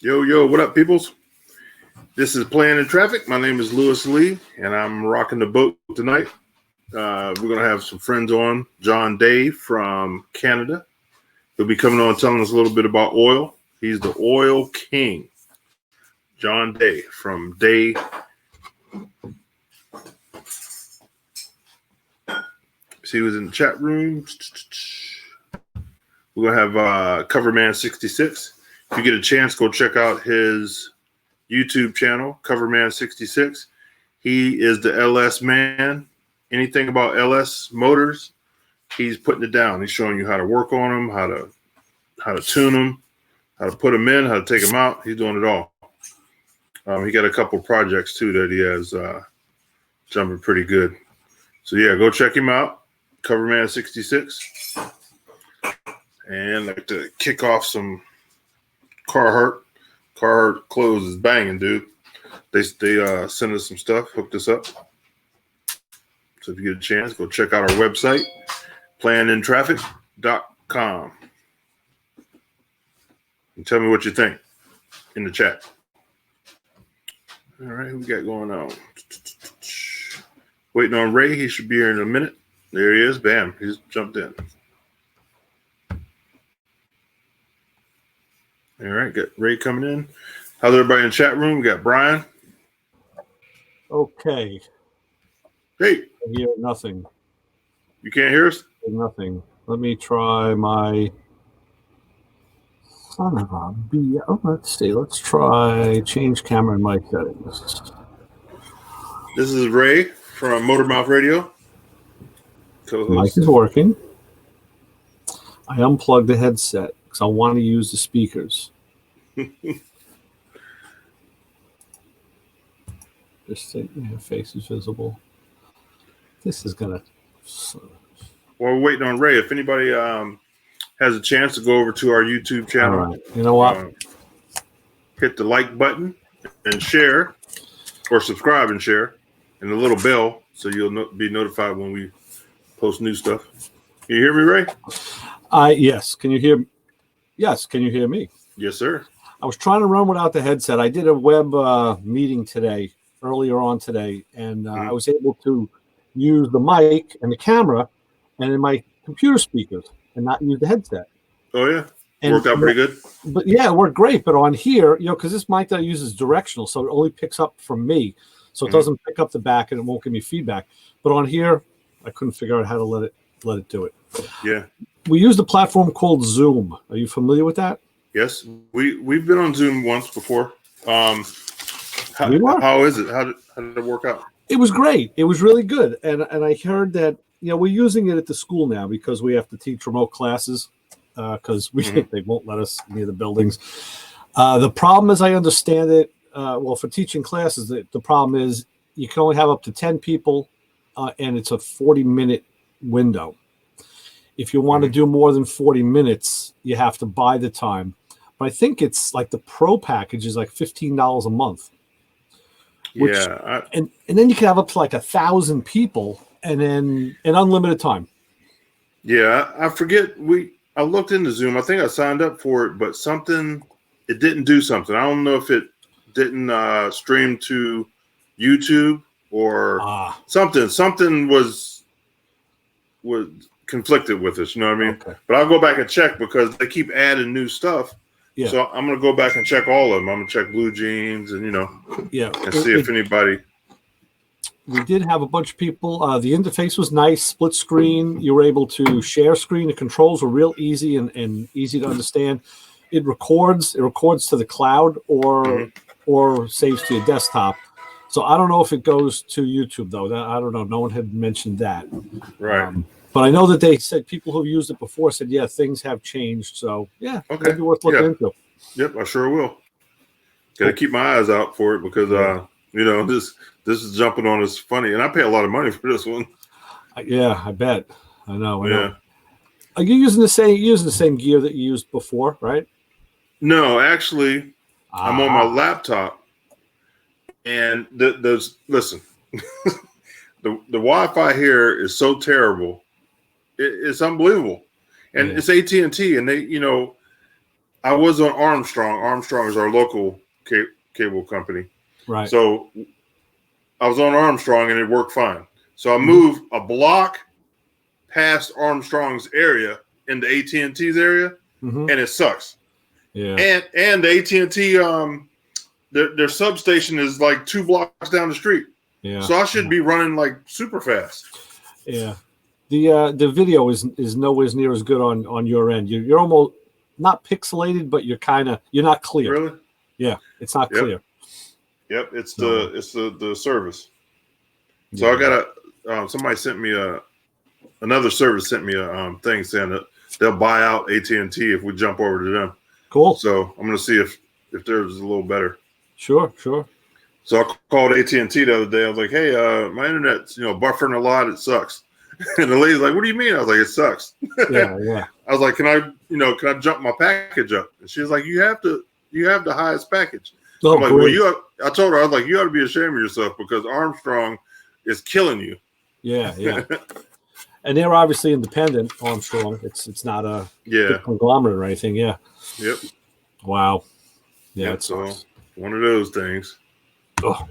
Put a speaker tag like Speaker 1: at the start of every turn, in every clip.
Speaker 1: Yo, yo, what up, peoples? This is Playing in Traffic. My name is Lewis Lee, and I'm rocking the boat tonight. We're going to have some friends on. John Day from Canada. He'll be coming on telling us a little bit about oil. He's the oil king. John Day from Day. See who's in the chat room. We're going to have Coverman66. If you get a chance, go check out his YouTube channel, Coverman66. He is the LS man. Anything about LS motors, he's putting it down. He's showing you how to work on them, how to tune them, how to put them in, how to take them out. He's doing it all. He got a couple projects too that he has jumping pretty good. So yeah, go check him out, Coverman66. And I'd like to kick off some Carhartt. Carhartt clothes is banging, dude. They sent us some stuff, hooked us up. So if you get a chance, go check out our website, planintraffic.com. And tell me what you think in the chat. All right, who we got going on? Waiting on Ray. He should be here in a minute. There he is. Bam. He's jumped in. All right, got Ray coming in. How's everybody in the chat room? We got Brian.
Speaker 2: Okay.
Speaker 1: Hey.
Speaker 2: I hear nothing.
Speaker 1: You can't hear us?
Speaker 2: Nothing. Let me try my son of a B. Oh, let's see. Let's try change camera and mic settings.
Speaker 1: This is Ray from Motormouth Radio.
Speaker 2: Mic is working. I unplugged the headset because I want to use the speakers. Just say your face is visible. This is gonna.
Speaker 1: Well, we're waiting on Ray. If anybody has a chance to go over to our YouTube channel,
Speaker 2: all right. You know what?
Speaker 1: Hit the like button and share, or subscribe and share, and the little bell so you'll be notified when we post new stuff. Can you hear me, Ray?
Speaker 2: Yes. Can you hear? Yes. Can you hear me?
Speaker 1: Yes, sir.
Speaker 2: I was trying to run without the headset. I did a web meeting earlier on today, and I was able to use the mic and the camera and in my computer speakers and not use the headset.
Speaker 1: Oh, yeah. Worked out pretty good.
Speaker 2: But yeah, it worked great. But on here, because this mic that I use is directional, so it only picks up from me. So it doesn't pick up the back and it won't give me feedback. But on here, I couldn't figure out how to let it do it.
Speaker 1: Yeah.
Speaker 2: We used a platform called Zoom. Are you familiar with that?
Speaker 1: Yes. We've been on Zoom once before. How is it? How did it work out?
Speaker 2: It was great. It was really good. And I heard that, we're using it at the school now because we have to teach remote classes because they won't let us near the buildings. The problem, as I understand it, for teaching classes, the problem is you can only have up to 10 people and it's a 40-minute window. If you want to do more than 40 minutes, you have to buy the time. But I think it's like the pro package is like $15 a month. Which, and then you can have up to like 1,000 people and then an unlimited time.
Speaker 1: Yeah, I forget. I looked into Zoom. I think I signed up for it, but it didn't do something. I don't know if it didn't stream to YouTube or something. Something was conflicted with us. You know what I mean? Okay. But I'll go back and check because they keep adding new stuff. Yeah. So I'm going to go back and check all of them. I'm going to check Blue Jeans and, and see if anybody.
Speaker 2: We did have a bunch of people. The interface was nice, split screen. You were able to share screen. The controls were real easy and easy to understand. It records to the cloud or saves to your desktop. So I don't know if it goes to YouTube, though. I don't know. No one had mentioned that.
Speaker 1: Right.
Speaker 2: But I know that they said people who've used it before said, yeah, things have changed. So, yeah, maybe worth looking into.
Speaker 1: Yep, I sure will. Got to keep my eyes out for it because, this is jumping on us funny. And I pay a lot of money for this one.
Speaker 2: Yeah, I bet. I know. Are you using the same gear that you used before, right?
Speaker 1: No, actually, I'm on my laptop. And listen, the Wi-Fi here is so terrible. It's unbelievable. And it's AT&T, and they, I was on Armstrong. Armstrong is our local cable company.
Speaker 2: Right.
Speaker 1: So I was on Armstrong and it worked fine. So I moved a block past Armstrong's area into AT&T's area, and it sucks.
Speaker 2: Yeah.
Speaker 1: And the AT&T their substation is like 2 blocks down the street.
Speaker 2: Yeah.
Speaker 1: So I should be running like super fast.
Speaker 2: Yeah. The video is nowhere near as good on your end. You're almost not pixelated, but you're not clear.
Speaker 1: Really?
Speaker 2: Yeah, it's not clear.
Speaker 1: Yep, it's the service. So I got somebody sent me another service sent me a thing saying that they'll buy out AT&T if we jump over to them.
Speaker 2: Cool.
Speaker 1: So I'm gonna see if theirs is a little better.
Speaker 2: Sure.
Speaker 1: So I called AT&T the other day. I was like, "Hey, my internet's buffering a lot. It sucks." And the lady's like, "What do you mean?" I was like, "It sucks."
Speaker 2: Yeah.
Speaker 1: I was like, "Can I jump my package up?" And she was like, "You have the highest package."
Speaker 2: Oh,
Speaker 1: I'm like, "Well, I told her, I was like, you ought to be ashamed of yourself because Armstrong is killing you."
Speaker 2: Yeah. And they're obviously independent, Armstrong. It's not a big conglomerate or anything. Yeah.
Speaker 1: Yep.
Speaker 2: Wow. Yeah.
Speaker 1: Yep, so one of those things.
Speaker 2: Oh.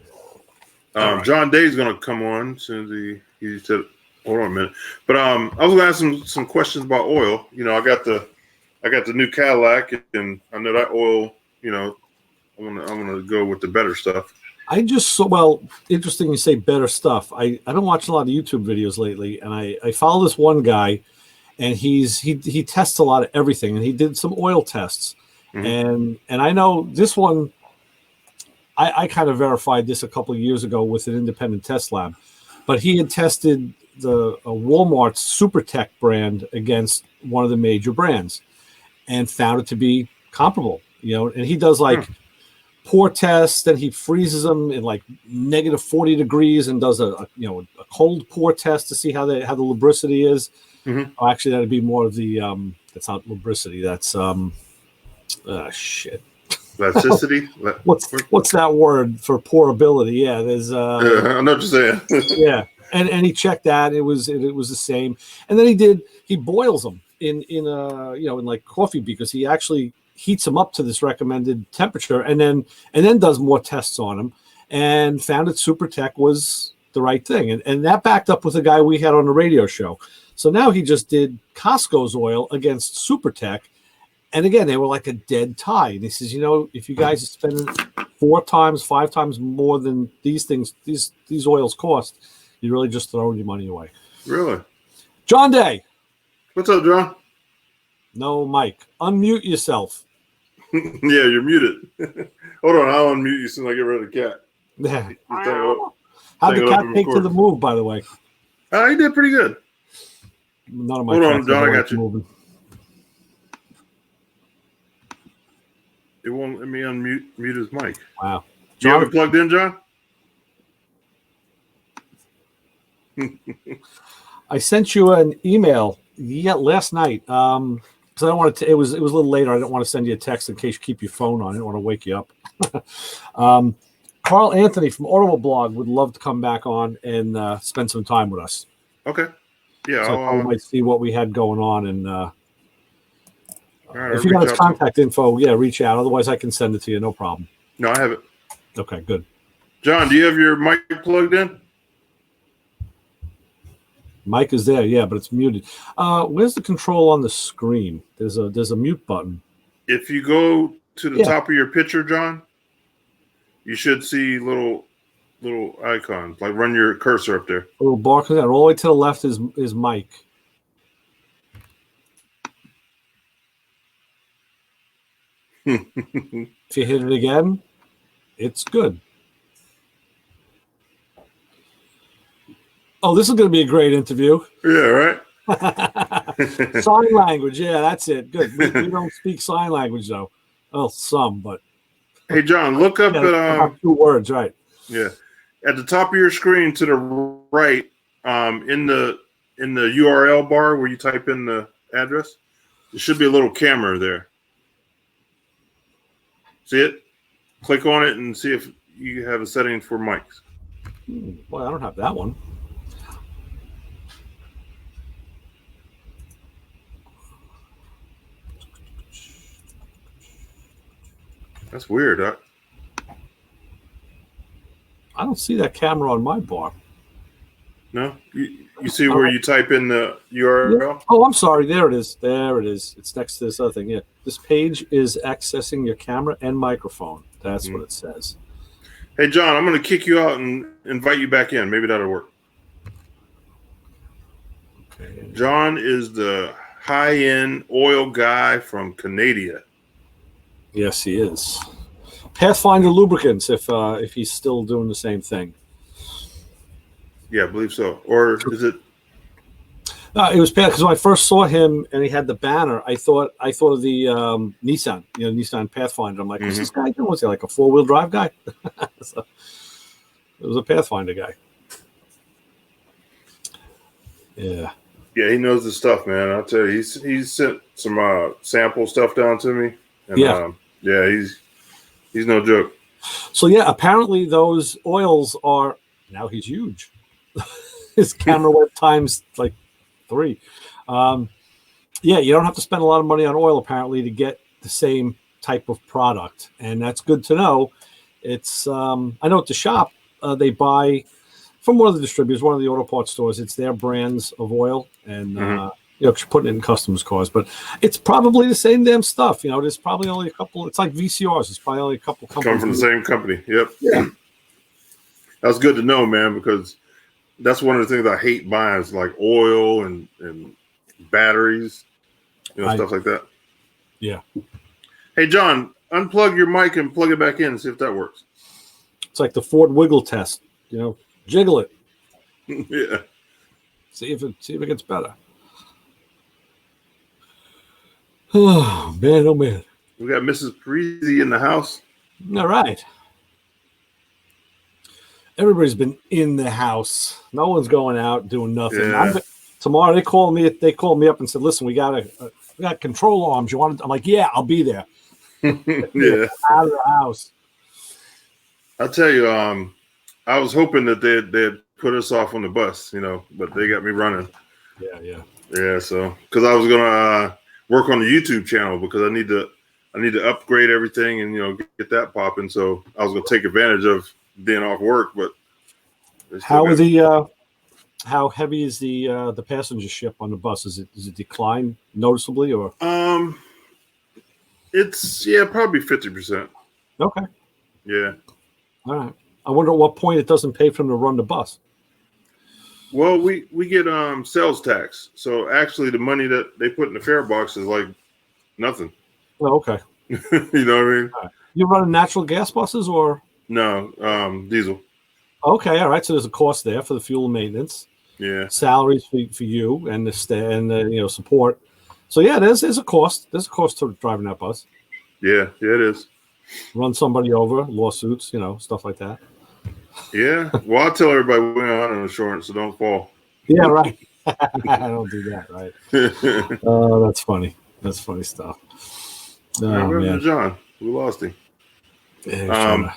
Speaker 1: Right. John Day's going to come on as soon as he said, hold on a minute. But I was going to ask some questions about oil. I got the new Cadillac, and I know that oil. I'm gonna go with the better stuff.
Speaker 2: I just saw, interesting you say better stuff. I don't watch a lot of YouTube videos lately, and I follow this one guy, and he tests a lot of everything, and he did some oil tests, and I know this one. I kind of verified this a couple of years ago with an independent test lab, but he had tested the Walmart's SuperTech brand against one of the major brands, and found it to be comparable. And he does pour tests, then he freezes them in like negative 40 degrees and does a cold pour test to see how the lubricity is. Oh, actually, that'd be more of the that's not lubricity. That's shit.
Speaker 1: Elasticity.
Speaker 2: What's that word for pourability? Yeah, there's.
Speaker 1: I know what you're saying.
Speaker 2: Yeah, and he checked that it was the same, and then he boils them in like coffee because he actually heats them up to this recommended temperature, and then does more tests on them, and found that SuperTech was the right thing, and that backed up with a guy we had on the radio show. So now he just did Costco's oil against SuperTech, and again they were like a dead tie. And he says, if you guys are spending 4 times, 5 times more than these oils cost, you're really just throwing your money away.
Speaker 1: Really,
Speaker 2: John Day.
Speaker 1: What's up, John?
Speaker 2: No, Mike. Unmute yourself.
Speaker 1: Yeah, you're muted. Hold on, I'll unmute you as soon as I get rid of the cat.
Speaker 2: Yeah. How'd the cat take to the move, by the way?
Speaker 1: He did pretty good.
Speaker 2: None of my
Speaker 1: Hold on, John, I got you.
Speaker 2: Moving.
Speaker 1: It won't let me mute his mic.
Speaker 2: Wow.
Speaker 1: Do you have it plugged in, John?
Speaker 2: I sent you an email last night. Because I don't want to. It was a little later. I didn't want to send you a text in case you keep your phone on. I didn't want to wake you up. Carl Anthony from Audible Blog would love to come back on and spend some time with us.
Speaker 1: Okay. Yeah.
Speaker 2: So I might see what we had going on, and
Speaker 1: right,
Speaker 2: if you got his contact info, reach out. Otherwise, I can send it to you. No problem.
Speaker 1: No, I have it.
Speaker 2: Okay, good.
Speaker 1: John, do you have your mic plugged in?
Speaker 2: Mic is there, yeah, but it's muted. Where's the control on the screen? There's a mute button.
Speaker 1: If you go to the top of your picture, John, you should see little icons. Like run your cursor up there.
Speaker 2: A little bar comes out. All the way to the left is Mike. If you hit it again, it's good. Oh, this is going to be a great interview.
Speaker 1: Yeah, right?
Speaker 2: Sign language. Yeah, that's it. Good. We don't speak sign language, though. Well, some, but.
Speaker 1: Hey, John, look up at
Speaker 2: 2 words, right?
Speaker 1: Yeah, at the top of your screen to the right, in the URL bar where you type in the address, there should be a little camera there. See it? Click on it and see if you have a setting for mics.
Speaker 2: Well, I don't have that one.
Speaker 1: That's weird.
Speaker 2: I don't see that camera on my bar.
Speaker 1: No, you see where you type in the URL?
Speaker 2: Yeah. Oh, I'm sorry. There it is. There it is. It's next to this other thing. Yeah. This page is accessing your camera and microphone. That's what it says.
Speaker 1: Hey, John, I'm going to kick you out and invite you back in. Maybe that'll work.
Speaker 2: Okay.
Speaker 1: John is the high-end oil guy from Canada.
Speaker 2: Yes, he is. Pathfinder Lubricants, if he's still doing the same thing.
Speaker 1: Yeah, I believe so. Or is it?
Speaker 2: It was because when I first saw him and he had the banner, I thought of the Nissan, Nissan Pathfinder. I'm like, what's this guy doing? Was he like a 4-wheel drive guy? So, it was a Pathfinder guy. Yeah.
Speaker 1: Yeah, he knows the stuff, man. I'll tell you, he's sent some sample stuff down to me. And, yeah, he's no joke.
Speaker 2: So yeah, apparently those oils are now he's huge. His camera went times like 3. Yeah, you don't have to spend a lot of money on oil apparently to get the same type of product, and that's good to know. It's I know at the shop they buy from one of the distributors, one of the auto parts stores. It's their brands of oil, and putting it in customers' cars, but it's probably the same damn stuff. There's probably only a couple. It's like VCRs. It's probably only a couple companies.
Speaker 1: Come from the same company. Yep.
Speaker 2: Yeah.
Speaker 1: That's good to know, man, because that's one of the things I hate buying is like oil and batteries, stuff like that.
Speaker 2: Yeah.
Speaker 1: Hey, John, unplug your mic and plug it back in and see if that works.
Speaker 2: It's like the Ford Wiggle test. Jiggle it.
Speaker 1: Yeah.
Speaker 2: See if it gets better. Oh man, oh man.
Speaker 1: We got Mrs. Parisi in the house.
Speaker 2: All right. Everybody's been in the house. No one's going out doing nothing.
Speaker 1: Yeah.
Speaker 2: Tomorrow they called me up and said, "Listen, we got control arms. You want?" I'm like, "Yeah, I'll be there."
Speaker 1: Yeah.
Speaker 2: Out of the house.
Speaker 1: I'll tell you, I was hoping that they'd put us off on the bus, but they got me running. Yeah. So because I was gonna work on the YouTube channel because I need to upgrade everything and get that popping. So I was gonna take advantage of being off work, but
Speaker 2: how heavy is the passenger ship on the bus? Is it decline noticeably or?
Speaker 1: It's probably 50%.
Speaker 2: Okay.
Speaker 1: Yeah.
Speaker 2: All right. I wonder at what point it doesn't pay for them to run the bus.
Speaker 1: Well, we get sales tax, so actually the money that they put in the fare box is like nothing.
Speaker 2: Oh, okay.
Speaker 1: You know what I mean?
Speaker 2: Right. You running natural gas buses or?
Speaker 1: No, diesel.
Speaker 2: Okay, all right. So there's a cost there for the fuel and maintenance.
Speaker 1: Yeah.
Speaker 2: Salaries for you and the support. So yeah, there's a cost. There's a cost to driving that bus.
Speaker 1: Yeah, it is.
Speaker 2: Run somebody over, lawsuits, stuff like that.
Speaker 1: Yeah. Well, I'll tell everybody we're on insurance, so don't fall.
Speaker 2: Yeah, right. I don't do that, right? Oh, that's funny. That's funny stuff. Oh, man.
Speaker 1: John, we lost him.
Speaker 2: Yeah,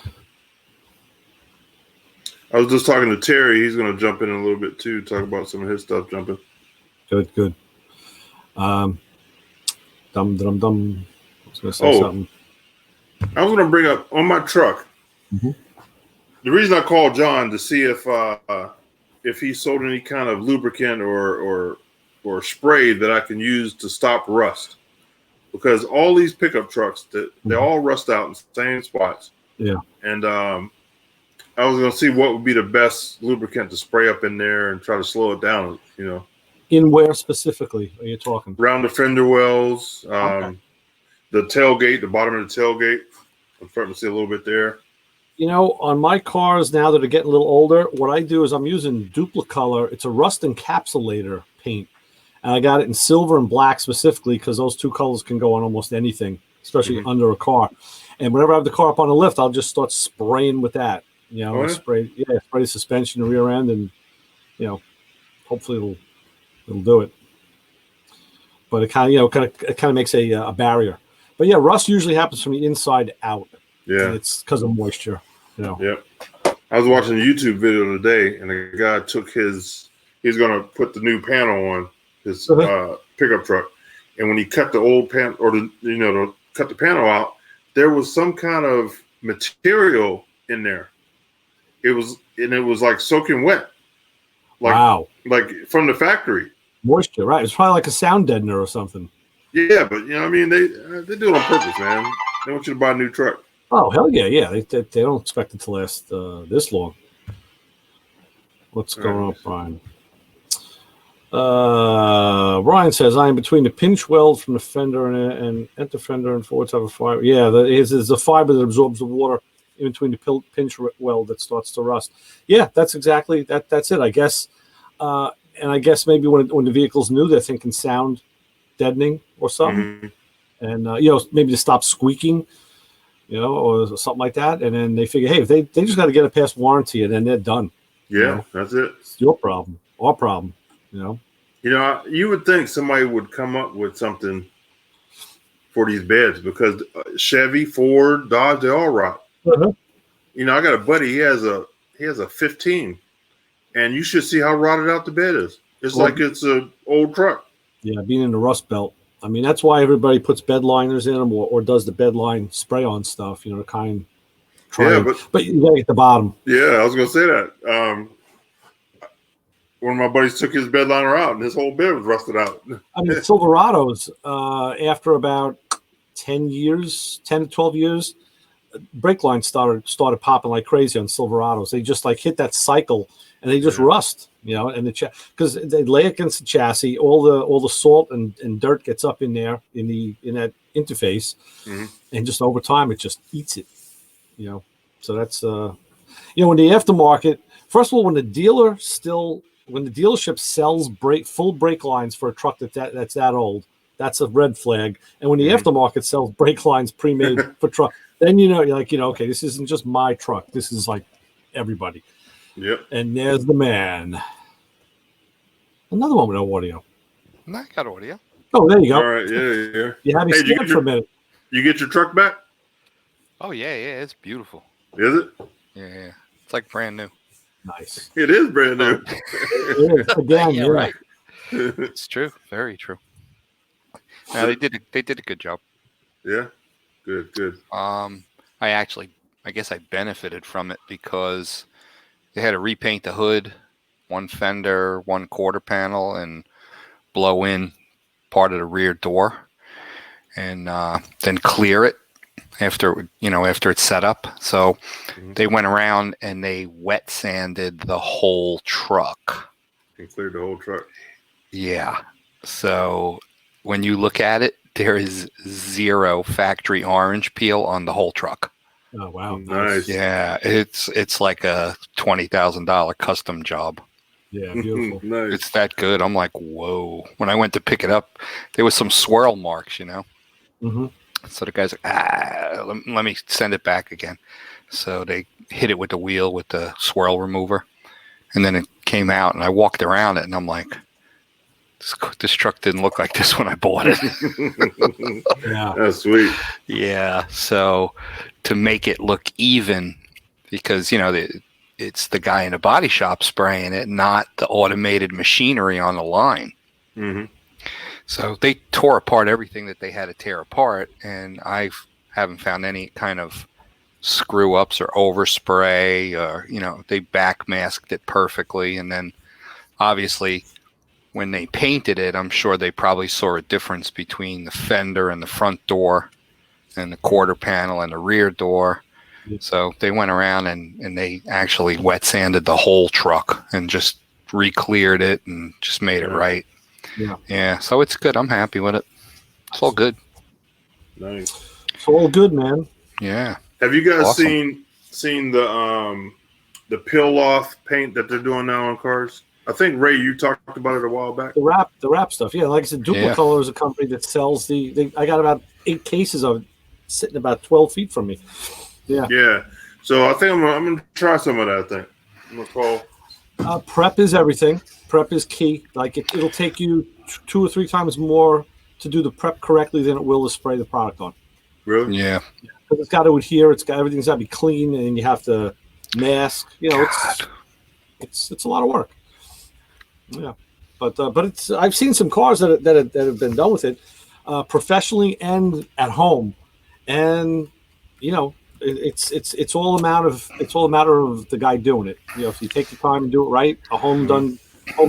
Speaker 1: I was just talking to Terry. He's going to jump in a little bit too, talk about some of his stuff jumping.
Speaker 2: Good. Dum. I was going to say something.
Speaker 1: I was going to bring up on my truck.
Speaker 2: Mm-hmm.
Speaker 1: The reason I called John to see if he sold any kind of lubricant or spray that I can use to stop rust, because all these pickup trucks they all rust out in the same spots.
Speaker 2: Yeah.
Speaker 1: And I was going to see what would be the best lubricant to spray up in there and try to slow it down.
Speaker 2: In where specifically are you talking?
Speaker 1: Around the fender wells,
Speaker 2: Okay.
Speaker 1: the tailgate, the bottom of the tailgate. I'm starting to see a little bit there.
Speaker 2: On my cars now that are getting a little older, what I do is I'm using Duplicolor. It's a rust encapsulator paint. And I got it in silver and black specifically because those two colors can go on almost anything, especially under a car. And whenever I have the car up on the lift, I'll just start spraying with that. Spray the suspension, the rear end, and hopefully it'll do it. But it kind of makes a barrier. But yeah, rust usually happens from the inside out.
Speaker 1: Yeah,
Speaker 2: and it's because of moisture.
Speaker 1: Yep. I was watching a YouTube video today, and the guy he's going to put the new panel on his pickup truck, and when he cut the old panel cut the panel out, there was some kind of material in there. It was like soaking wet, like
Speaker 2: wow.
Speaker 1: like from the factory.
Speaker 2: Moisture, right? It's probably like a sound deadener or something.
Speaker 1: Yeah, but you know, what I mean, they do it on purpose, man. They want you to buy a new truck.
Speaker 2: Oh hell yeah, yeah. They don't expect it to last this long. What's going on, Brian? Brian says, I am between the pinch weld from the fender and enter fender and forward type of fiber. Yeah, there's a fiber that absorbs the water in between the pinch weld that starts to rust. Yeah, that's exactly that. That's it, I guess. And I guess maybe when the vehicle's new, they're thinking sound deadening or something, and maybe to stop squeaking, or something like that. And then they figure, hey, if they just got to get it past warranty, and then they're done.
Speaker 1: Yeah, that's it.
Speaker 2: It's your problem, our problem.
Speaker 1: You would think somebody would come up with something for these beds because Chevy, Ford, Dodge, they all rot.
Speaker 2: Uh-huh.
Speaker 1: I got a buddy. He has a 15, and you should see how rotted out the bed is. It's like it's an old truck.
Speaker 2: Yeah, being in the rust belt. I mean, that's why everybody puts bed liners in them or does the bed line spray on stuff. To kind of try. Yeah, but you gotta get the bottom.
Speaker 1: Yeah, I was gonna say that. One of my buddies took his bed liner out, and his whole bed was rusted out.
Speaker 2: I mean, Silverados, after about 10 to 12 years, brake lines started popping like crazy on Silverados. They just hit that cycle, and they just rust, and because they lay against the chassis, all the salt and dirt gets up in there in that interface, and just over time it just eats it, So that's in the aftermarket. First of all, when the dealership sells full brake lines for a truck that's that old, that's a red flag. And when the aftermarket sells brake lines pre-made for truck, then you're like, okay, this isn't just my truck. This is like everybody.
Speaker 1: Yep.
Speaker 2: And there's the man. Another one with no audio.
Speaker 3: I got audio.
Speaker 2: Oh, there you go.
Speaker 1: All right, yeah.
Speaker 2: You had me scared for a minute.
Speaker 1: You get your truck back?
Speaker 3: Oh yeah, it's beautiful.
Speaker 1: Is it?
Speaker 3: Yeah. It's like brand new.
Speaker 2: Nice.
Speaker 1: It is brand new.
Speaker 2: It is. Again,
Speaker 3: yeah, right. It's true. Very true. Now they did a good job.
Speaker 1: Yeah. Good.
Speaker 3: I guess I benefited from it because they had to repaint the hood, one fender, one quarter panel, and blow in part of the rear door, and then clear it after it's set up. So they went around and they wet sanded the whole truck.
Speaker 1: And cleared the whole truck.
Speaker 3: Yeah. So when you look at it, there is zero factory orange peel on the whole truck.
Speaker 2: Oh wow!
Speaker 1: Nice.
Speaker 3: Yeah, it's like a $20,000 custom job.
Speaker 2: Yeah, beautiful.
Speaker 1: Nice.
Speaker 3: It's that good. I'm like, whoa. When I went to pick it up, there was some swirl marks,
Speaker 2: Mm-hmm.
Speaker 3: So the guy's like, let me send it back again. So they hit it with the wheel with the swirl remover, and then it came out, and I walked around it, and I'm like, this truck didn't look like this when I bought it.
Speaker 2: Yeah,
Speaker 1: that's sweet.
Speaker 3: Yeah. So to make it look even, because it's the guy in the body shop spraying it, not the automated machinery on the line.
Speaker 1: Mm-hmm.
Speaker 3: So they tore apart everything that they had to tear apart, and I haven't found any kind of screw ups or overspray, or they backmasked it perfectly. And then obviously when they painted it, I'm sure they probably saw a difference between the fender and the front door and the quarter panel and the rear door. So they went around and they actually wet sanded the whole truck and just re-cleared it and just made it right. Yeah. So it's good. I'm happy with it. It's all good.
Speaker 1: Nice.
Speaker 2: It's all good, man.
Speaker 3: Yeah.
Speaker 1: Have you guys seen the peel off paint that they're doing now on cars? I think Ray, you talked about it a while back.
Speaker 2: The wrap stuff. Yeah, like I said, Duplicolor is a company that sells I got about 8 cases of it sitting about 12 feet from me. Yeah.
Speaker 1: Yeah. So I think I'm gonna try some of that. I think I'm gonna call.
Speaker 2: Prep is everything. Prep is key. Like it'll take you 2 or 3 times more to do the prep correctly than it will to spray the product on.
Speaker 1: Really?
Speaker 3: Yeah.
Speaker 2: Because it's got to adhere. Everything's got to be clean, and you have to mask. It's a lot of work. Yeah, but it's I've seen some cars that have been done with it professionally and at home, and it's all a matter of the guy doing it. If you take the time and do it right, a home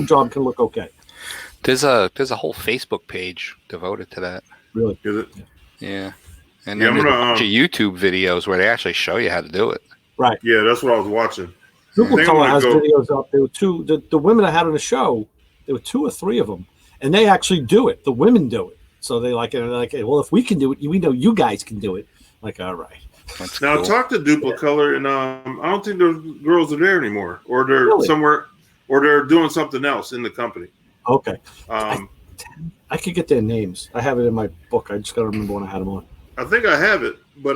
Speaker 2: job can look okay.
Speaker 3: There's a whole Facebook page devoted to that.
Speaker 2: Really?
Speaker 1: Is it?
Speaker 3: Yeah. And then there's a bunch of YouTube videos where they actually show you how to do it.
Speaker 2: Right.
Speaker 1: Yeah, that's what I was watching.
Speaker 2: Duplo Color has videos up. There were two. The women I had on the show, there were 2 or 3 of them, and they actually do it. The women do it. So they're like, well, if we can do it, we know you guys can do it. Like, all right.
Speaker 3: That's
Speaker 1: Now
Speaker 3: cool.
Speaker 1: talk to Duplo Color, and I don't think those girls are there anymore, or they're
Speaker 2: Really?
Speaker 1: somewhere, or they're doing something else in the company.
Speaker 2: Okay.
Speaker 1: I
Speaker 2: I could get their names. I have it in my book. I just got to remember when I had them on.
Speaker 1: think I have it, but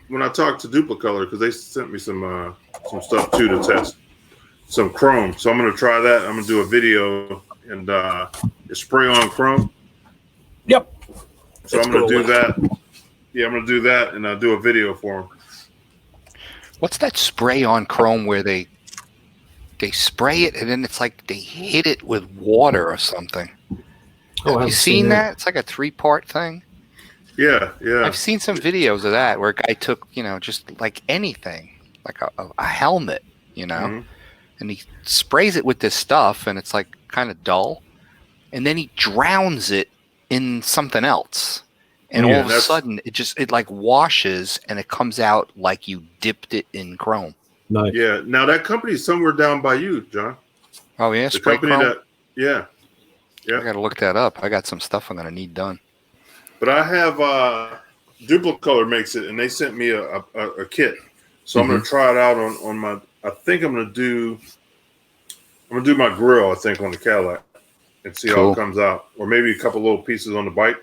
Speaker 1: when I talked to Duplo Color, because they sent me some stuff too to test, some chrome. So I'm gonna try that. I'm gonna do a video and spray on chrome.
Speaker 2: Yep.
Speaker 1: So I'm gonna do that. Yeah, I'm gonna do that, and I'll do a video for them.
Speaker 3: What's that spray on chrome where they spray it and then it's like they hit it with water or something? Have you seen that? It's like a 3-part thing.
Speaker 1: Yeah.
Speaker 3: I've seen some videos of that where a guy took, just like anything, like a helmet,
Speaker 1: Mm-hmm.
Speaker 3: and he sprays it with this stuff and it's like kind of dull. And then he drowns it in something else. And all of a sudden it like washes and it comes out like you dipped it in chrome.
Speaker 2: Nice.
Speaker 1: Yeah. Now that company's somewhere down by you, John.
Speaker 3: Oh yeah,
Speaker 1: The
Speaker 3: spray
Speaker 1: company
Speaker 3: chrome.
Speaker 1: yeah.
Speaker 3: I got to look that up. I got some stuff I'm going to need done.
Speaker 1: But I have Duplo Color makes it, and they sent me a kit, so I'm gonna try it out on my. I think I'm gonna do my grill. I think on the Cadillac, and see how it comes out, or maybe a couple little pieces on the bike.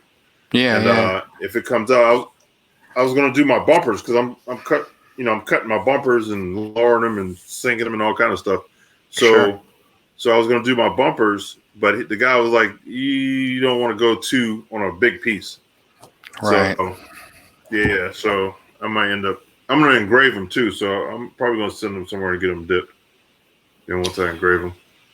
Speaker 3: Yeah.
Speaker 1: And if it comes out, I was gonna do my bumpers because I'm cutting my bumpers and lowering them and sinking them and all kind of stuff. So I was gonna do my bumpers. But the guy was like, you don't want to go too on a big piece.
Speaker 3: Right.
Speaker 1: So, yeah. So I might end up, I'm going to engrave them too. So I'm probably going to send them somewhere to get them dipped. Once I engrave them.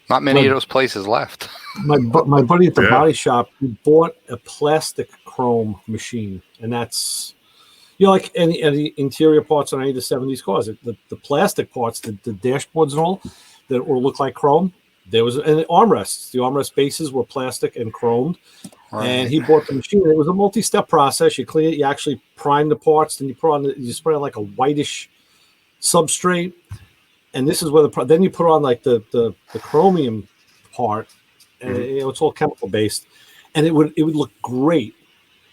Speaker 3: Not many of those places left.
Speaker 2: My buddy at the body shop, he bought a plastic chrome machine. And that's, like any interior parts on any of the 70s cars. The plastic parts, the dashboards and all, that will look like chrome. There was an armrests. The armrest bases were plastic and chromed. Right. And he bought the machine. It was a multi-step process. You clean it. You actually prime the parts. Then you put on. You spray on like a whitish substrate. And this is where then you put on like the chromium part. And it's all chemical based. And it would look great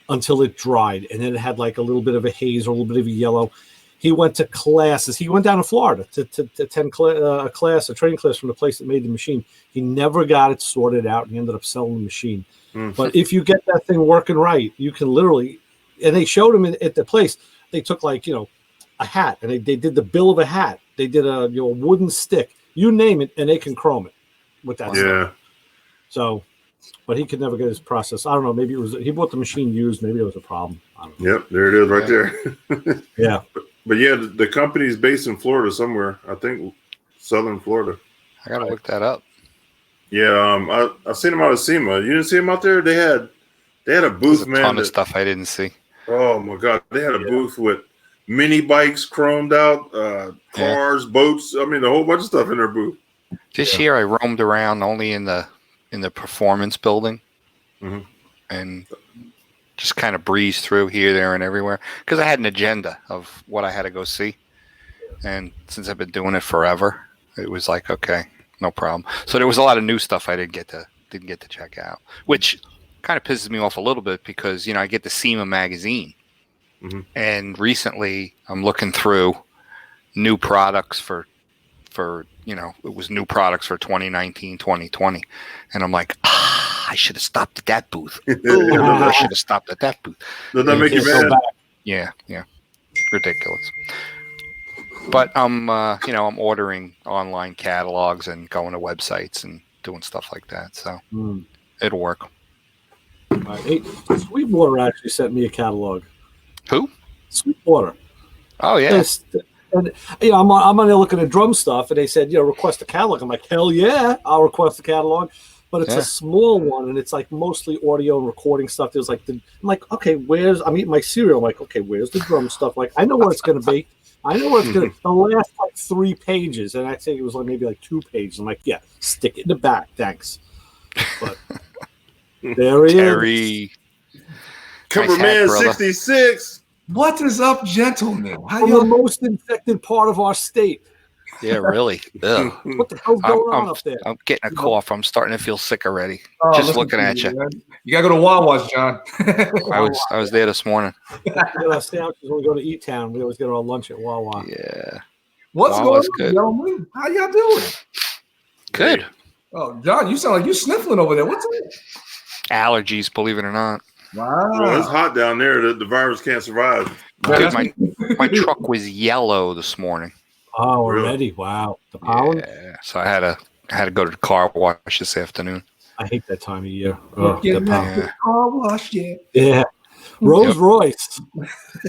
Speaker 2: until it dried. And then it had like a little bit of a haze or a little bit of a yellow. He went to classes. He went down to Florida to attend a training class from the place that made the machine. He never got it sorted out, and he ended up selling the machine. But if you get that thing working right, you can literally. And they showed him at the place. They took like a hat, and they did the bill of a hat. They did a wooden stick. You name it, and they can chrome it with that stuff. So, but he could never get his process. I don't know. Maybe it was he bought the machine used. Maybe it was a problem. I don't know.
Speaker 1: Yep, there it is right there.
Speaker 2: Yeah.
Speaker 1: But yeah, the company's based in Florida somewhere. I think Southern Florida.
Speaker 3: I gotta look that up.
Speaker 1: Yeah, I've seen them out at SEMA. You didn't see them out there? They had a booth,
Speaker 3: There's a ton of stuff I didn't see.
Speaker 1: Oh my God, they had a booth with mini bikes chromed out, cars, boats. I mean, a whole bunch of stuff in their booth.
Speaker 3: This year, I roamed around only in the performance building, and just kind of breezed through here, there, and everywhere because I had an agenda of what I had to go see. And since I've been doing it forever, it was like, okay, no problem. So there was a lot of new stuff I didn't get to check out, which kind of pisses me off a little bit because I get the SEMA magazine, and recently I'm looking through new products for it was new products for 2019, 2020, and I'm like, I should have stopped at that booth. I should have stopped at that booth.
Speaker 1: Does that make you mad?
Speaker 3: Yeah, ridiculous. But I'm ordering online catalogs and going to websites and doing stuff like that. So it'll work.
Speaker 2: Hey, Sweetwater actually sent me a catalog.
Speaker 3: Who?
Speaker 2: Sweetwater.
Speaker 3: Oh yeah.
Speaker 2: And I'm on there looking at drum stuff, and they said, request a catalog. I'm like, hell yeah, I'll request a catalog. but it's
Speaker 3: Yeah.
Speaker 2: a small one, and it's like mostly audio and recording stuff. There's like I'm like, okay, I'm eating my cereal. I'm like, okay, where's the drum stuff? Like, I know where it's gonna be. I know where it's gonna. The last like 3 pages, and I think it was like maybe like 2 pages. I'm like, yeah, stick it in the back, thanks. But there he is.
Speaker 3: Terry.
Speaker 1: Coverman
Speaker 3: brother.
Speaker 1: 66.
Speaker 4: What is up, gentlemen? How
Speaker 2: From the
Speaker 4: you?
Speaker 2: most infected part of our state.
Speaker 3: Yeah, really. Ugh.
Speaker 2: What the hell's going on up there?
Speaker 3: I'm getting a cough. I'm starting to feel sick already.
Speaker 4: Oh,
Speaker 3: Just
Speaker 4: listen
Speaker 3: looking
Speaker 4: to
Speaker 3: at you.
Speaker 4: man. You gotta go to Wawa's, John.
Speaker 3: I was there this morning.
Speaker 2: We get our sandwiches when we go to E-Town. We always get our lunch at Wawa.
Speaker 3: Yeah.
Speaker 4: What's
Speaker 3: Wawa's
Speaker 4: going
Speaker 3: good.
Speaker 4: on, gentlemen? How y'all doing?
Speaker 3: Good.
Speaker 4: Oh, John, you sound like you sniffling over there. What's up?
Speaker 3: Allergies, believe it or not.
Speaker 1: Well, it's
Speaker 4: Wow.
Speaker 1: hot down there. The virus can't survive.
Speaker 3: Dude, my truck was yellow this morning.
Speaker 2: Oh,
Speaker 1: Really?
Speaker 2: already? Wow. The pollen?
Speaker 3: Yeah. So I had to go to the car wash this afternoon.
Speaker 2: I hate that time of year. Oh,
Speaker 4: Yeah,
Speaker 2: the pollen.
Speaker 3: Yeah.
Speaker 4: car wash, yeah.
Speaker 2: Yeah. Rolls Royce.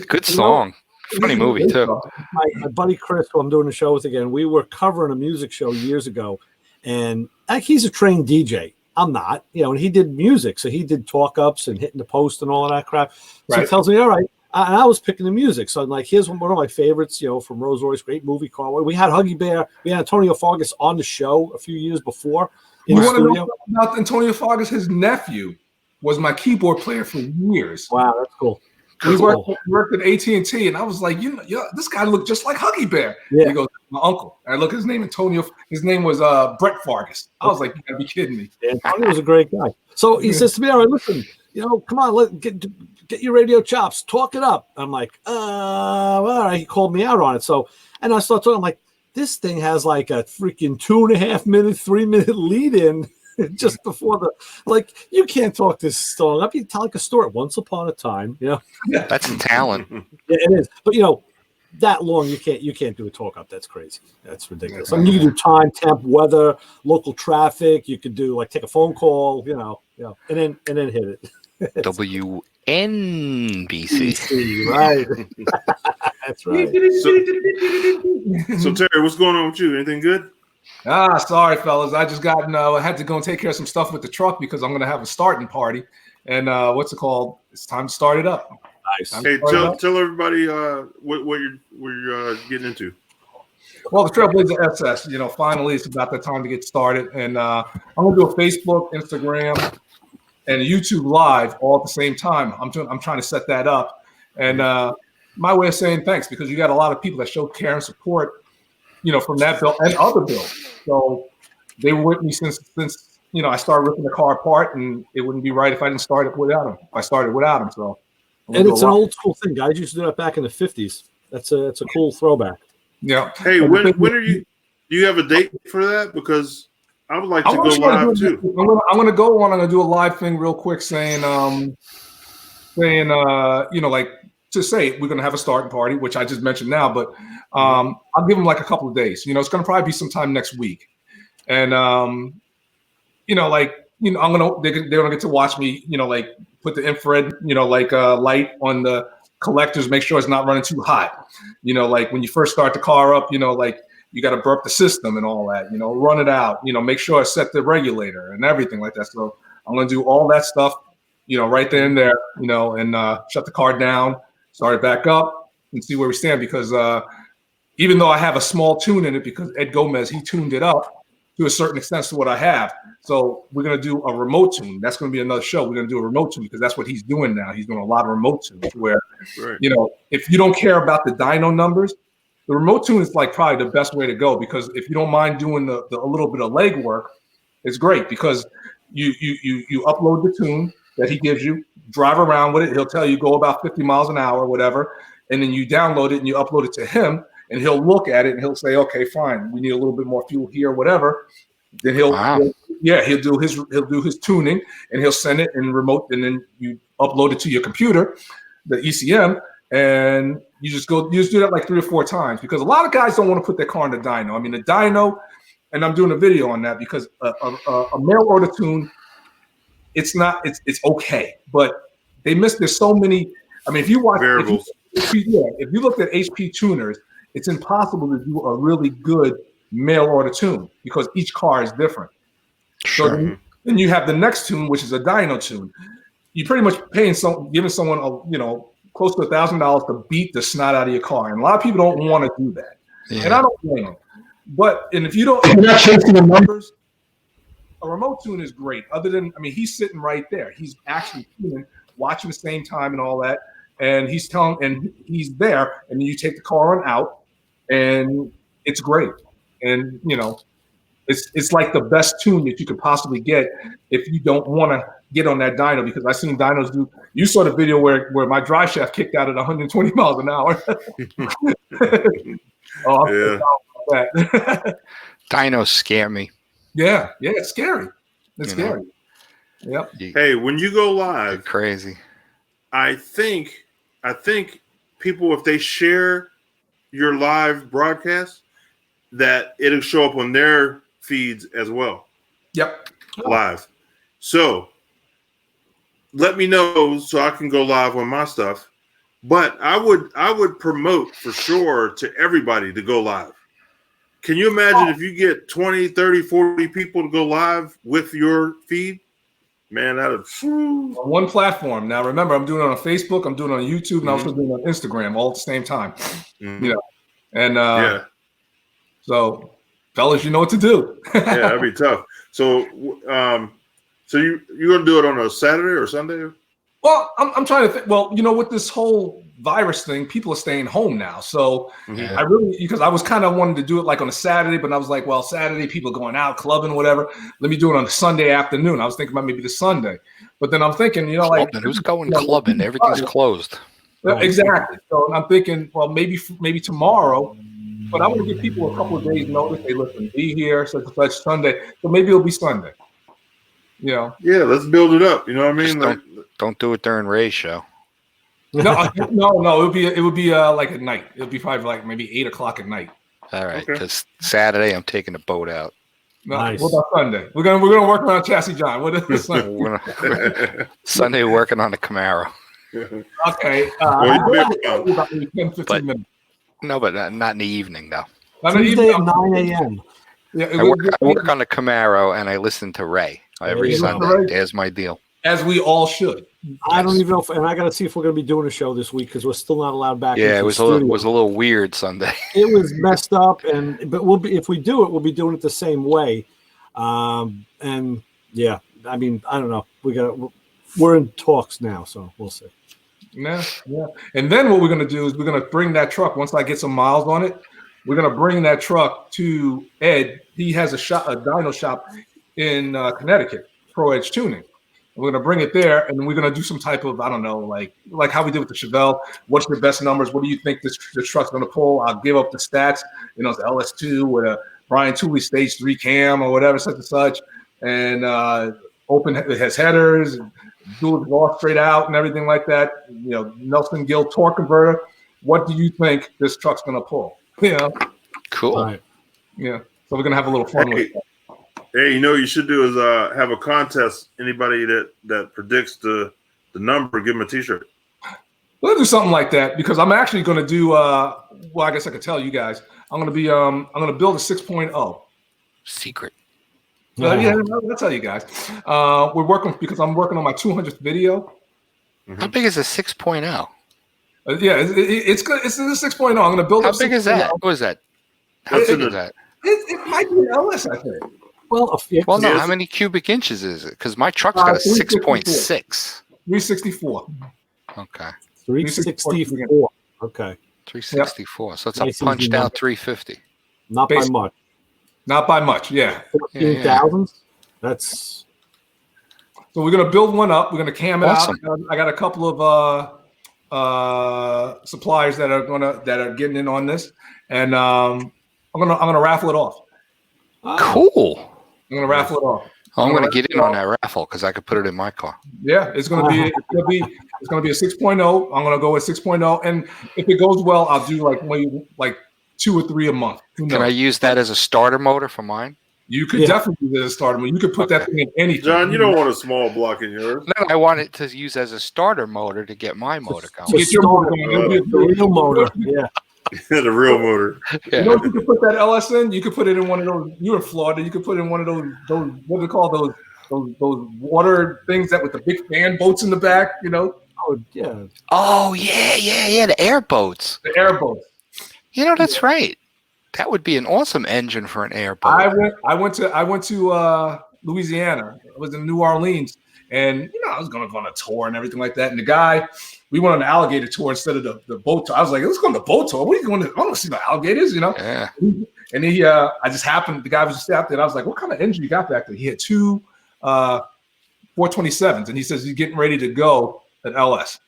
Speaker 3: Good song. Funny movie too.
Speaker 2: My buddy Chris, who I'm doing the show with again, we were covering a music show years ago, and he's a trained DJ. I'm not, and he did music, so he did talk ups and hitting the post and all of that crap. So
Speaker 4: Right.
Speaker 2: he tells me, all right, and I was picking the music. So I'm like, here's one of my favorites, from Rolls Royce, great movie, Carl. We had Huggy Bear, we had Antonio Fargas on the show a few years before in
Speaker 4: You
Speaker 2: the
Speaker 4: want to
Speaker 2: studio.
Speaker 4: know about Antonio Fargas? His nephew was my keyboard player for years.
Speaker 2: Wow, that's cool.
Speaker 4: We
Speaker 2: That's
Speaker 4: worked,
Speaker 2: cool.
Speaker 4: worked at AT&T, and I was like, this guy looked just like Huggy Bear.
Speaker 2: Yeah.
Speaker 4: He goes, my uncle. And I look at his name, Antonio. His name was Brett Fargas. I was like, you gotta be kidding me.
Speaker 2: And Tony was a great guy. So he says to me, all right, listen, come on, get your radio chops, talk it up. I'm like, all right. He called me out on it. So, and I started talking, I'm like, this thing has like a freaking 2.5 minute, 3 minute lead in just before you can't talk this song up. You tell like a story once upon a time,
Speaker 3: That's talent.
Speaker 2: Yeah, it is. But that long you can't do a talk up. That's crazy. That's ridiculous. I mean, you can do time, temp, weather, local traffic. You could do like take a phone call, and then hit it.
Speaker 3: WNBC.
Speaker 2: Right. That's right.
Speaker 1: So Terry, what's going on with you? Anything good?
Speaker 4: Sorry, fellas. I just I had to go and take care of some stuff with the truck because I'm going to have a starting party. And what's it called? It's time to start it up.
Speaker 2: Nice.
Speaker 1: Hey, tell everybody what you're getting into.
Speaker 4: Well, the Trailblazer SS, finally it's about that time to get started. And I'm going to do a Facebook, Instagram, and a YouTube Live all at the same time. I'm trying to set that up. And my way of saying thanks, because you got a lot of people that show care and support, from that build and other builds. So they were with me since I started ripping the car apart, and it wouldn't be right if I didn't start it without them. I started without them. So,
Speaker 2: And it's an old school thing. Guys used to do that back in the 50s. It's a cool throwback.
Speaker 4: Yeah.
Speaker 1: Hey, when are you? Do you have a date for that? Because I would like to go live too.
Speaker 4: I'm gonna go on. I'm gonna do a live thing real quick, saying like to say we're gonna have a starting party, which I just mentioned now, but I'll give them like a couple of days. It's gonna probably be sometime next week, and I'm gonna they're gonna get to watch me. Like put the infrared, light on the collectors, make sure it's not running too hot. Like when you first start the car up, like you got to burp the system and all that, run it out, make sure I set the regulator and everything like that. So I'm going to do all that stuff, right then and there, and shut the car down, start it back up and see where we stand. Because even though I have a small tune in it, because Ed Gomez, he tuned it up to a certain extent to what I have. So we're going to do a remote tune. That's going to be another show. We're going to do a remote tune because that's what he's doing now. He's doing a lot of remote tunes where,
Speaker 1: Right.
Speaker 4: if you don't care about the dyno numbers, the remote tune is like probably the best way to go, because if you don't mind doing the a little bit of leg work, it's great because you upload the tune that he gives you, drive around with it. He'll tell you go about 50 miles an hour, whatever. And then you download it and you upload it to him, and he'll look at it and he'll say, okay, fine, we need a little bit more fuel here, whatever. Then he'll do his tuning, and he'll send it in remote, and then you upload it to your computer, the ECM, and you just do that like 3 or 4 times, because a lot of guys don't want to put their car in the dyno. I mean, the dyno, and I'm doing a video on that, because a mail order tune, it's okay, but there's so many. I mean, if you watch
Speaker 1: Variables.
Speaker 4: if you looked at HP tuners, it's impossible to do a really good mail order tune because each car is different.
Speaker 3: Sure.
Speaker 4: So Then you have the next tune, which is a dyno tune. You're pretty much giving someone close to $1,000 to beat the snot out of your car, and a lot of people don't want to do that, and I don't blame them. And if you're not chasing the numbers, a remote tune is great. Other than, he's sitting right there. He's actually tuning, watching the same time and all that, and he's there. And then you take the car on out, and it's great. And it's like the best tune that you could possibly get if you don't want to get on that dyno, because I've seen dynos do. You saw the video where my drive shaft kicked out at 120 miles an hour. That.
Speaker 3: Dynos scare me.
Speaker 4: Yeah, it's scary. It's scary. Yep.
Speaker 1: Hey, when you go
Speaker 3: They're
Speaker 1: live,
Speaker 3: crazy.
Speaker 1: I think people, if they share your live broadcast, that it'll show up on their feeds as well.
Speaker 4: Yep.
Speaker 1: Live. So let me know so I can go live on my stuff. But I would promote for sure to everybody to go live. Can you imagine if you get 20, 30, 40 people to go live with your feed? Man, that'd
Speaker 4: on one platform. Now remember, I'm doing it on Facebook, I'm doing it on YouTube, and I'm also doing it on Instagram all at the same time. And so fellas, you know what to do.
Speaker 1: Yeah, that'd be tough. So so you're gonna do it on a Saturday or Sunday?
Speaker 4: Well, I'm trying to think. Well, with this whole virus thing, people are staying home now. So I really, because I was kind of wanting to do it like on a Saturday, but I was like, well, Saturday people are going out clubbing, whatever. Let me do it on a Sunday afternoon. I was thinking about maybe the Sunday, but then I'm thinking,
Speaker 3: clubbing. Who's going clubbing? Everything's closed.
Speaker 4: Exactly. So I'm thinking, well, maybe tomorrow, but I want to give people a couple of days notice. Hey, listen, be here such and such Sunday. So maybe it'll be Sunday. Yeah,
Speaker 1: let's build it up. You know what I mean?
Speaker 3: Don't do it during Ray's show.
Speaker 4: No. It would be like at night. It would be probably like maybe 8 o'clock at night.
Speaker 3: All right, because Saturday I'm taking the boat out.
Speaker 4: No, nice. What about Sunday? We're gonna work around Chassis John. What is Sunday?
Speaker 3: Sunday working on the Camaro.
Speaker 4: Okay.
Speaker 1: About
Speaker 4: 10, 15 minutes.
Speaker 3: No, but not in the evening though.
Speaker 2: Tuesday at 9 a.m.
Speaker 4: Yeah,
Speaker 3: I work on the Camaro and I listen to Ray every Sunday. There's my deal.
Speaker 4: As we all should.
Speaker 2: I don't even know if, and I got to see if we're going to be doing a show this week because we're still not allowed back.
Speaker 3: Yeah, it was a little weird Sunday.
Speaker 2: It was messed up, but we'll be, if we do it, we'll be doing it the same way. And yeah, I don't know. We're in talks now, so we'll see.
Speaker 4: Yeah. And then what we're going to do is we're going to bring that truck once I get some miles on it. We're going to bring that truck to Ed. He has a dyno shop in Connecticut, Pro Edge Tuning. We're going to bring it there, and we're going to do some type of, I don't know, like how we did with the Chevelle. What's your best numbers? What do you think this truck's going to pull? I'll give up the stats. It's the LS2 with a Brian Tooley Stage 3 cam or whatever, such and such. And it has headers, and dual exhaust straight out and everything like that. Nelson Gill torque converter. What do you think this truck's going to pull?
Speaker 3: Cool.
Speaker 2: Right.
Speaker 4: Yeah. So we're going to have a little fun with that.
Speaker 1: Hey, you should do is have a contest. Anybody that predicts the number, give them a T-shirt.
Speaker 4: We'll do something like that because I'm actually going to do. Well, I guess I could tell you guys. I'm going to be. I'm going to build a 6.0.
Speaker 3: Secret.
Speaker 4: Yeah, I'll tell you guys. We're working because I'm working on my 200th video.
Speaker 3: How big is a 6.0?
Speaker 4: Yeah, it's good. It's a 6.0. I'm going to build.
Speaker 3: How big is that? What is that? How big is that?
Speaker 4: It might be LS, I think.
Speaker 2: Well,
Speaker 3: no. How many cubic inches is it? Because my truck's got a 6.6.
Speaker 4: 364.
Speaker 3: Okay.
Speaker 2: 364. Okay.
Speaker 3: 364. Yep. So it's
Speaker 2: nice
Speaker 3: a punched out 350.
Speaker 2: Not by much.
Speaker 4: Not by much. Yeah.
Speaker 2: 14,000. That's.
Speaker 4: So we're gonna build one up. We're gonna cam it
Speaker 3: awesome.
Speaker 4: out. I got a couple of suppliers that are getting in on this, and I'm gonna raffle it off.
Speaker 3: Cool.
Speaker 4: I'm gonna raffle it off.
Speaker 3: I'm gonna get in on that raffle because I could put it in my car.
Speaker 4: Yeah, it's gonna be a 6.0. I'm gonna go with 6.0, and if it goes well, I'll do like 2 or 3 a month.
Speaker 3: Can I use that as a starter motor for mine?
Speaker 4: You could definitely use it as a starter motor. You could put that thing in anything.
Speaker 1: John, you don't want a small block in yours.
Speaker 3: No, I want it to use as a starter motor to get my motor going.
Speaker 4: Get your motor going.
Speaker 2: The real motor. Yeah.
Speaker 1: The real motor.
Speaker 3: Yeah.
Speaker 4: You could put that LS in? You could put it in one of those. You're in Florida. You could put it in one of those what do they call those those water things that with the big fan boats in the back, you know,
Speaker 2: Oh, yeah.
Speaker 3: Oh yeah, the airboats.
Speaker 4: the airboats.
Speaker 3: You know, that's right. That would be an awesome engine for an airboat.
Speaker 4: I went to Louisiana. I was in New Orleans, and you know I was going to go on a tour and everything like that. And the guy, we went on an alligator tour instead of the boat tour. I was like, let's go on the boat tour. What are you going to? I don't want to see no alligators, you know.
Speaker 3: Yeah.
Speaker 4: And I just happened. The guy was just out there. And I was like, what kind of engine you got back there? He had two 427s, and he says he's getting ready to go at LS.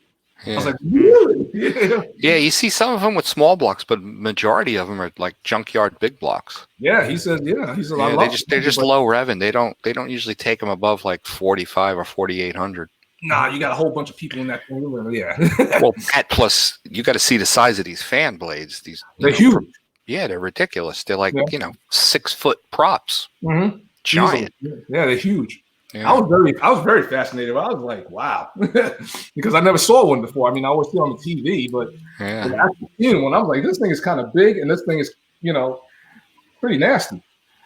Speaker 4: I was
Speaker 3: Yeah.
Speaker 4: like, really?
Speaker 3: Yeah, you see some of them with small blocks, but majority of them are like junkyard big blocks.
Speaker 4: Yeah, he says, yeah. He says, I
Speaker 3: Yeah,
Speaker 4: love
Speaker 3: they're
Speaker 4: it.
Speaker 3: just
Speaker 4: But,
Speaker 3: low revving. They don't usually take them above like 45 or 4800.
Speaker 4: nah, you got a whole bunch of people in that thing. Yeah.
Speaker 3: Well, that plus you got to see the size of these fan blades. These
Speaker 4: They're huge.
Speaker 3: Yeah, they're ridiculous. They're like
Speaker 4: Yeah.
Speaker 3: 6 foot props,
Speaker 4: Mm-hmm.
Speaker 3: giant.
Speaker 4: Yeah, they're huge.
Speaker 3: Yeah.
Speaker 4: I was very fascinated. I was like, wow, because I never saw one before. I mean, I always see it on the TV, but
Speaker 3: Yeah.
Speaker 4: when I actually seen one, I was like, this thing is kind of big, and this thing is, you know, pretty nasty.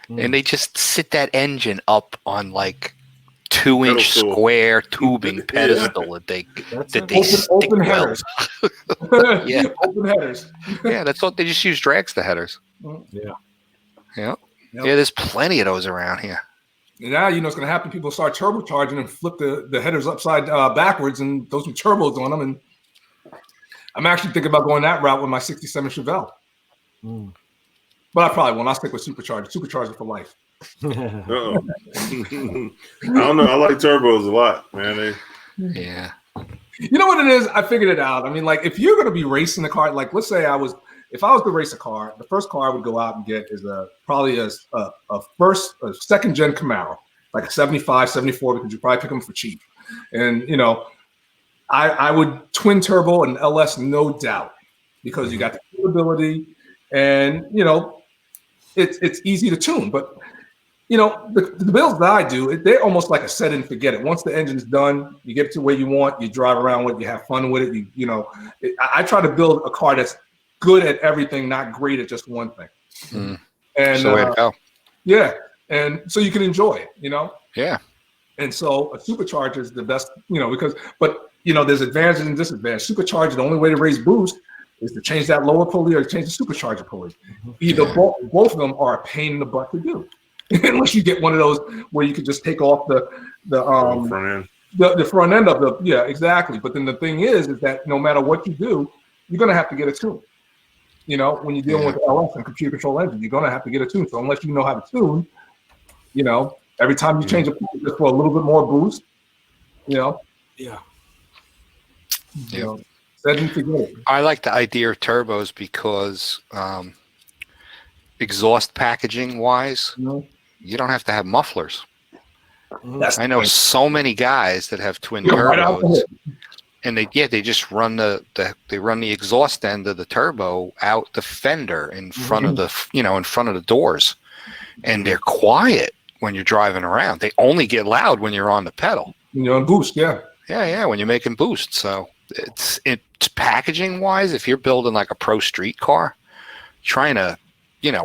Speaker 3: And they just sit that engine up on like 2-inch
Speaker 1: Pedestal.
Speaker 3: square tubing
Speaker 1: Yeah.
Speaker 3: pedestal that they
Speaker 2: That's
Speaker 3: that
Speaker 2: it.
Speaker 3: they stick
Speaker 4: Open
Speaker 3: well.
Speaker 4: headers.
Speaker 3: Yeah.
Speaker 4: Open headers.
Speaker 3: Yeah, that's what they just use drags to headers.
Speaker 2: Yeah.
Speaker 3: Yeah.
Speaker 4: Yep.
Speaker 3: Yeah, there's plenty of those around here.
Speaker 4: And now you know what's going to happen. People start turbocharging and flip the headers upside backwards and throw some turbos on them. And I'm actually thinking about going that route with my '67 Chevelle.
Speaker 2: Mm.
Speaker 4: But I probably won't. I'll stick with supercharger. Supercharger for life.
Speaker 1: Uh-oh. I don't know. I like turbos a lot, man.
Speaker 3: Yeah.
Speaker 4: You know what it is? I figured it out. I mean, like if you're going to be racing the car, like let's say if I was to race a car, the first car I would go out and get is probably a second gen Camaro, like a 75, 74, because you probably pick them for cheap. And you know, I would twin turbo an LS, no doubt, because you got the capability, and you know, it's easy to tune. But you know, the builds that I do, they're almost like a set and forget it. Once the engine's done, you get it to where you want, you drive around with it, you have fun with it. I try to build a car that's good at everything, not great at just one thing.
Speaker 3: Mm.
Speaker 4: And
Speaker 3: That's the way to go.
Speaker 4: yeah, and so you can enjoy it, you know.
Speaker 3: Yeah.
Speaker 4: And so a supercharger is the best, you know, but you know, there's advantages and disadvantages. Supercharger, the only way to raise boost is to change that lower pulley or change the supercharger pulley. Either both of them are a pain in the butt to do, unless you get one of those where you can just take off the
Speaker 1: Front end.
Speaker 4: the front end of the exactly. But then the thing is that no matter what you do, you're gonna have to get a tune. You know, when you're dealing with LS and computer control engine, you're gonna have to get a tune. So unless you know how to tune, you know, every time you change a pulley just for a little bit more boost, you know.
Speaker 2: Yeah.
Speaker 4: You know, set and forget it.
Speaker 3: I like the idea of turbos because exhaust packaging wise,
Speaker 4: You know?
Speaker 3: you don't have to have mufflers.
Speaker 4: That's
Speaker 3: I know so many guys that have twin
Speaker 4: You're right out
Speaker 3: turbos,
Speaker 4: there.
Speaker 3: and they just run the exhaust end of the turbo out the fender in front of the doors, and they're quiet when you're driving around. They only get loud when you're on the pedal.
Speaker 4: You know, and boost, yeah.
Speaker 3: Yeah, when you're making boost. So it's packaging wise, if you're building like a pro street car, trying to,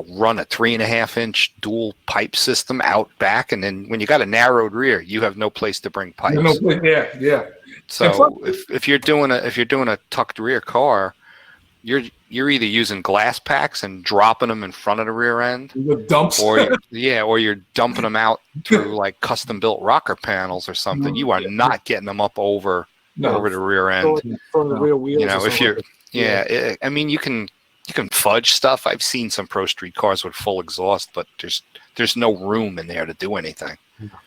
Speaker 3: run a 3.5-inch dual pipe system out back, and then when you got a narrowed rear, you have no place to bring pipes.
Speaker 4: Yeah.
Speaker 3: So if you're doing a tucked rear car, you're either using glass packs and dropping them in front of the rear end,
Speaker 4: The dumps.
Speaker 3: or you're dumping them out through like custom built rocker panels or something. You are not getting them up over the rear end.
Speaker 2: From the rear wheels. or
Speaker 3: If
Speaker 2: something
Speaker 3: you're
Speaker 2: like that.
Speaker 3: I mean, you can fudge stuff. I've seen some pro street cars with full exhaust, but there's no room in there to do anything.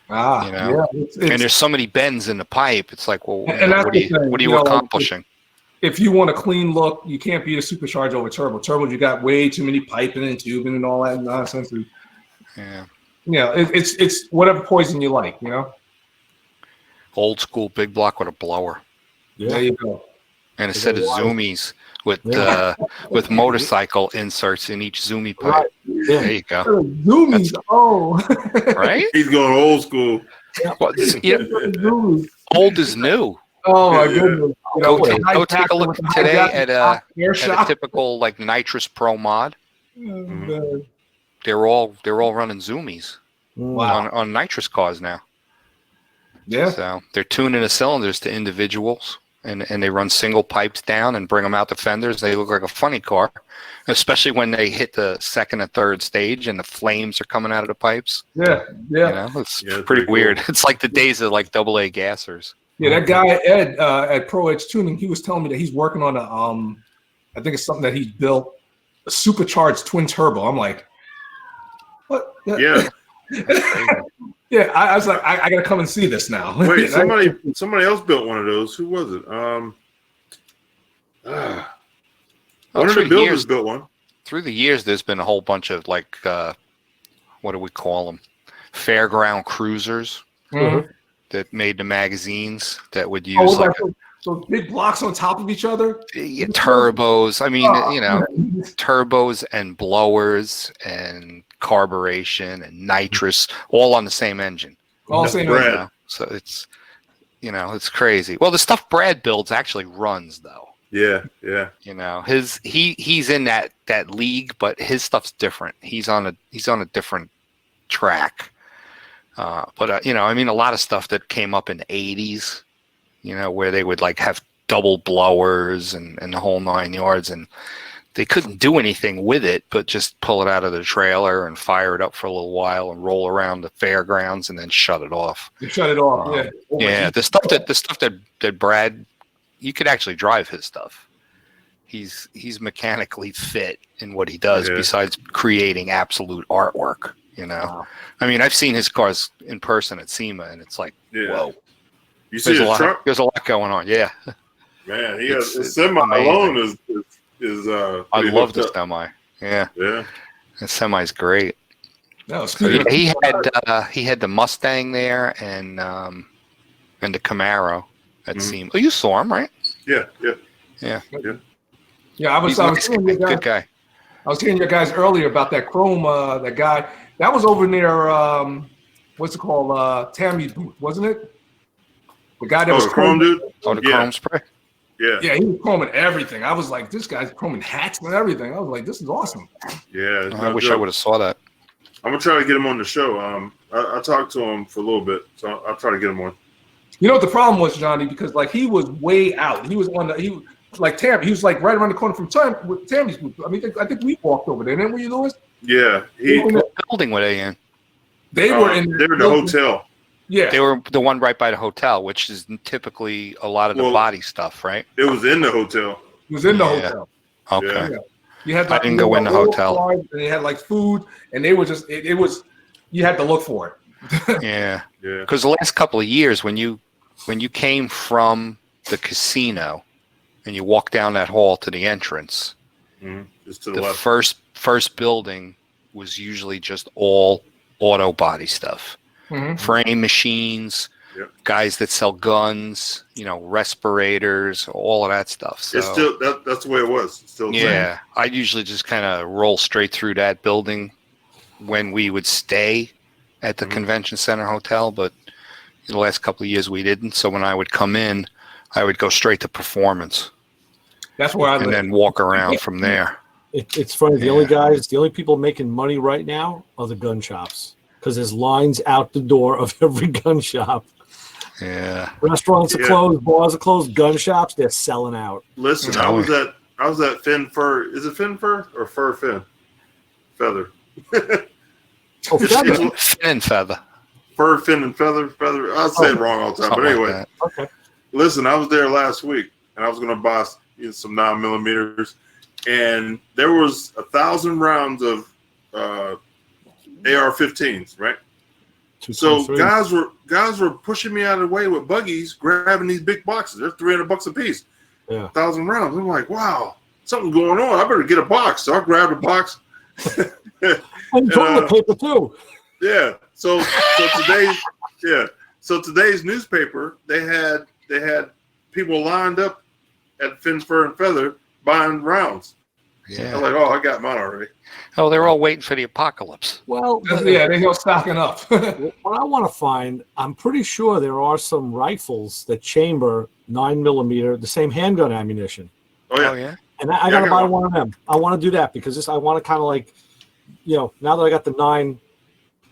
Speaker 4: Yeah.
Speaker 3: And there's so many bends in the pipe. It's like, well,
Speaker 4: And that's
Speaker 3: what
Speaker 4: the thing,
Speaker 3: are you accomplishing?
Speaker 4: If you want a clean look, you can't beat a supercharger over turbo. Turbo, you got way too many piping and tubing and all that nonsense. And,
Speaker 3: Yeah.
Speaker 4: it's whatever poison you like, you know.
Speaker 3: Old school big block with a blower,
Speaker 4: There you go.
Speaker 3: and a set of zoomies with with motorcycle inserts in each zoomie pipe.
Speaker 2: Right. Yeah.
Speaker 3: There you go.
Speaker 4: Zoomies.
Speaker 3: Right?
Speaker 1: He's going old school.
Speaker 3: Well,
Speaker 4: Zoomies.
Speaker 3: old is new.
Speaker 4: Oh my goodness. You know,
Speaker 3: Go take a look today at a
Speaker 4: shop.
Speaker 3: typical like Nitrous Pro mod. They're all running zoomies
Speaker 4: Wow.
Speaker 3: on nitrous cars now.
Speaker 4: Yeah.
Speaker 3: So they're tuning the cylinders to individuals, and they run single pipes down and bring them out the fenders. They look like a funny car, especially when they hit the second and third stage and the flames are coming out of the pipes.
Speaker 4: Yeah. Yeah.
Speaker 3: It's
Speaker 1: Yeah, it's
Speaker 3: pretty
Speaker 1: pretty cool.
Speaker 3: weird. It's like the days of like AA gassers.
Speaker 4: Yeah, that guy Ed at Pro Edge Tuning, he was telling me that he's working on I think it's something that he's built, a supercharged twin turbo. I'm like, what?
Speaker 1: Yeah.
Speaker 4: Yeah. I was like, I gotta come and see this now.
Speaker 1: Wait, somebody else built one of those. Who was it? One of the builders built one.
Speaker 3: Through the years, there's been a whole bunch of like, what do we call them? Fairground cruisers
Speaker 4: Mhm.
Speaker 3: that made the magazines that would use
Speaker 4: Oh,
Speaker 3: like
Speaker 4: those big blocks on top of each other.
Speaker 3: turbos. I mean,
Speaker 4: Oh.
Speaker 3: turbos and blowers and carburation and nitrous all on the same engine.
Speaker 4: All same.
Speaker 1: Brad.
Speaker 3: You know? So it's it's crazy. Well, the stuff Brad builds actually runs though.
Speaker 1: Yeah, yeah.
Speaker 3: He's in that league, but his stuff's different. He's on a different track. But I mean, a lot of stuff that came up in the 80s, where they would like have double blowers and the whole 9 yards, and they couldn't do anything with it, but just pull it out of the trailer and fire it up for a little while and roll around the fairgrounds and then shut it off.
Speaker 4: You shut it off. Yeah.
Speaker 3: Yeah, the stuff that Brad, you could actually drive his stuff. He's mechanically fit in what he does,
Speaker 1: Yeah.
Speaker 3: besides creating absolute artwork.
Speaker 4: Wow.
Speaker 3: I mean, I've seen his cars in person at SEMA, and it's like,
Speaker 1: Yeah.
Speaker 3: whoa,
Speaker 1: You see his truck?
Speaker 3: there's a lot going on. Yeah,
Speaker 1: Man, he has
Speaker 3: It's
Speaker 1: a semi
Speaker 3: amazing.
Speaker 1: alone is
Speaker 3: I
Speaker 1: pretty
Speaker 3: love
Speaker 1: hooked
Speaker 3: the
Speaker 1: up.
Speaker 3: semi. Yeah,
Speaker 1: Yeah.
Speaker 3: the semi's great.
Speaker 4: No, speaking of-
Speaker 3: He had the Mustang there and the Camaro at
Speaker 1: Mhm.
Speaker 3: SEMA. Oh, you saw him, right?
Speaker 1: Yeah, yeah.
Speaker 4: yeah, I was
Speaker 3: He's a nice
Speaker 4: hearing
Speaker 3: guy,
Speaker 4: you guys,
Speaker 3: good guy.
Speaker 4: I was hearing you guys earlier about that Chrome, that guy that was over near what's it called, Tammy's booth, wasn't it? The guy that
Speaker 1: Oh,
Speaker 4: was
Speaker 1: the Chrome dude?
Speaker 3: Oh, the
Speaker 1: Yeah.
Speaker 3: Chrome spray.
Speaker 1: Yeah.
Speaker 4: Yeah, he was chroming everything. I was like, this guy's chroming hats and everything. I was like, this is awesome.
Speaker 1: Yeah. it's
Speaker 3: I
Speaker 1: no
Speaker 3: wish I
Speaker 1: joke.
Speaker 3: would have saw that.
Speaker 1: I'm gonna try to get him on the show. I talked to him for a little bit, so I'll try to get him on.
Speaker 4: You know what the problem was, Johnny? Because like he was way out. He was on the like Tam. He was like right around the corner from Tammy's booth. I mean, I think we walked over there, didn't we, Lewis?
Speaker 1: Yeah, he.
Speaker 3: What building were they in?
Speaker 4: They were in.
Speaker 1: They're in the hotel.
Speaker 4: Yeah,
Speaker 3: They were the one right by the hotel, which is typically a lot of the
Speaker 1: Well-
Speaker 3: body stuff, right?
Speaker 1: It was in the hotel.
Speaker 4: he was in the
Speaker 3: Yeah.
Speaker 4: hotel.
Speaker 3: Okay.
Speaker 1: Yeah.
Speaker 4: You had
Speaker 3: I didn't go in the hotel.
Speaker 4: cars, and they had like food, and they were just it was you had to look for it.
Speaker 3: Yeah.
Speaker 1: Yeah.
Speaker 3: Because the last couple of years, when you came from the casino and you walked down that hall to the entrance,
Speaker 1: Just to the
Speaker 3: the
Speaker 1: left.
Speaker 3: first building was usually just all auto body stuff,
Speaker 4: Mhm.
Speaker 3: frame machines,
Speaker 1: Yep.
Speaker 3: guys that sell guns, respirators, all of that stuff. So
Speaker 1: It's still that's the way it was. It's still the same.
Speaker 3: yeah, I usually just kind of roll straight through that building when we would stay at the
Speaker 1: Mhm.
Speaker 3: convention center hotel, but in the last couple of years we didn't. So when I would come in, I would go straight to Performance
Speaker 4: That's where I
Speaker 3: and
Speaker 4: lived.
Speaker 3: then walk around from there.
Speaker 2: It's funny. The only people making money right now are the gun shops because there's lines out the door of every gun shop.
Speaker 3: Yeah.
Speaker 2: Restaurants are
Speaker 1: Yeah.
Speaker 2: closed, bars are closed, gun shops they're selling out.
Speaker 1: Listen, I was at Finn Fur. Is it Finn Fur or Fur Finn? Feather.
Speaker 2: Oh, feather.
Speaker 3: Fin and feather.
Speaker 1: Fur Fin and Feather. I say it wrong all the time,
Speaker 3: Something
Speaker 1: but
Speaker 3: like
Speaker 1: anyway.
Speaker 3: that.
Speaker 2: Okay.
Speaker 1: Listen, I was there last week, and I was going to buy some 9mm, and there was 1,000 rounds of AR-15s, right? So
Speaker 2: 223.
Speaker 1: guys were pushing me out of the way with buggies, grabbing these big boxes. They're $300 a piece.
Speaker 2: Yeah.
Speaker 1: 1,000 rounds. I'm like, wow, something's going on. I better get a box. So I grabbed a box.
Speaker 2: And toilet paper too.
Speaker 1: Yeah. So today's newspaper, they had people lined up at Finn Fur and Feather buying rounds. I was
Speaker 3: Yeah.
Speaker 1: like, oh, I got mine already.
Speaker 3: Oh, they're all waiting for the apocalypse.
Speaker 2: Well,
Speaker 4: Yeah, they go stocking up.
Speaker 2: what I want to find, I'm pretty sure there are some rifles that chamber 9mm, the same handgun ammunition.
Speaker 1: Oh yeah.
Speaker 3: Oh, yeah.
Speaker 2: And I
Speaker 1: Yeah,
Speaker 2: got
Speaker 1: I
Speaker 2: to
Speaker 1: got
Speaker 2: buy
Speaker 1: one.
Speaker 2: one of them. I want to do that because I want to kind of like, now that I got the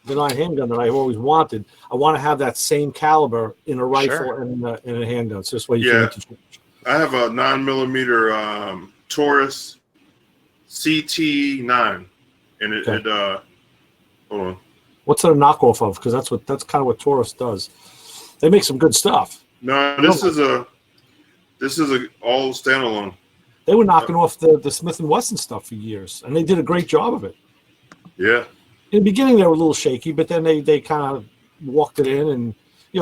Speaker 2: .39 handgun that I've always wanted. I want to have that same caliber in a rifle
Speaker 3: Sure.
Speaker 2: and in a handgun. So this way you
Speaker 1: Yeah.
Speaker 2: can interchange.
Speaker 1: I have a 9mm Taurus CT9, and it hold on.
Speaker 2: What's it a knockoff of? Because that's kind of what Taurus does. They make some good stuff.
Speaker 1: No, this is a all standalone.
Speaker 2: They were knocking off the Smith & Wesson stuff for years, and they did a great job of it.
Speaker 1: Yeah.
Speaker 2: In the beginning, they were a little shaky, but then they kind of walked it in, and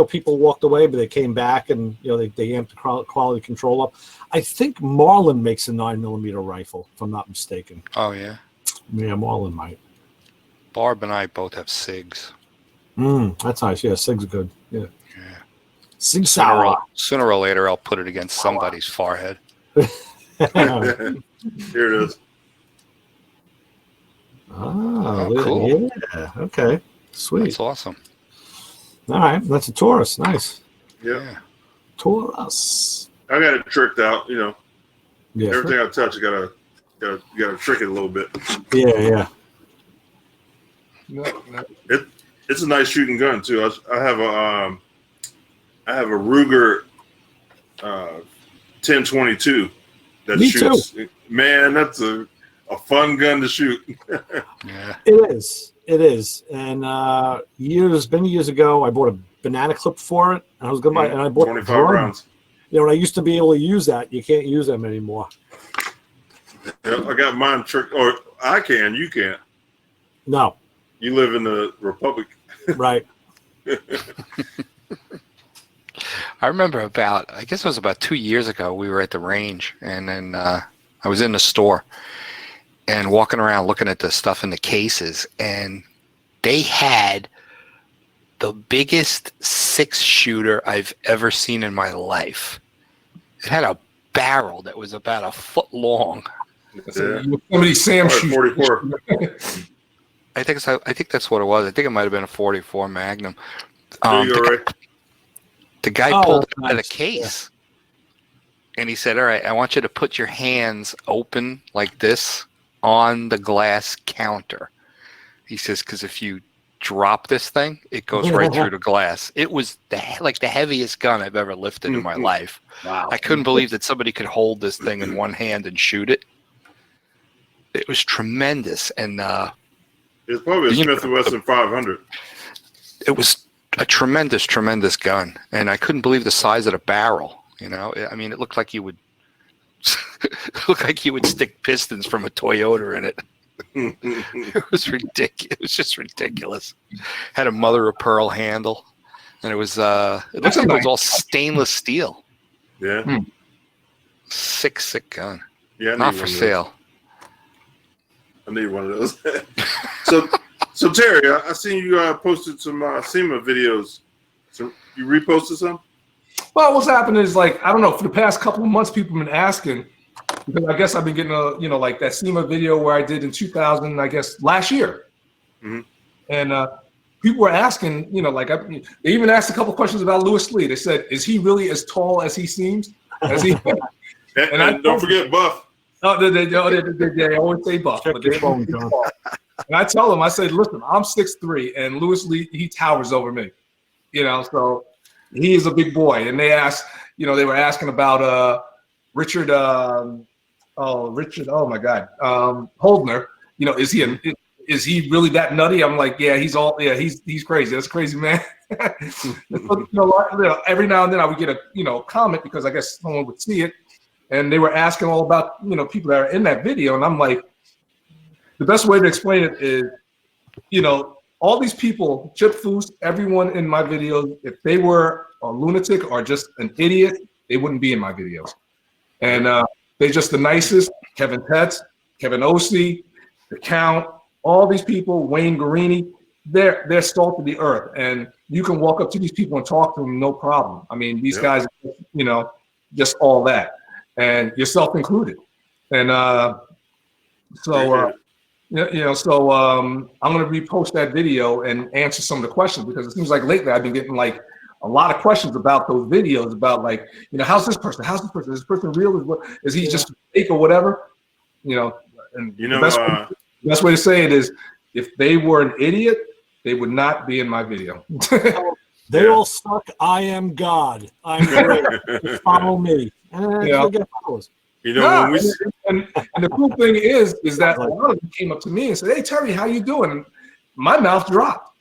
Speaker 2: people walked away, but they came back, and they amped the quality control up. I think Marlin makes a 9mm rifle, if I'm not mistaken.
Speaker 3: Oh yeah.
Speaker 2: Yeah, Marlin might.
Speaker 3: Barb and I both have SIGs.
Speaker 2: That's nice. Yeah, SIG's good. Yeah.
Speaker 3: Yeah.
Speaker 2: SIG Sauer.
Speaker 3: Sooner or later, I'll put it against somebody's forehead.
Speaker 1: Here it is.
Speaker 2: Oh,
Speaker 3: cool.
Speaker 2: Yeah. Okay. Sweet.
Speaker 3: That's awesome.
Speaker 2: All right. That's a Taurus. Nice.
Speaker 1: Yeah.
Speaker 2: Taurus.
Speaker 1: I got it tricked out.
Speaker 2: Yeah.
Speaker 1: Everything I touch, you gotta trick it a little bit.
Speaker 2: Yeah.
Speaker 4: No.
Speaker 1: It's a nice shooting gun too. I have a Ruger 1022 that
Speaker 2: Me
Speaker 1: shoots. Man, that's a fun gun to shoot.
Speaker 3: Yeah.
Speaker 2: It is. And many years ago, I bought a banana clip for it. And I was gonna buy, and I bought
Speaker 1: 25
Speaker 2: drum.
Speaker 1: rounds.
Speaker 2: When I used to be able to use that, you can't use them anymore.
Speaker 1: Yeah, I got mine tricked, or I can. You can't.
Speaker 2: No,
Speaker 1: You live in the Republic.
Speaker 2: right?
Speaker 3: I remember I guess it was about 2 years ago, we were at the range, and then I was in the store and walking around looking at the stuff in the cases, and they had the biggest 6-shooter I've ever seen in my life. It had a barrel that was about a foot long.
Speaker 1: Yeah.
Speaker 4: Somebody Sam
Speaker 1: Or
Speaker 4: shoots.
Speaker 1: 44.
Speaker 3: I think that's what it was. I think it might have been a 44 Magnum.
Speaker 1: There you go, Ray.
Speaker 3: The guy
Speaker 2: Oh,
Speaker 3: pulled it
Speaker 2: that's
Speaker 3: out of the
Speaker 2: nice.
Speaker 3: case, and he said, "All right, I want you to put your hands open like this on the glass counter." He says, "Because if you drop this thing, it goes right through the glass." It was the heaviest gun I've ever lifted in my life.
Speaker 2: Wow.
Speaker 3: I couldn't believe that somebody could hold this thing in one hand and shoot it. It was tremendous, and
Speaker 1: It's probably a
Speaker 3: You know,
Speaker 1: Smith & Wesson 500.
Speaker 3: it was a tremendous gun, and I couldn't believe the size of the barrel. I mean, it looked like you would stick pistons from a Toyota in it. It was ridiculous. It was just ridiculous. Had a mother of pearl handle, and it was it looks like it was all stainless steel.
Speaker 1: Yeah.
Speaker 3: Sick gun.
Speaker 1: Yeah. I
Speaker 3: Not
Speaker 1: need
Speaker 3: for
Speaker 1: one of those.
Speaker 3: sale.
Speaker 1: I need one of those. So Terry, I seen you posted some SEMA videos. So you reposted some?
Speaker 4: Well, what's happening is, like, I don't know, for the past couple of months, people have been asking, because I guess I've been getting like that SEMA video where I did in 2000, I guess last year.
Speaker 1: Mm-hmm.
Speaker 4: And people were asking, they even asked a couple questions about Lewis Lee. They said, is he really as tall as he seems?
Speaker 1: And don't forget Buff.
Speaker 4: No, they always say Buff.
Speaker 2: Check
Speaker 4: But
Speaker 2: your phone, John.
Speaker 4: and I tell them, I said, listen, I'm 6'3", and Lewis Lee, he towers over me. So he is a big boy. And they asked, they were asking about Richard, oh my God, Holdner. Is he really that nutty? I'm like, yeah, he's crazy. That's a crazy man. Every now and then I would get a comment, because I guess someone would see it, and they were asking all about people that are in that video, and I'm like, the best way to explain it is, all these people, Chip Foose, everyone in my videos, if they were a lunatic or just an idiot, they wouldn't be in my videos. And they're just the nicest. Kevin Petz, Kevin Ossie, the Count, all these people, Wayne Guarini, they're salt of the earth. And you can walk up to these people and talk to them, no problem. I mean, these guys, just all that. And yourself included. And so I'm going to repost that video and answer some of the questions, because it seems like lately I've been getting like a lot of questions about those videos, about like, how's this person? Is this person real? Is he just fake or whatever? And the best way to say it is, if they were an idiot, they would not be in my video.
Speaker 2: They all suck. I am God. I'm great. Just follow me. And
Speaker 4: Yeah.
Speaker 2: you'll get followers.
Speaker 1: You know,
Speaker 4: No,
Speaker 1: when we
Speaker 4: and the cool thing is that a lot of them came up to me and said, "Hey, Terry, how you doing?" And my mouth dropped,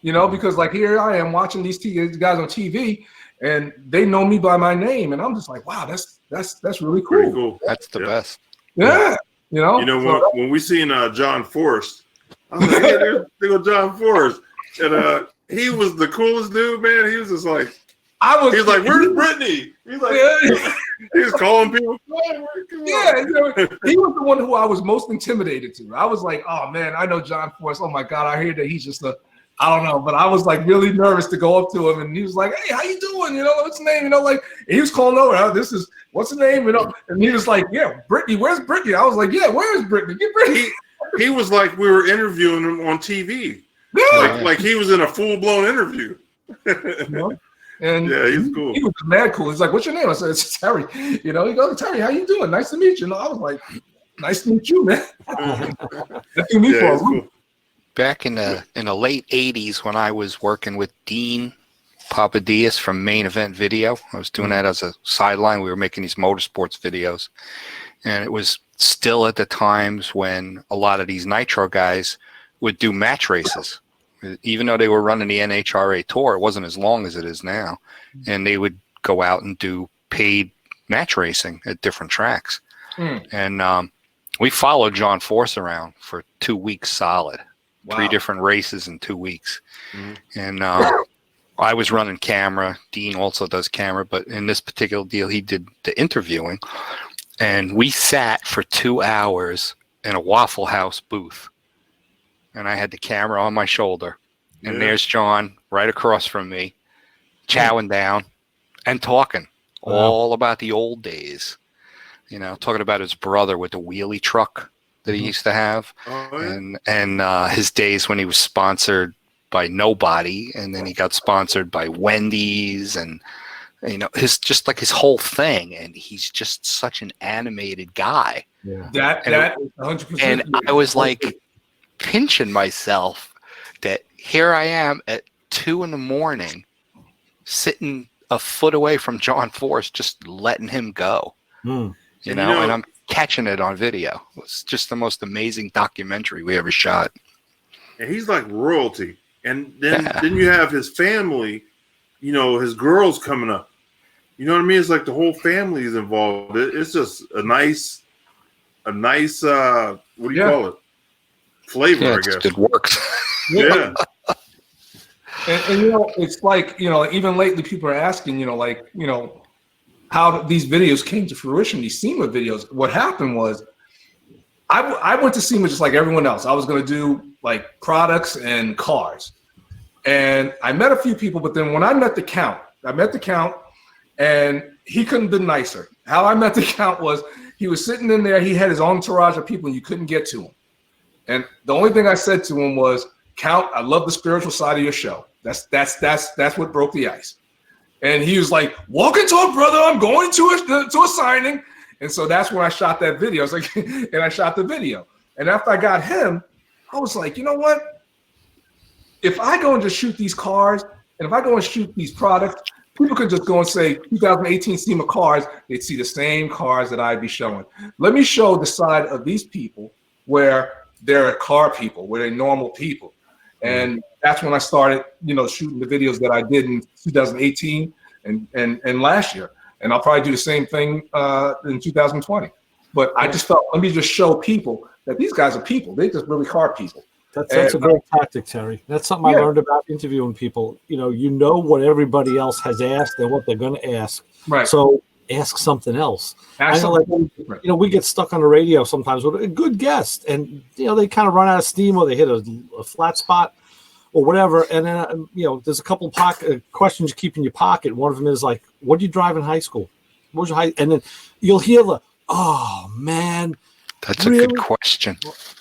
Speaker 4: because like here I am watching these guys on TV, and they know me by my name, and I'm just like, wow, that's really cool.
Speaker 1: pretty cool.
Speaker 3: That's the best.
Speaker 4: Yeah,
Speaker 1: You know,
Speaker 4: so-
Speaker 1: when we seen John Forrest, I was like, hey, there go John Forrest. And he was the coolest dude, man. He was just like, he was like, where's Brittany? He's like,
Speaker 4: Yeah.
Speaker 1: he was calling people.
Speaker 4: Yeah, he was the one who I was most intimidated to. I was like, oh man, I know John Forrest. Oh my God, I hear that he's just I don't know, but I was like really nervous to go up to him, and he was like, "Hey, how you doing? What's the name? Like," and he was calling over. What's the name? And he was like, "Yeah, Brittany. Where's Brittany?" I was like, "Yeah, where is Brittany? Get Brittany."
Speaker 1: He was like we were interviewing him on TV.
Speaker 4: Yeah.
Speaker 1: Like he was in a full-blown interview.
Speaker 4: And
Speaker 1: yeah, he's cool.
Speaker 4: He was mad cool. He's like, "What's your name?" I said, "It's Terry." He goes, "Terry, how you doing? Nice to meet you." I was like, "Nice to meet you, man." That threw me for a
Speaker 1: he's
Speaker 4: loop.
Speaker 1: cool.
Speaker 3: Back in the late 80s when I was working with Dean Papadias from Main Event Video, I was doing that as a sideline. We were making these motorsports videos. And it was still at the times when a lot of these Nitro guys would do match races. Even though they were running the NHRA tour, it wasn't as long as it is now. And they would go out and do paid match racing at different tracks. And we followed John Force around for 2 weeks solid.
Speaker 4: Wow.
Speaker 3: 3 different races in 2 weeks.
Speaker 1: Mm-hmm.
Speaker 3: And I was running camera. Dean also does camera, but in this particular deal, he did the interviewing. And we sat for 2 hours in a Waffle House booth. And I had the camera on my shoulder. And there's John right across from me, chowing down and talking all about the old days. Talking about his brother with the wheelie truck that he used to have, and his days when he was sponsored by nobody, and then he got sponsored by Wendy's, and his whole thing. And he's just such an animated guy.
Speaker 2: Yeah.
Speaker 4: That is 100%.
Speaker 3: And I was like pinching myself that here I am at 2 a.m, sitting a foot away from John Force, just letting him go. And I'm catching it on video. It was just the most amazing documentary we ever shot.
Speaker 1: And he's like royalty. And then you have his family, his girls coming up. You know what I mean? It's like the whole family is involved. It's just a nice what do you call it? Flavor, I guess.
Speaker 3: It works.
Speaker 1: Yeah.
Speaker 4: And it's like, even lately people are asking, how these videos came to fruition, these SEMA videos. What happened was I went to SEMA just like everyone else. I was going to do like products and cars. And I met a few people, but then when I met the Count, and he couldn't have been nicer. How I met the Count was he was sitting in there. He had his entourage of people and you couldn't get to him. And the only thing I said to him was, "Count, I love the spiritual side of your show. That's what broke the ice." And he was like, "Walk and talk, brother. I'm going to a signing." And so that's when I shot that video. I was like, and I shot the video. And after I got him, I was like, you know what? If I go and just shoot these cars, and if I go and shoot these products, people could just go and say 2018 SEMA cars. They'd see the same cars that I'd be showing. Let me show the side of these people where they're car people, where they're normal people. And that's when I started, shooting the videos that I did in 2018 and last year. And I'll probably do the same thing in 2020. But I just felt, let me just show people that these guys are people. They're just really car people.
Speaker 2: That's a great tactic, Terry. That's something I learned about interviewing people. You know what everybody else has asked and what they're going to ask.
Speaker 4: Right.
Speaker 2: So ask something else. We get stuck on the radio sometimes with a good guest, and they kind of run out of steam, or they hit a flat spot, or whatever. And then there's a couple questions you keep in your pocket. One of them is like, "What did you drive in high school? What was your high?" And then you'll hear "Oh man."
Speaker 3: That's a good question.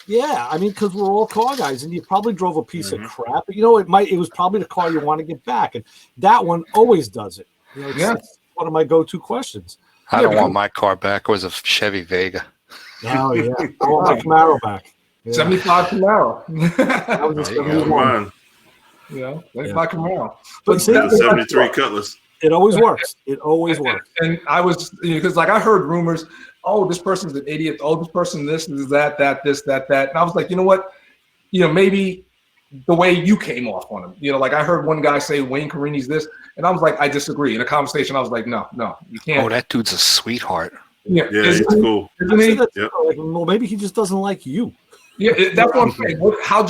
Speaker 2: Yeah, I mean, because we're all car guys, and you probably drove a piece of crap. But it was probably the car you want to get back, and that one always does it. It's one of my go-to questions.
Speaker 3: I don't want my car back. It was a Chevy Vega.
Speaker 2: Oh yeah, I want my Camaro back. Yeah.
Speaker 4: 75 Camaro.
Speaker 2: That was a 71.
Speaker 4: You know, they
Speaker 2: Yeah.
Speaker 4: knock him around.
Speaker 2: But see,
Speaker 1: The 73 Cutlass.
Speaker 2: it always works. It always works.
Speaker 4: And I was, because like I heard rumors, oh, this person's an idiot. Oh, this person, this is that, this, that. And I was like, you know what? Maybe the way you came off on him. Like I heard one guy say Wayne Carini's this, and I was like, I disagree. In a conversation, I was like, no, you can't.
Speaker 3: Oh, that dude's a sweetheart.
Speaker 1: Yeah, he's cool.
Speaker 4: Isn't he?
Speaker 1: Yep.
Speaker 2: Like, well, maybe he just doesn't like you.
Speaker 4: Yeah, that's what I'm saying. How'd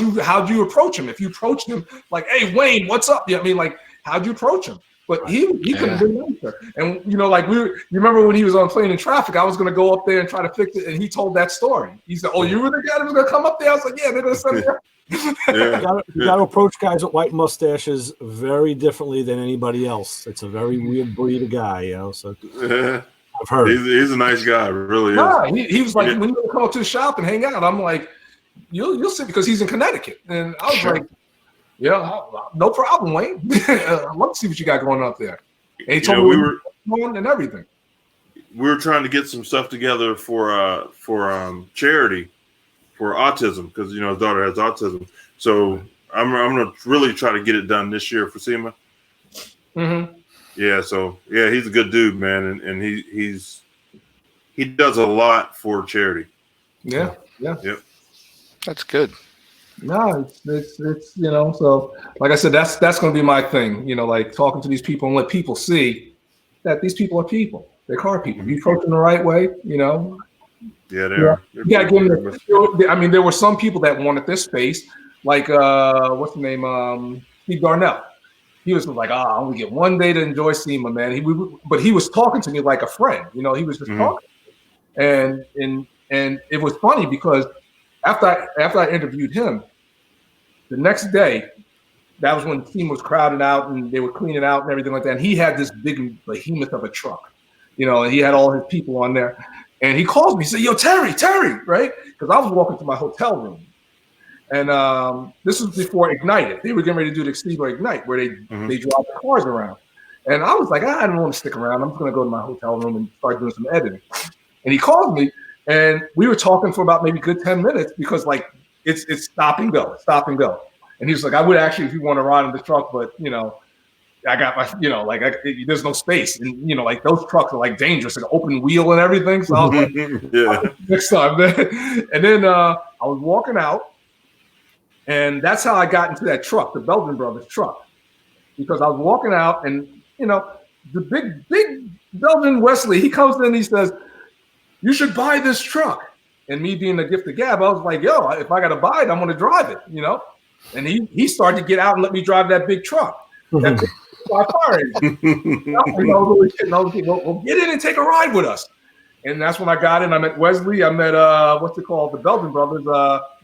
Speaker 4: you approach him? If you approached him like, hey, Wayne, what's up? I mean, like, how'd you approach him? But he couldn't have been nicer. And like you remember when he was on Playing in Traffic, I was gonna go up there and try to fix it, and he told that story. He said, "Oh, you were the guy that was gonna come up there?" I was like, "Yeah, they're gonna send me."
Speaker 2: You got to approach guys with white mustaches very differently than anybody else. It's a very weird breed of guy, So I've heard.
Speaker 1: He's a nice guy, really is.
Speaker 4: Nah, he was like, when you come up to the shop and hang out, I'm like, you'll see, because he's in Connecticut, and I was like, yeah, no problem, Wayne. I'd love to see what you got going up there. And he told me we were going and everything.
Speaker 1: We were trying to get some stuff together for charity for autism, because his daughter has autism. So I'm gonna really try to get it done this year for SEMA.
Speaker 4: Mm-hmm.
Speaker 1: Yeah, so he's a good dude, man, and he does a lot for charity.
Speaker 4: Yeah.
Speaker 1: Yep.
Speaker 3: That's good.
Speaker 4: No, it's so like I said, that's going to be my thing, like talking to these people and let people see that these people are people. They're car people. If you approach them the right way,
Speaker 1: Yeah, they are.
Speaker 4: You gotta give them I mean, there were some people that wanted this space, like what's the name? Steve Darnell. He was like, I only get one day to enjoy SEMA, man. But he was talking to me like a friend, he was just talking. And it was funny because after I interviewed him, the next day, that was when the team was crowded out and they were cleaning out and everything like that. And he had this big behemoth of a truck, and he had all his people on there. And he calls me, he said, "Yo, Terry, right?" Because I was walking to my hotel room. And this was before Ignited. They were getting ready to do the Extivo Ignite, where they drive the cars around. And I was like, I don't want to stick around. I'm just going to go to my hotel room and start doing some editing. And he called me, and we were talking for about maybe good 10 minutes because, like, it's stop and go. And he was like, I would actually, if you want to ride in the truck, but, I got my, there's no space. And, like, those trucks are, like, dangerous, like open wheel and everything. So I was like, next time. And then I was walking out. And that's how I got into that truck, the Belgian Brothers truck, because I was walking out, and the big Belgian Wesley, he comes in and he says, "You should buy this truck." And me being the gift of gab, I was like, "Yo, if I got to buy it, I'm going to drive it," And he started to get out and let me drive that big truck. That big car. Well, get in and take a ride with us. And that's when I got in. I met Wesley. I met the Belgian brothers,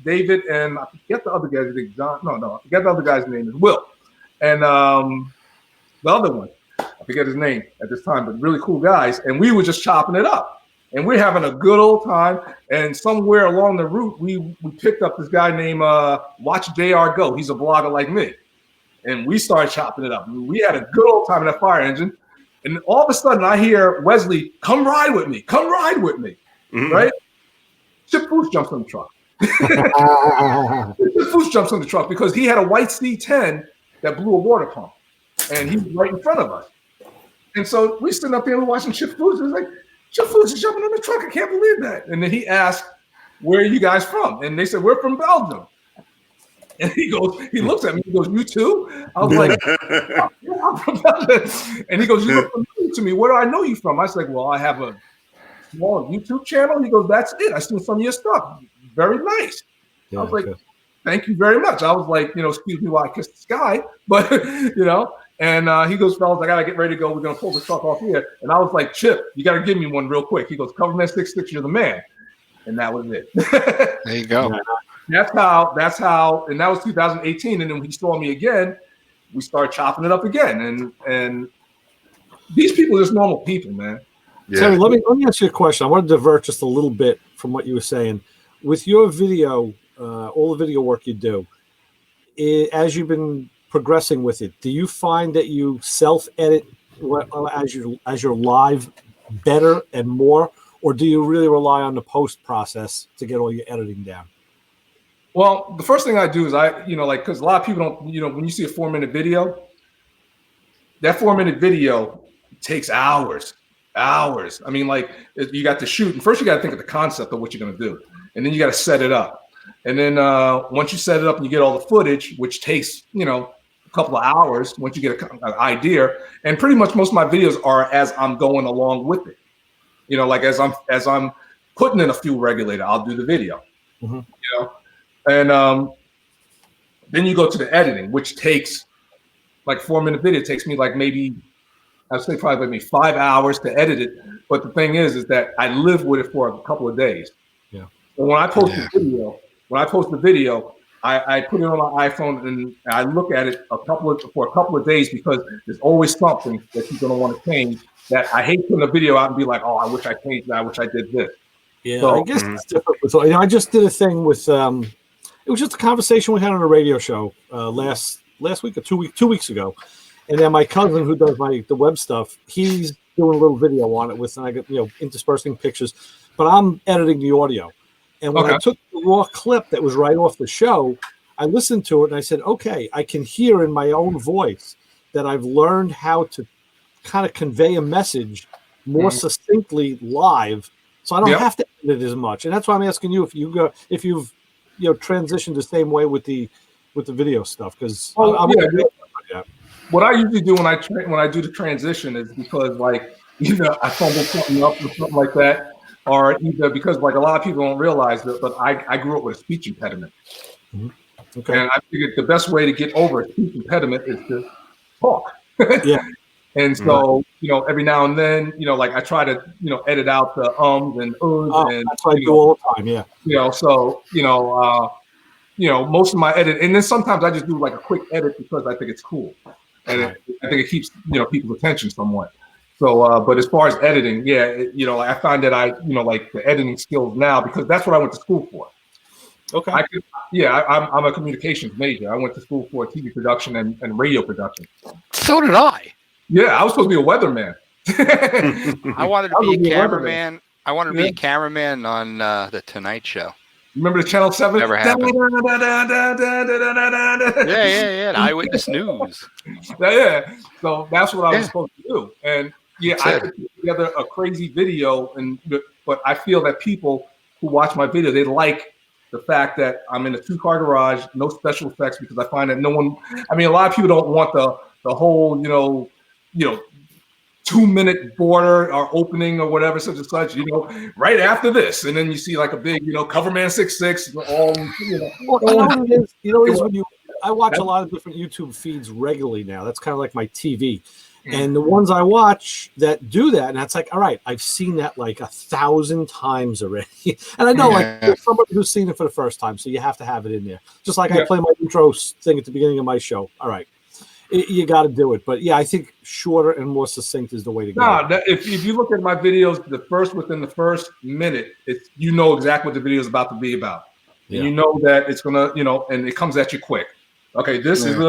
Speaker 4: David, and I forget the other guy's name. I forget the other guy's name is Will. And the other one, I forget his name at this time, but really cool guys. And we were just chopping it up. And we're having a good old time. And somewhere along the route, we picked up this guy named Watch JR Go. He's a blogger like me. And we started chopping it up. We had a good old time in that fire engine. And all of a sudden, I hear Wesley, "Come ride with me. Right? Chip Foose jumps on the truck. Chip Foose jumps on the truck because he had a white C10 that blew a water pump. And he was right in front of us. And so we stood up there and we're watching Chip Foose. It was like, Chip Foose is jumping on the truck. I can't believe that. And then he asked, "Where are you guys from?" And they said, "We're from Belgium." And he looks at me, he goes, "You too?" I was like, "Yeah, I'm from Belgium." And he goes, "You look familiar to me. Where do I know you from?" I was like, "Well, I have a small YouTube channel." He goes, "That's it. I seen some of your stuff. Very nice." I was like, "Thank you very much." I was like, excuse me while I kiss the sky, but, and he goes, "Fellas, I got to get ready to go. We're going to pull the truck off here." And I was like, "Chip, you got to give me one real quick." He goes, "Coverman 66, you're the man." And that was it.
Speaker 3: There you go.
Speaker 4: That's how, and that was 2018. And then when he saw me again, we started chopping it up again. And these people are just normal people, man.
Speaker 2: Yeah. Terry, let me ask you a question. I want to divert just a little bit from what you were saying. With your video, all the video work you do, as you've been progressing with it, do you find that you self-edit as you're live better and more, or do you really rely on the post process to get all your editing down?
Speaker 4: Well, the first thing I do is because a lot of people don't, when you see a 4-minute video, that 4-minute video takes hours. I mean, like you got to shoot, and first you got to think of the concept of what you're going to do, and then you got to set it up, and then once you set it up and you get all the footage, which takes a couple of hours once you get an idea, and pretty much most of my videos are as I'm going along with it. Like as I'm putting in a fuel regulator, I'll do the video. And then you go to the editing, which takes like 4-minute video. It takes me like maybe, I'd say probably maybe 5 hours to edit it. But the thing is that I live with it for a couple of days.
Speaker 2: Yeah.
Speaker 4: And when I post the video, I put it on my iPhone and I look at it for a couple of days, because there's always something that you're going to want to change. That I hate putting a video out and be like, oh, I wish I changed that. I wish I did this.
Speaker 2: Yeah,
Speaker 4: So,
Speaker 2: I guess it's different. So, I just did a thing with. It was just a conversation we had on a radio show last week or 2 weeks ago, and then my cousin who does the web stuff, he's doing a little video on it with, and I get interspersing pictures, but I'm editing the audio. And when I took the raw clip that was right off the show, I listened to it and I said, okay, I can hear in my own voice that I've learned how to kind of convey a message more succinctly live, so I don't have to edit it as much. And that's why I'm asking you if you've transitioned the same way with the video stuff, because
Speaker 4: what I usually do when I do the transition is because either I fumble something up or something like that, or either because like a lot of people don't realize that, but I grew up with a speech impediment. Okay. And I figured the best way to get over a speech impediment is to talk.
Speaker 2: Yeah.
Speaker 4: And so, every now and then, I try to, edit out the ums and uhs. And
Speaker 2: that's what I do all the time. Yeah.
Speaker 4: Most of my edit, and then sometimes I just do like a quick edit because I think it's cool, and I think it keeps people's attention somewhat. So, but as far as editing, I find that like the editing skills now, because that's what I went to school for.
Speaker 2: Okay.
Speaker 4: I'm a communications major. I went to school for TV production and radio production.
Speaker 3: So did I.
Speaker 4: Yeah, I was supposed to be a weatherman.
Speaker 3: I wanted to be a cameraman. I wanted to be a cameraman on the Tonight Show.
Speaker 4: Remember the Channel 7?
Speaker 3: Never happened. Yeah. Eyewitness News.
Speaker 4: Yeah. So that's what I was supposed to do. And I put together a crazy video, but I feel that people who watch my video, they like the fact that I'm in a 2-car garage, no special effects, because I find that a lot of people don't want the whole, 2-minute border or opening or whatever, such and such, right after this. And then you see like a big, Coverman 66, all,
Speaker 2: I watch a lot of different YouTube feeds regularly now. That's kind of like my TV. And the ones I watch that do that, and that's like, all right, I've seen that like 1,000 times already. And I know there's somebody who's seen it for the first time, so you have to have it in there. Just like I play my intro thing at the beginning of my show. All right. You got to do it. But I think shorter and more succinct is the way to go.
Speaker 4: If you look at my videos, within the first minute, exactly what the video is about to be about. Yeah. And that it's going to, and it comes at you quick. Okay, this is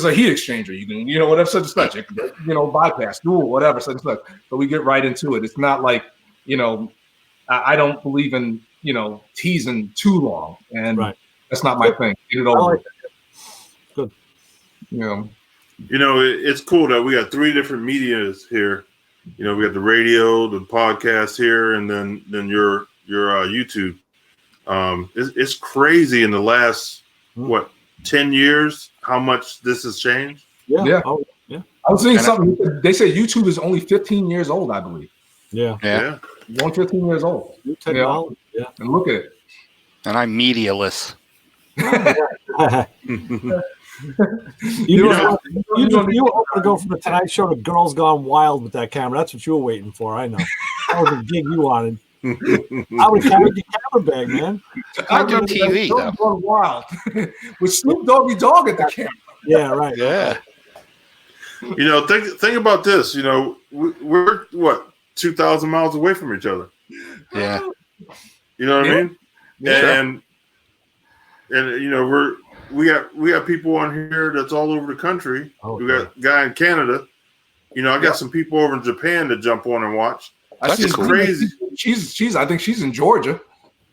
Speaker 4: a heat exchanger. You can, whatever, such and such. It can, bypass, dual, whatever, such and such. But we get right into it. It's not like, I don't believe in, teasing too long. And that's not my thing. Get it over with.
Speaker 2: Good.
Speaker 1: It's cool that we got 3 different medias here. We got the radio, the podcast here, and then your YouTube. It's crazy in the last 10 years how much this has changed.
Speaker 4: Yeah. Oh, yeah. I was seeing something. They say YouTube is only 15 years old, I believe.
Speaker 2: Yeah.
Speaker 4: It's only 15 years old.
Speaker 2: New technology. Yeah.
Speaker 4: And look at it.
Speaker 3: And I'm medialess.
Speaker 2: You were hoping to go from the Tonight Show to Girls Gone Wild with that camera. That's what you were waiting for. I know. That was a gig you wanted. I would carry the camera bag, man.
Speaker 3: I do TV though.
Speaker 4: Gone Wild with Snoop Doggy Dogg at the camera.
Speaker 2: Yeah, right.
Speaker 3: Yeah.
Speaker 1: Think about this. We're what, 2,000 miles away from each other.
Speaker 3: Yeah.
Speaker 1: You know what I mean?
Speaker 4: Yeah.
Speaker 1: And we got people on here that's all over the country. We got a guy in Canada. I got some people over in Japan to jump on and watch.
Speaker 3: That's
Speaker 1: crazy.
Speaker 4: I think she's in Georgia.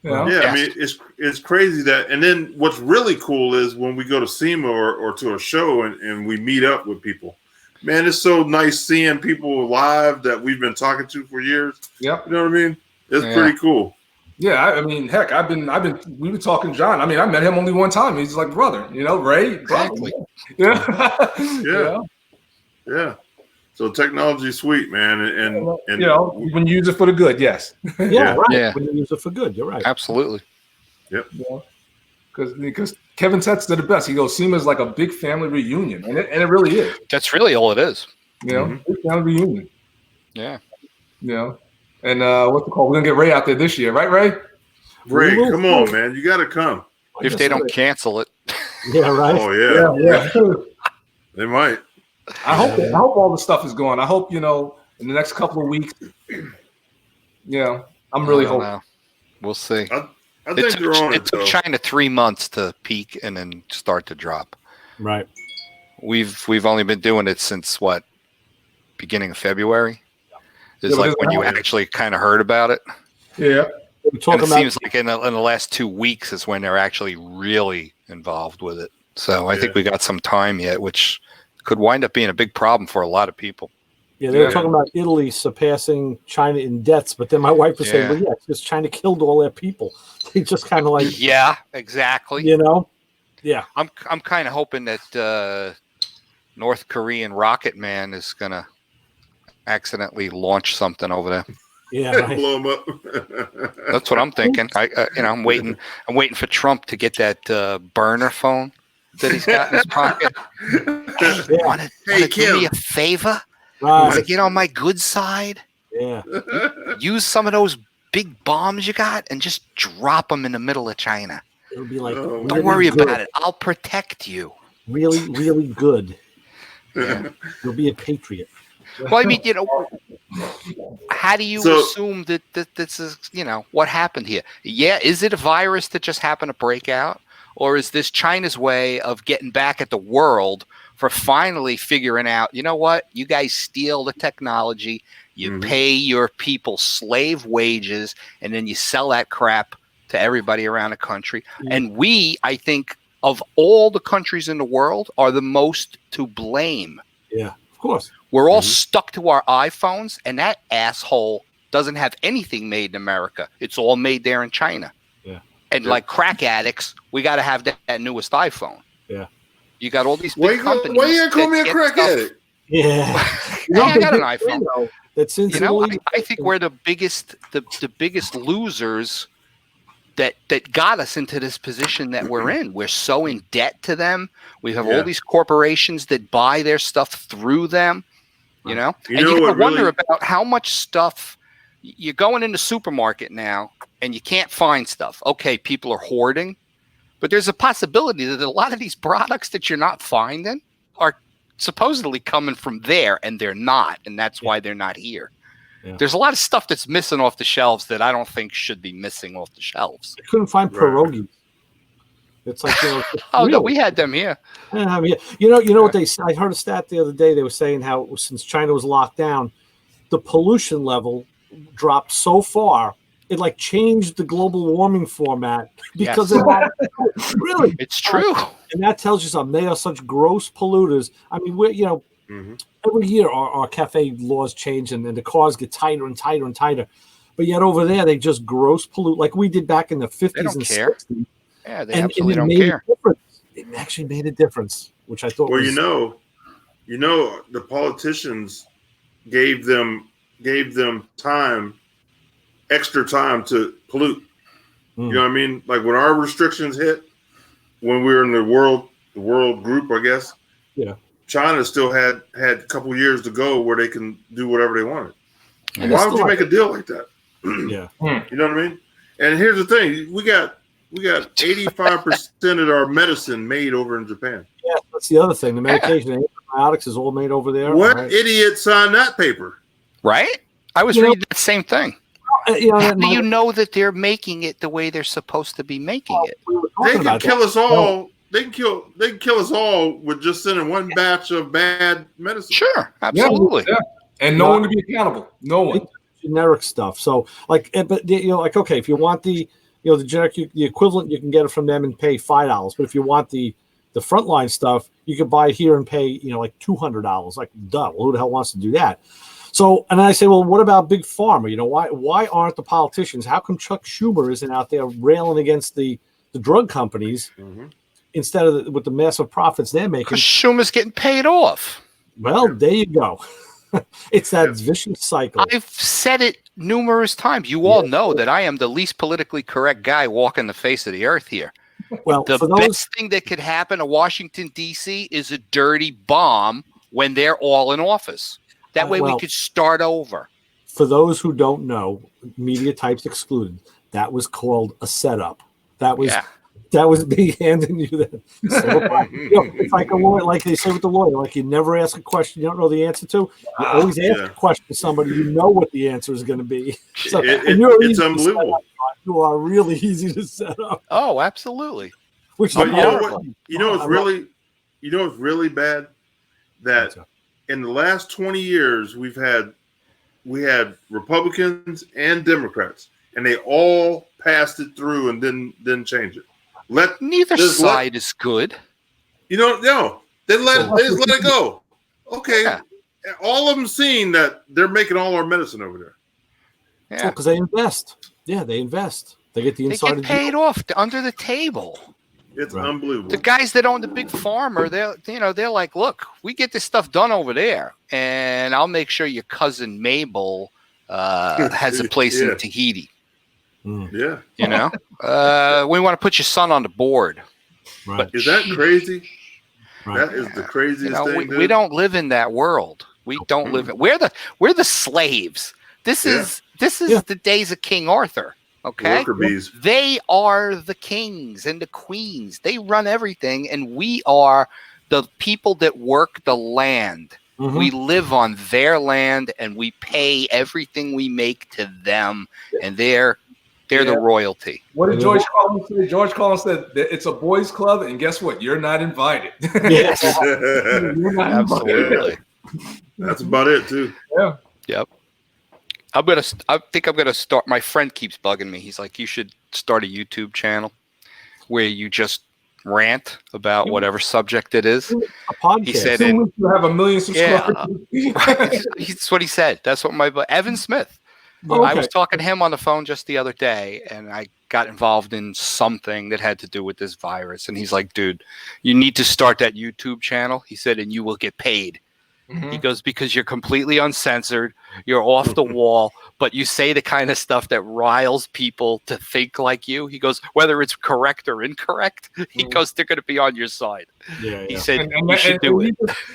Speaker 4: You know?
Speaker 1: Yeah,
Speaker 3: Yes.
Speaker 1: I mean it's crazy that, and then what's really cool is when we go to SEMA or to a show and we meet up with people. Man, it's so nice seeing people live that we've been talking to for years.
Speaker 4: Yep.
Speaker 1: You know what I mean? It's
Speaker 3: Yeah.
Speaker 1: pretty cool.
Speaker 4: Yeah, I mean, heck, we were talking John. I mean, I met him only one time. He's like brother, you know, Ray.
Speaker 3: Exactly.
Speaker 4: Brother. Yeah.
Speaker 1: Yeah. So technology's sweet, man, and
Speaker 4: you know, when you use it for the good, yes.
Speaker 2: Yeah, right.
Speaker 3: Yeah.
Speaker 2: When you use it for good, you're right.
Speaker 3: Absolutely.
Speaker 4: Because Kevin said the best. He goes, SEMA is like a big family reunion, and it really is.
Speaker 3: That's really all it is.
Speaker 4: You know, big family reunion.
Speaker 3: Yeah.
Speaker 4: You know, and what's it called? We're gonna get Ray out there this year, right, Ray?
Speaker 1: Ray, come on, man, you got to come.
Speaker 3: If they don't cancel it.
Speaker 2: Yeah, right.
Speaker 1: Oh yeah,
Speaker 4: Yeah.
Speaker 1: they might.
Speaker 4: I hope all the stuff is going. I hope, you know, in the next couple of weeks. Yeah, I'm really
Speaker 3: I don't
Speaker 4: hoping.
Speaker 3: know. We'll see.
Speaker 1: I think they're on
Speaker 3: It
Speaker 1: it
Speaker 3: took
Speaker 1: though.
Speaker 3: China 3 months to peak and then start to drop.
Speaker 2: Right.
Speaker 3: We've only been doing it since what? Beginning of February? Is
Speaker 4: Yeah, but
Speaker 3: like when you
Speaker 1: it's-
Speaker 3: actually kind of heard about it.
Speaker 4: Yeah.
Speaker 2: We're
Speaker 3: And
Speaker 2: talking
Speaker 3: it
Speaker 2: about
Speaker 3: seems like in the last 2 weeks is when they're actually really involved with it. So I think we got some time yet, which could wind up being a big problem for a lot of people.
Speaker 2: they were
Speaker 4: Yeah.
Speaker 2: talking about Italy surpassing China in deaths, but then my wife was saying,
Speaker 3: Yeah.
Speaker 2: "Well, yeah, it's just China killed all their people." They just kind of like,
Speaker 3: Yeah, exactly.
Speaker 2: you know, yeah,
Speaker 3: I'm kind of hoping that North Korean Rocket Man is gonna accidentally launch something over there.
Speaker 2: yeah, right.
Speaker 1: Blow them up.
Speaker 3: That's what I'm thinking. I'm waiting for Trump to get that burner phone that he's got in his pocket.
Speaker 2: Yeah.
Speaker 3: Want to
Speaker 1: Hey,
Speaker 3: do me
Speaker 1: Kim.
Speaker 3: a favor? Want to
Speaker 2: Right.
Speaker 3: get on my good side?
Speaker 2: Yeah.
Speaker 3: Use some of those big bombs you got and just drop them in the middle of China.
Speaker 2: It'll be like,
Speaker 1: Oh.
Speaker 2: really
Speaker 3: Don't worry
Speaker 2: good,
Speaker 3: about it. I'll protect you.
Speaker 2: Really, really good.
Speaker 3: Yeah.
Speaker 2: You'll be a patriot.
Speaker 3: Well, I mean, how do you
Speaker 1: So-
Speaker 3: assume that this is, what happened here? Yeah, is it a virus that just happened to break out? Or is this China's way of getting back at the world for finally figuring out, you know what? You guys steal the technology, you
Speaker 1: Mhm.
Speaker 3: pay your people slave wages, and then you sell that crap to everybody around the country. And we, I think, of all the countries in the world, are the most to blame.
Speaker 2: Yeah, of course.
Speaker 3: We're all
Speaker 1: Mhm.
Speaker 3: stuck to our iPhones, and that asshole doesn't have anything made in America. It's all made there in China.
Speaker 2: Yeah.
Speaker 3: And
Speaker 1: Yeah.
Speaker 3: like crack addicts, we got to have that newest iPhone.
Speaker 2: Yeah.
Speaker 3: You got all these
Speaker 1: Why
Speaker 3: big
Speaker 1: you
Speaker 3: companies.
Speaker 1: gonna call
Speaker 3: that
Speaker 1: me a
Speaker 3: get
Speaker 1: crack
Speaker 3: stuff-
Speaker 1: addict?
Speaker 2: Yeah.
Speaker 3: Hey, I got an iPhone.
Speaker 2: That since
Speaker 3: You know,
Speaker 2: Italy,
Speaker 3: I think we're the biggest losers that got us into this position that we're in. We're so in debt to them. We have
Speaker 1: Yeah.
Speaker 3: all these corporations that buy their stuff through them. You know,
Speaker 1: You
Speaker 3: and
Speaker 1: know
Speaker 3: you
Speaker 1: what
Speaker 3: gotta wonder
Speaker 1: really-
Speaker 3: about how much stuff you're going in the supermarket now, and you can't find stuff. Okay, people are hoarding, but there's a possibility that a lot of these products that you're not finding are supposedly coming from there, and they're not, and that's why they're not here.
Speaker 2: Yeah.
Speaker 3: There's a lot of stuff that's missing off the shelves that I don't think should be missing off the shelves.
Speaker 2: I couldn't find
Speaker 1: Right.
Speaker 2: pierogi. It's like,
Speaker 3: Oh no,
Speaker 2: really?
Speaker 3: we had them here.
Speaker 2: Yeah, I mean, you know what they? I heard a stat the other day. They were saying how since China was locked down, the pollution level dropped so far it like changed the global warming format because
Speaker 3: Yes.
Speaker 2: of that. Really,
Speaker 3: It's true.
Speaker 2: and that tells you something. They are such gross polluters. I mean, we're
Speaker 1: Mhm.
Speaker 2: every year our cafe laws change and the cars get tighter and tighter and tighter, but yet over there they just gross pollute like we did back in the 50s
Speaker 3: don't
Speaker 2: and
Speaker 3: care.
Speaker 2: 60s.
Speaker 3: Yeah, they
Speaker 2: And
Speaker 3: absolutely
Speaker 2: it
Speaker 3: don't
Speaker 2: made
Speaker 3: care.
Speaker 2: a difference. It actually made a difference, which I thought
Speaker 1: Well,
Speaker 2: was
Speaker 1: you know, the politicians gave them extra time to pollute.
Speaker 2: Mm.
Speaker 1: You know what I mean? Like when our restrictions hit, when we were in the world group, I guess.
Speaker 2: Yeah.
Speaker 1: China still had a couple years to go where they can do whatever they wanted.
Speaker 2: And
Speaker 1: Why
Speaker 2: it's
Speaker 1: would you
Speaker 2: still
Speaker 1: make a deal like that?
Speaker 2: yeah.
Speaker 1: You know what I mean? And here's the thing: we got 85% of our medicine made over in Japan.
Speaker 2: Yeah, that's the other thing. The medication, the antibiotics, is all made over there.
Speaker 1: What
Speaker 2: right?
Speaker 1: idiot signed that paper?
Speaker 3: Right? I was
Speaker 2: You know-
Speaker 3: reading the same thing.
Speaker 2: How
Speaker 3: How do you know that they're making it the way they're supposed to be making it?
Speaker 2: We were
Speaker 1: They
Speaker 2: talking
Speaker 1: can
Speaker 2: about
Speaker 1: kill
Speaker 2: that.
Speaker 1: us all. They can kill us all with just sending one batch of bad medicine.
Speaker 3: Sure, absolutely.
Speaker 4: Yeah. And no one to be accountable. No one.
Speaker 2: Generic stuff. So, like, but like, okay, if you want the the generic, the equivalent, you can get it from them and pay $5. But if you want the frontline stuff, you can buy it here and pay, like $200. Like, duh, well, who the hell wants to do that? So, and I say, well, what about big pharma? Why aren't the politicians? How come Chuck Schumer isn't out there railing against the drug companies instead of with the massive profits they're making?
Speaker 3: Because Schumer's getting paid off.
Speaker 2: Well, there you go. It's that vicious cycle.
Speaker 3: I've said it numerous times. You all know that I am the least politically correct guy walking the face of the earth here.
Speaker 2: Well,
Speaker 3: the best thing that could happen to Washington, D.C. is a dirty bomb when they're all in office. That way we could start over.
Speaker 2: For those who don't know, media types excluded, that was called a setup. That was me handing you that. It's like a lawyer, like they say with the lawyer, like you never ask a question you don't know the answer to. You always ask a question to somebody you know what the answer is going to be. So,
Speaker 1: it's unbelievable.
Speaker 2: You are really easy to set up.
Speaker 3: Oh, absolutely.
Speaker 2: Which
Speaker 1: but it's really bad that in the last 20 years we had Republicans and Democrats, and they all passed it through and didn't change it.
Speaker 3: Neither side is good.
Speaker 1: No, they just let it go. Okay, all of them seeing that they're making all our medicine over there.
Speaker 2: Yeah, because they invest. Yeah, they invest. They get the inside.
Speaker 3: They get paid off under the table.
Speaker 1: It's unbelievable.
Speaker 3: The guys that own the big farmer, they're like, look, we get this stuff done over there, and I'll make sure your cousin Mabel has a place in Tahiti.
Speaker 1: Yeah.
Speaker 3: We want to put your son on the board.
Speaker 2: Right.
Speaker 3: But
Speaker 1: is that crazy? Right. That is the craziest thing.
Speaker 3: We don't live in that world. We don't live in. We're the slaves. This is the days of King Arthur. Okay,
Speaker 1: worker bees.
Speaker 3: They are the kings and the queens. They run everything, and we are the people that work the land. Mm-hmm. We live on their land, and we pay everything we make to them, and they're the royalty.
Speaker 4: What did George Carlin say? George Carlin said that it's a boys' club, and guess what? You're not invited.
Speaker 3: Yes,
Speaker 4: you're not
Speaker 3: absolutely.
Speaker 1: That's about it too.
Speaker 4: Yeah.
Speaker 3: Yep. I think I'm gonna start. My friend keeps bugging me. He's like, "You should start a YouTube channel where you just rant about whatever subject it is."
Speaker 2: A podcast.
Speaker 3: He said,
Speaker 4: "You have 1 million subscribers."
Speaker 3: That's what he said. That's what Evan Smith. Okay. I was talking to him on the phone just the other day, and I got involved in something that had to do with this virus. And he's like, "Dude, you need to start that YouTube channel." He said, "And you will get paid." Mm-hmm. He goes, because you're completely uncensored, you're off the wall, but you say the kind of stuff that riles people to think like you. He goes, whether it's correct or incorrect, he goes, they're going to be on your side.
Speaker 2: Yeah.
Speaker 3: He said, you should do it.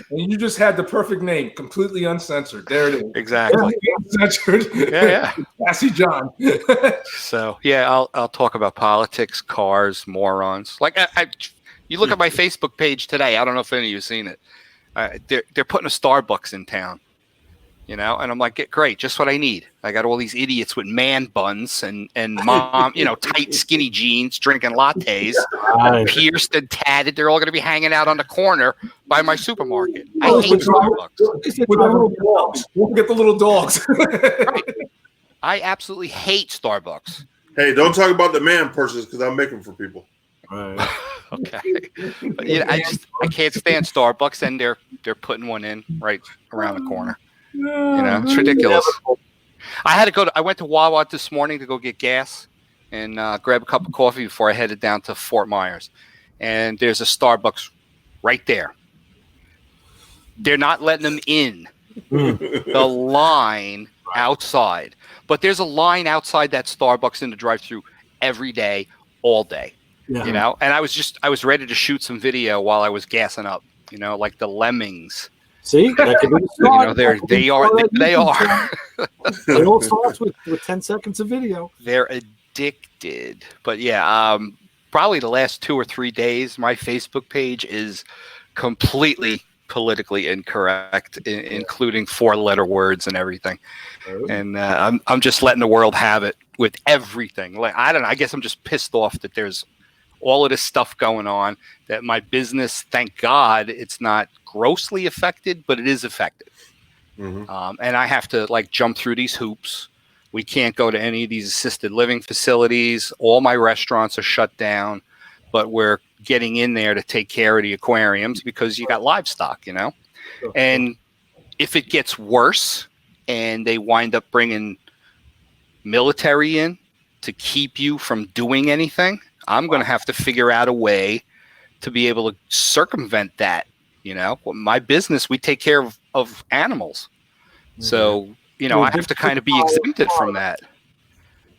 Speaker 4: And you just had the perfect name, completely uncensored. There it is.
Speaker 3: Exactly.
Speaker 4: Uncensored.
Speaker 3: Yeah.
Speaker 4: Cassie John.
Speaker 3: So, I'll talk about politics, cars, morons. Like, you look at my Facebook page today. I don't know if any of you have seen it. They're putting a Starbucks in town, and I'm like, great, just what I need. I got all these idiots with man buns and mom, tight skinny jeans, drinking lattes, pierced and tatted. They're all going to be hanging out on the corner by my supermarket. I hate Starbucks.
Speaker 4: With the little dogs. Don't forget the little dogs.
Speaker 3: Right. I absolutely hate Starbucks.
Speaker 1: Hey, don't talk about the man purses because I'll make them for people.
Speaker 2: Right.
Speaker 3: Okay, but I can't stand Starbucks, and they're putting one in right around the corner. It's ridiculous. I went to Wawa this morning to go get gas and grab a cup of coffee before I headed down to Fort Myers, and there's a Starbucks right there. They're not letting them in. The line outside, but there's a line outside that Starbucks in the drive-thru every day, all day. Yeah. And I was ready to shoot some video while I was gassing up, like the lemmings.
Speaker 2: See, that could be the
Speaker 3: they are.
Speaker 2: It all starts with 10 seconds of video.
Speaker 3: They're addicted. But probably the last 2 or 3 days, my Facebook page is completely politically incorrect, including 4-letter words and everything. And I'm just letting the world have it with everything. Like, I don't know. I guess I'm just pissed off that there's all of this stuff going on, that my business, thank God, it's not grossly affected, but it is affected. Mm-hmm. And I have to jump through these hoops We can't go to any of these assisted living facilities. All my restaurants are shut down, but we're getting in there to take care of the aquariums because you got livestock, you know?
Speaker 2: Sure.
Speaker 3: And if it gets worse and they wind up bringing military in to keep you from doing anything, I'm going to have to figure out a way to be able to circumvent that. You know, my business, we take care of animals. So, you know, I have to kind of be exempted from that.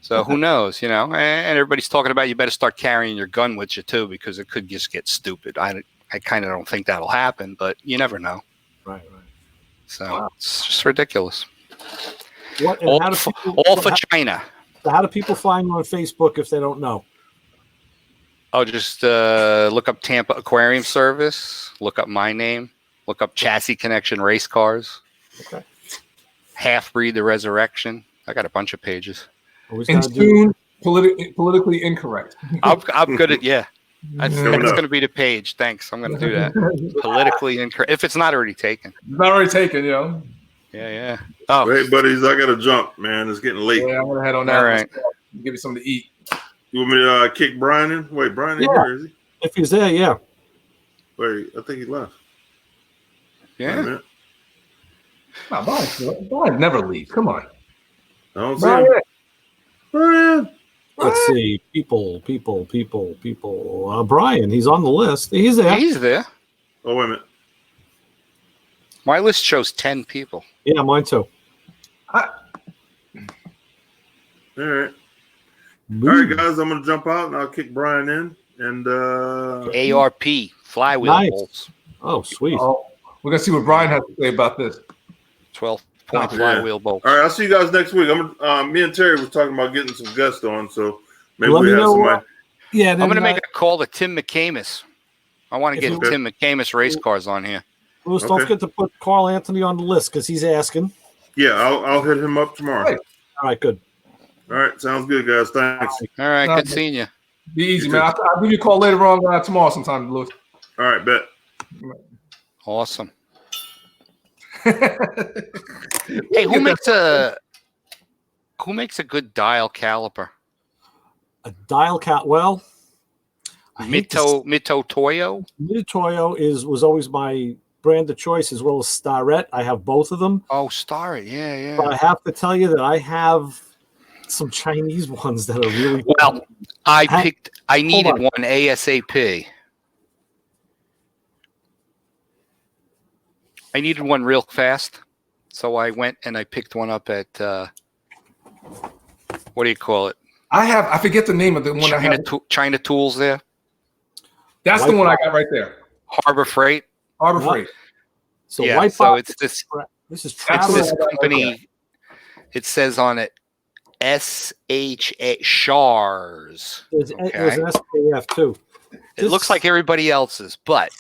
Speaker 3: So who knows, you know, and everybody's talking about you better start carrying your gun with you too, because it could just get stupid. I kind of don't think that'll happen, but you never know.
Speaker 2: Right.
Speaker 3: So it's just ridiculous.
Speaker 2: What, and
Speaker 3: All,
Speaker 2: how do
Speaker 3: for,
Speaker 2: people,
Speaker 3: all for China.
Speaker 2: how do people find you on Facebook if they don't know?
Speaker 3: Oh, just look up Tampa Aquarium Service, look up my name, look up Chassis Connection Race Cars.
Speaker 2: Okay.
Speaker 3: Half Breed the Resurrection. I got a bunch of pages.
Speaker 2: Always
Speaker 4: And
Speaker 2: gotta
Speaker 4: soon, politically incorrect.
Speaker 3: I'm good at That's
Speaker 1: Coming up.
Speaker 3: going to be the page. Thanks. I'm going to do that. Politically incorrect. If it's not already taken.
Speaker 4: It's not already taken, you know.
Speaker 3: Yeah. Oh,
Speaker 1: Hey, buddies, I got to jump, man. It's getting late.
Speaker 4: Yeah, I'm gonna head on that.
Speaker 3: All right.
Speaker 4: Give you something to eat.
Speaker 1: You want me to kick Brian in? Wait, Brian ain't
Speaker 2: Yeah.
Speaker 1: here, is he?
Speaker 2: If he's there, yeah.
Speaker 1: Wait, I think he left. Wait a
Speaker 3: yeah.
Speaker 1: minute.
Speaker 4: No, Brian never leaves. Come on.
Speaker 1: I don't see
Speaker 4: Brian.
Speaker 1: him. Brian.
Speaker 2: Let's see. People. Brian, he's on the list. He's there.
Speaker 3: He's there.
Speaker 1: Oh, wait a minute.
Speaker 3: My list shows 10 people.
Speaker 2: Yeah, mine too.
Speaker 1: All right. All right, guys, I'm going to jump out and I'll kick Brian in. And
Speaker 3: ARP, flywheel
Speaker 2: Nice.
Speaker 3: bolts.
Speaker 2: Oh, sweet.
Speaker 4: Oh, we're gonna see what Brian has to say about this.
Speaker 3: 12-point
Speaker 1: Yeah.
Speaker 3: flywheel bolts.
Speaker 1: all right, I'll see you guys next week. Me and Terry was talking about getting some guests on, so maybe
Speaker 2: Let
Speaker 1: we
Speaker 2: me
Speaker 1: have
Speaker 2: know,
Speaker 1: somebody.
Speaker 2: Yeah,
Speaker 3: I'm going to make a call to Tim McCamus. I want to
Speaker 2: If
Speaker 3: get
Speaker 2: you-
Speaker 3: Tim McCamus race cars on here.
Speaker 2: Louis, don't
Speaker 1: Okay.
Speaker 2: forget to put Carl Anthony on the list because he's asking.
Speaker 1: Yeah, I'll hit him up tomorrow.
Speaker 4: Right.
Speaker 2: All right, good.
Speaker 1: All right, sounds good, guys. Thanks.
Speaker 3: All right.
Speaker 4: No,
Speaker 3: Good seeing you.
Speaker 4: Be easy,
Speaker 1: You
Speaker 4: man. I'll give you a call later on tomorrow sometime, Louis.
Speaker 1: All right, bet.
Speaker 3: Awesome. Hey, who makes a good dial caliper?
Speaker 2: A dial cat. Well, I hate to
Speaker 3: Mito Toyo?
Speaker 2: Mitutoyo was always my brand of choice, as well as Starrett. I have both of them.
Speaker 3: Oh, Star it. Yeah.
Speaker 2: But I have to tell you that I have some Chinese ones that are really
Speaker 3: Well, I
Speaker 2: Ha-
Speaker 3: needed
Speaker 2: on.
Speaker 3: one ASAP. I needed one real fast. So I went and I picked one up at, what do you call it?
Speaker 4: I forget the name of the one I have.
Speaker 3: China Tools there.
Speaker 4: That's the one I got right there.
Speaker 3: Harbor Freight.
Speaker 4: Harbor
Speaker 2: What?
Speaker 4: Freight.
Speaker 2: so
Speaker 3: Yeah,
Speaker 2: white
Speaker 3: so
Speaker 2: box.
Speaker 3: it's this
Speaker 2: This is
Speaker 3: it's
Speaker 2: travel.
Speaker 3: this company. It says on it SHA Shars.
Speaker 2: There's
Speaker 3: Okay.
Speaker 2: an SKF too.
Speaker 3: It looks like everybody else's, but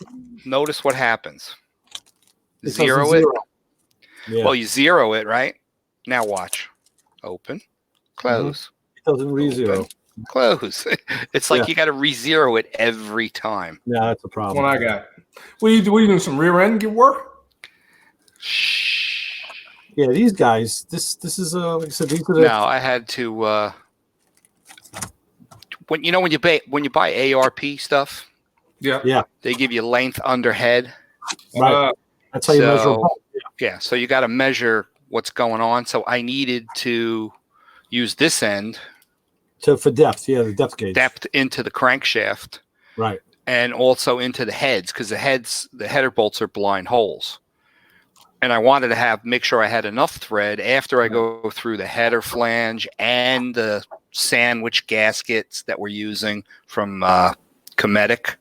Speaker 3: notice what happens.
Speaker 2: It says
Speaker 3: Zero it.
Speaker 2: Yeah,
Speaker 3: Well, you zero it, right? Now watch. Open. Close.
Speaker 2: it doesn't re-zero.
Speaker 3: Open. Close. It's like
Speaker 2: Yeah.
Speaker 3: you got to re-zero it every time.
Speaker 2: Yeah, that's a
Speaker 4: That's
Speaker 2: problem.
Speaker 4: one I got. What are you doing? Some rear end get work?
Speaker 3: Shh.
Speaker 2: Yeah, these guys. This is like I said. These are the,
Speaker 3: No, I had to. When you buy ARP stuff,
Speaker 4: Yeah.
Speaker 3: they give you length under head.
Speaker 2: Right. That's how you measure.
Speaker 3: So-
Speaker 2: a-
Speaker 3: Yeah, so you got to measure what's going on. So I needed to use this end
Speaker 2: for depth. Yeah, the depth gauge.
Speaker 3: depth into the crankshaft
Speaker 2: Right.
Speaker 3: and also into the heads because the header bolts are blind holes. And I wanted to make sure I had enough thread after I go through the header flange and the sandwich gaskets that we're using from Cometic.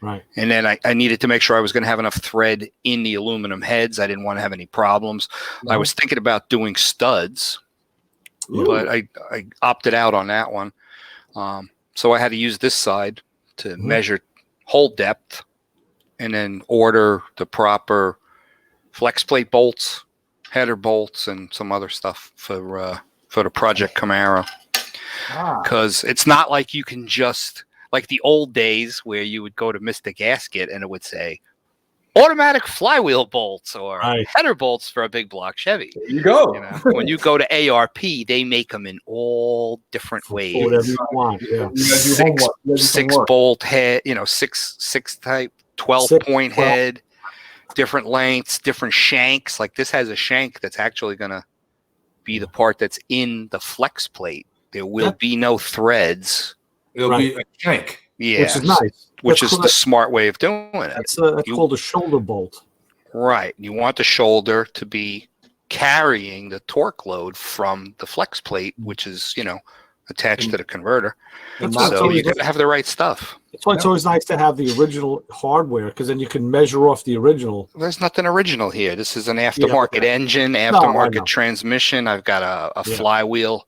Speaker 2: Right.
Speaker 3: And then I needed to make sure I was going to have enough thread in the aluminum heads. I didn't want to have any problems. I was thinking about doing studs, but I opted out on that one. So I had to use this side to measure hole depth and then order the proper flex plate bolts, header bolts, and some other stuff for the Project Camaro. Because it's not like you can just, like the old days where you would go to Mr. Gasket and it would say automatic flywheel bolts or
Speaker 2: Right.
Speaker 3: header bolts for a big block Chevy.
Speaker 4: There you go.
Speaker 3: You know, when you go to ARP, they make them in all different
Speaker 2: For whatever
Speaker 3: ways.
Speaker 2: you want. Yeah.
Speaker 4: You gotta do
Speaker 3: Six,
Speaker 4: homework. You gotta do some
Speaker 3: six
Speaker 4: work.
Speaker 3: bolt head, six type, 12
Speaker 2: Six,
Speaker 3: point
Speaker 2: 12.
Speaker 3: head, different lengths, different shanks. Like this has a shank that's actually going to be the part that's in the flex plate. There will
Speaker 2: Yep.
Speaker 3: be no threads.
Speaker 4: It'll be a shank.
Speaker 3: Yeah.
Speaker 2: Which is nice.
Speaker 3: Which
Speaker 2: That's
Speaker 3: is the
Speaker 2: called-
Speaker 3: smart way of doing it.
Speaker 2: That's
Speaker 3: You-
Speaker 2: called a shoulder bolt.
Speaker 3: Right. You want the shoulder to be carrying the torque load from the flex plate, which is, attached to the converter.
Speaker 4: And
Speaker 2: That's
Speaker 4: not
Speaker 2: why
Speaker 3: So
Speaker 2: it's
Speaker 3: you
Speaker 2: always,
Speaker 3: got to have the right stuff.
Speaker 2: that's why it's always nice to have the original hardware, because then you can measure off the original.
Speaker 3: There's nothing original here. This is an aftermarket
Speaker 2: okay.
Speaker 3: engine,
Speaker 2: I
Speaker 3: aftermarket
Speaker 2: know.
Speaker 3: transmission. I've got a
Speaker 2: Yeah.
Speaker 3: flywheel.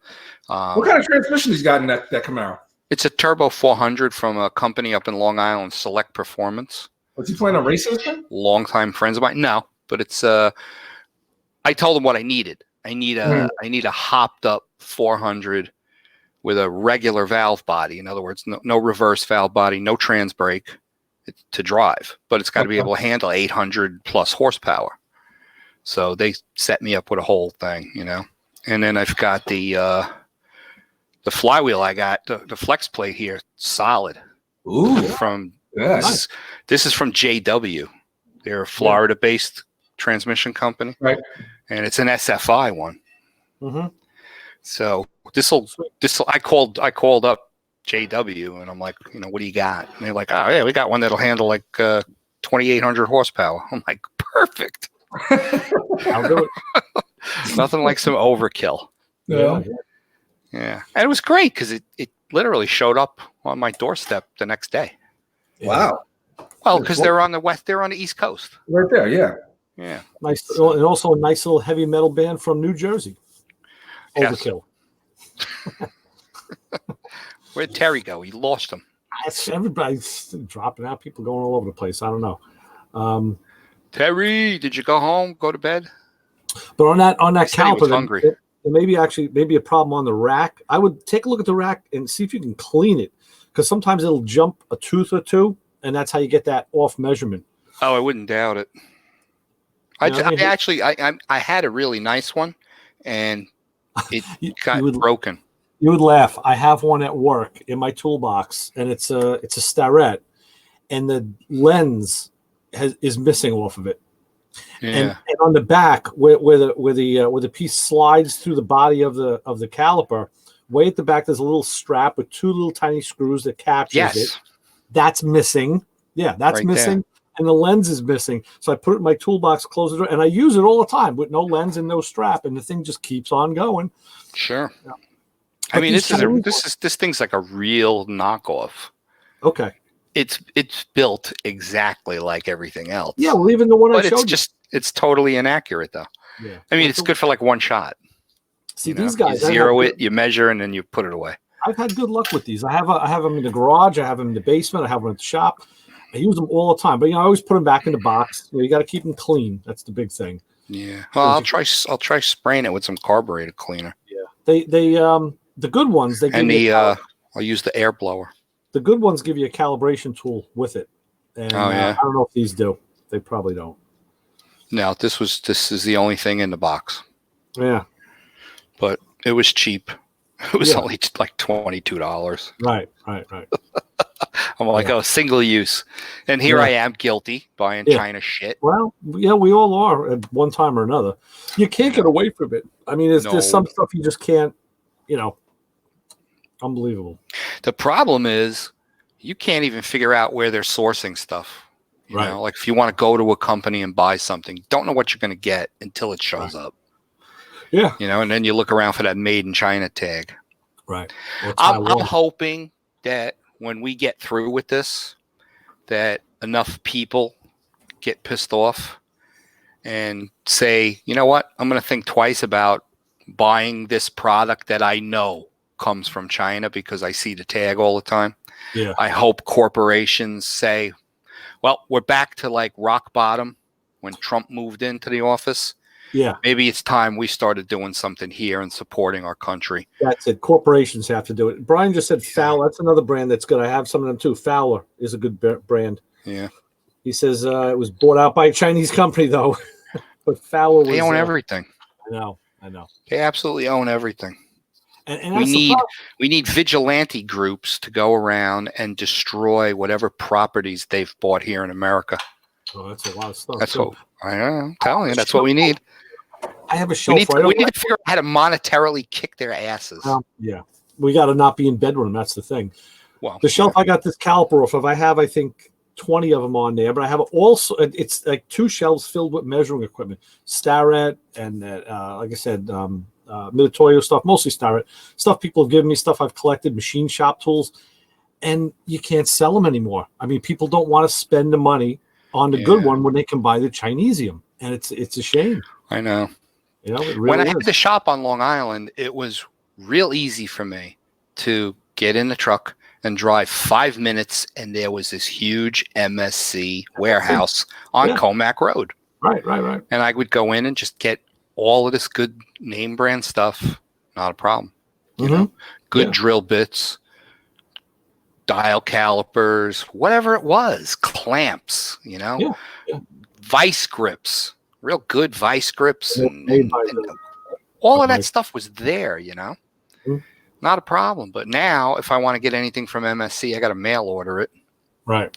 Speaker 4: What kind of transmission he's got in that Camaro?
Speaker 3: It's a Turbo 400 from a company up in Long Island, Select Performance.
Speaker 4: Was he planning on racing this thing?
Speaker 3: Longtime friends of mine. No, but it's I told them what I needed. I need a hopped up 400 with a regular valve body. In other words, no reverse valve body, no trans brake to drive, but it's got to be able to handle 800 plus horsepower. So they set me up with a whole thing, And then I've got the flywheel. I got the flex plate here, solid.
Speaker 4: Ooh,
Speaker 3: From
Speaker 4: yeah.
Speaker 3: this is from JW. They're a Florida-based transmission company,
Speaker 4: Right.
Speaker 3: And it's an SFI one.
Speaker 2: Mm-hmm.
Speaker 3: So this'll. I called up JW and I'm like, what do you got? And they're like, oh yeah, we got one that'll handle like 2,800 horsepower. I'm like, perfect.
Speaker 2: I'll do it.
Speaker 3: Nothing like some overkill.
Speaker 4: Yeah.
Speaker 3: Yeah, and it was great because it literally showed up on my doorstep the next day.
Speaker 4: Wow.
Speaker 3: Well, because they're on the East Coast.
Speaker 4: Right there, yeah.
Speaker 3: Yeah.
Speaker 2: Nice, and also a nice little heavy metal band from New Jersey.
Speaker 3: Yes.
Speaker 2: Overkill.
Speaker 3: Where'd Terry go? He lost him.
Speaker 2: Everybody's dropping out. People going all over the place. I don't know.
Speaker 3: Terry, did you go home? Go to bed?
Speaker 2: But on that
Speaker 3: He said he was
Speaker 2: caliper,
Speaker 3: hungry.
Speaker 2: there may be a problem on the rack. I would take a look at the rack and see if you can clean it, because sometimes it'll jump a tooth or two, and that's how you get that off measurement.
Speaker 3: Oh, I wouldn't doubt it. I had a really nice one, and it got broken.
Speaker 2: You would laugh. I have one at work in my toolbox, and it's a Starrett, and the lens is missing off of it.
Speaker 3: Yeah.
Speaker 2: And on the back, where the piece slides through the body of the caliper, way at the back, there's a little strap with two little tiny screws that captures it. That's missing. Yeah, that's
Speaker 3: Right
Speaker 2: missing.
Speaker 3: there.
Speaker 2: And the lens is missing. So I put it in my toolbox, close it, and I use it all the time with no lens and no strap, and the thing just keeps on going.
Speaker 3: Sure.
Speaker 2: Yeah.
Speaker 3: I mean,
Speaker 2: But
Speaker 3: this thing's like a real knockoff.
Speaker 2: Okay.
Speaker 3: It's built exactly like everything else.
Speaker 2: Yeah, well, even the one I
Speaker 3: But
Speaker 2: showed
Speaker 3: it's totally inaccurate though.
Speaker 2: you. Yeah.
Speaker 3: I mean, it's good for like one shot.
Speaker 2: See, these guys,
Speaker 3: you zero it, you measure, and then you put it away.
Speaker 2: I've had good luck with these. I have them in the garage. I have them in the basement. I have them at the shop. I use them all the time. But I always put them back in the box. You got to keep them clean. That's the big thing.
Speaker 3: Yeah. Well, I'll try spraying it with some carburetor cleaner.
Speaker 2: Yeah. The good ones they give
Speaker 3: And
Speaker 2: you
Speaker 3: I'll use the air blower.
Speaker 2: the good ones give you a calibration tool with it. And
Speaker 3: yeah.
Speaker 2: I don't know if these do. They probably don't.
Speaker 3: No, this is the only thing in the box,
Speaker 2: Yeah.
Speaker 3: but it was cheap. It was
Speaker 2: Yeah.
Speaker 3: only like $22.
Speaker 2: Right.
Speaker 3: I'm like, oh, single use. And here I am guilty buying
Speaker 2: Yeah.
Speaker 3: China shit.
Speaker 2: Well, yeah, we all are at one time or another. You can't get away from it. I mean, there's some stuff you just can't, unbelievable.
Speaker 3: The problem is you can't even figure out where they're sourcing stuff. You
Speaker 2: Right.
Speaker 3: know, like if you want to go to a company and buy something, you don't know what you're going to get until it shows up.
Speaker 2: Yeah.
Speaker 3: And then you look around for that made in China tag.
Speaker 2: Right. Or
Speaker 3: I'm
Speaker 2: Taiwan.
Speaker 3: hoping that when we get through with this, that enough people get pissed off and say, you know what, I'm going to think twice about buying this product that I know comes from China because I see the tag all the time.
Speaker 2: Yeah.
Speaker 3: I hope corporations say, well, we're back to like rock bottom when Trump moved into the office.
Speaker 2: Yeah.
Speaker 3: Maybe it's time we started doing something here and supporting our country.
Speaker 2: That's it. Corporations have to do it. Brian just said Fowler. That's another brand that's good. I have some of them too. Fowler is a good brand.
Speaker 3: Yeah.
Speaker 2: He says it was bought out by a Chinese company, though. But Fowler was.
Speaker 3: They own everything.
Speaker 2: I know.
Speaker 3: They absolutely own everything.
Speaker 2: And
Speaker 3: we
Speaker 2: that's the
Speaker 3: need
Speaker 2: problem.
Speaker 3: we need vigilante groups to go around and destroy whatever properties they've bought here in America.
Speaker 2: Oh, that's a lot of stuff.
Speaker 3: That's
Speaker 2: too.
Speaker 3: what I'm telling you. That's what we need.
Speaker 2: I have a
Speaker 3: We
Speaker 2: shelf
Speaker 3: need,
Speaker 2: right
Speaker 3: we
Speaker 2: over
Speaker 3: need to figure out how to monetarily kick their asses.
Speaker 2: Yeah, we got to not be in bed with them. That's the thing.
Speaker 3: Well,
Speaker 2: The shelf I got this caliper off of, I have, I think, 20 of them on there, but I have also, it's like 2 shelves filled with measuring equipment, Starrett and like I said, Mitutoyo stuff, mostly Starrett stuff people have given me, stuff I've collected, machine shop tools, and you can't sell them anymore. I mean, people don't want to spend the money on the good one when they can buy the Chinesium, and it's a shame.
Speaker 3: I know.
Speaker 2: You know, it really
Speaker 3: When I
Speaker 2: is.
Speaker 3: had the shop on Long Island, it was real easy for me to get in the truck and drive 5 minutes, and there was this huge MSC warehouse on Comac Road.
Speaker 2: Right.
Speaker 3: And I would go in and just get all of this good name brand stuff. Not a problem. You know, good drill bits, dial calipers, whatever it was, clamps, you know, vice grips, real good vice grips. And all of that stuff was there, you know. Not a problem. But now, if I want to get anything from MSC, I got to mail order it.
Speaker 2: Right.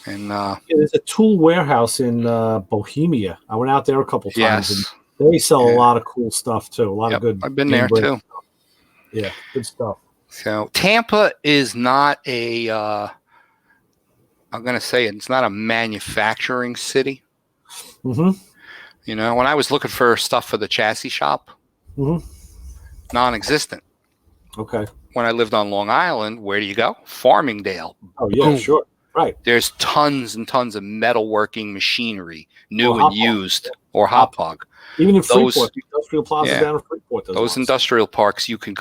Speaker 3: And
Speaker 2: there's a tool warehouse in Bohemia. I went out there a couple times.
Speaker 3: yes,
Speaker 2: and they sell a lot of cool stuff too. A lot of good.
Speaker 3: I've been there too.
Speaker 2: Stuff. Yeah, good stuff.
Speaker 3: So Tampa is not a. I'm going to say it's not a manufacturing city.
Speaker 2: Mm-hmm.
Speaker 3: You know, when I was looking for stuff for the chassis shop, non-existent.
Speaker 2: Okay.
Speaker 3: When I lived on Long Island, where do you go? Farmingdale.
Speaker 2: Oh yeah,
Speaker 3: Boom.
Speaker 2: sure. Right.
Speaker 3: There's tons and tons of metalworking machinery, new and used, or hot hog.
Speaker 2: Even in
Speaker 3: Those-
Speaker 2: Freeport, the industrial plaza down in Freeport. does
Speaker 3: Those
Speaker 2: lots.
Speaker 3: industrial parks, you can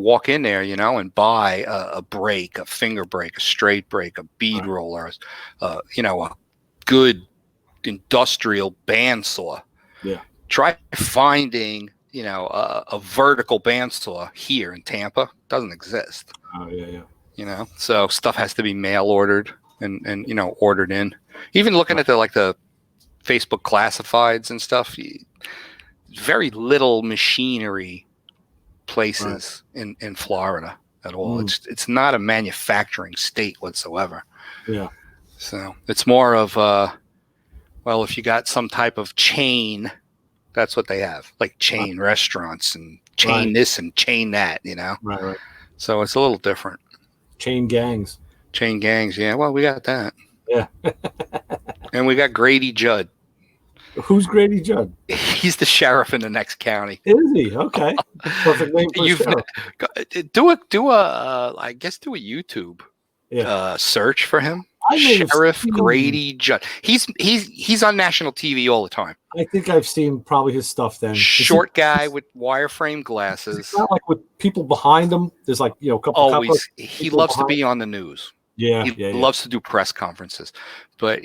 Speaker 3: walk in there, you know, and buy a brake, a finger brake, a straight brake, a bead roller, you know, a good industrial bandsaw.
Speaker 2: Yeah.
Speaker 3: Try finding, you know, a vertical bandsaw here in Tampa. Doesn't exist.
Speaker 2: Oh yeah.
Speaker 3: You know, so stuff has to be mail ordered and you know, ordered in. Even looking at the Facebook classifieds and stuff, very little machinery places in Florida at all. It's not a manufacturing state whatsoever.
Speaker 2: Yeah.
Speaker 3: So it's more of well, if you got some type of chain, that's what they have, like chain restaurants and chain this and chain that, you know.
Speaker 2: Right.
Speaker 3: So it's a little different.
Speaker 2: Chain gangs.
Speaker 3: Chain gangs, yeah. Well, we got that.
Speaker 2: Yeah.
Speaker 3: And we got Grady Judd.
Speaker 2: Who's Grady Judd?
Speaker 3: He's the sheriff in the next county.
Speaker 2: Is he? Okay. Perfect name for a sheriff.
Speaker 3: Do a YouTube search for him. Sheriff Grady Judd. He's on national TV all the time.
Speaker 2: I think I've seen probably his stuff then.
Speaker 3: Short guy with wireframe glasses.
Speaker 2: It's not like with people behind him. There's like, you know, a couple.
Speaker 3: Always. He loves to be on the news.
Speaker 2: Yeah.
Speaker 3: He loves to do press conferences. But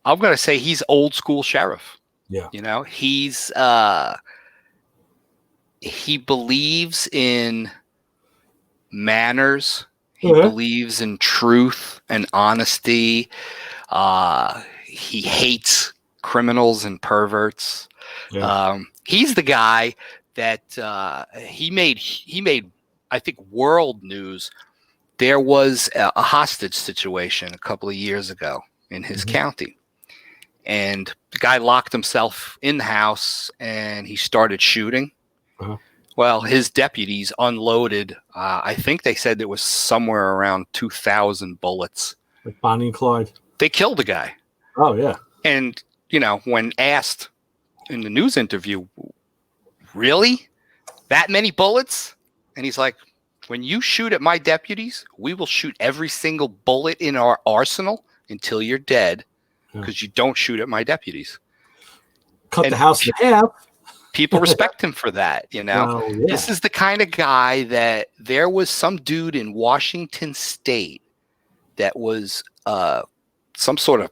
Speaker 3: I'm going to say he's old school sheriff.
Speaker 2: Yeah.
Speaker 3: You know, he believes in manners. He believes in truth and honesty. He hates criminals and perverts.
Speaker 2: Yeah.
Speaker 3: He's the guy that he made, I think, world news. There was a hostage situation a couple of years ago in his county. And the guy locked himself in the house and he started shooting. Well, his deputies unloaded, I think they said there was somewhere around 2,000 bullets.
Speaker 2: Like Bonnie and Clyde.
Speaker 3: They killed the guy.
Speaker 2: Oh, yeah.
Speaker 3: And, you know, when asked in the news interview, really? That many bullets? And he's like, when you shoot at my deputies, we will shoot every single bullet in our arsenal until you're dead because you don't shoot at my deputies.
Speaker 2: Cut the house in half.
Speaker 3: People respect him for that, you know. This is the kind of guy that there was some dude in Washington State that was some sort of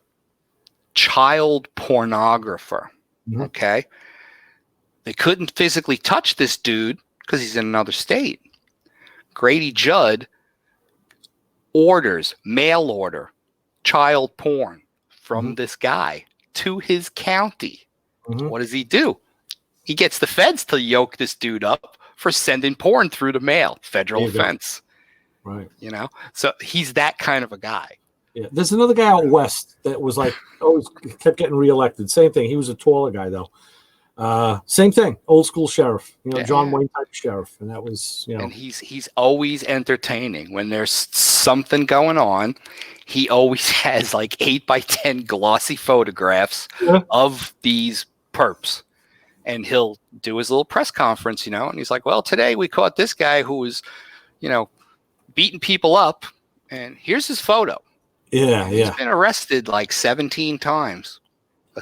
Speaker 3: child pornographer. Okay. They couldn't physically touch this dude because he's in another state. Grady Judd mail order child porn from
Speaker 2: Mhm.
Speaker 3: this guy to his county.
Speaker 2: Mhm.
Speaker 3: What does he do? He gets the feds to yoke this dude up for sending porn through the mail. Federal
Speaker 2: There you go.
Speaker 3: offense.
Speaker 2: Right.
Speaker 3: You know, so he's that kind of a guy.
Speaker 2: Yeah. There's another guy out west that was like always kept getting reelected. Same thing. He was a taller guy though. Same thing. Old school sheriff. You know,
Speaker 3: Yeah.
Speaker 2: John Wayne type sheriff, and that was
Speaker 3: And he's always entertaining. When there's something going on, he always has like 8x10 glossy photographs
Speaker 2: Yeah.
Speaker 3: of these perps. And he'll do his little press conference, you know, and he's like, well, today we caught this guy who was, you know, beating people up. And here's his photo.
Speaker 2: yeah.
Speaker 3: He's been arrested like 17 times.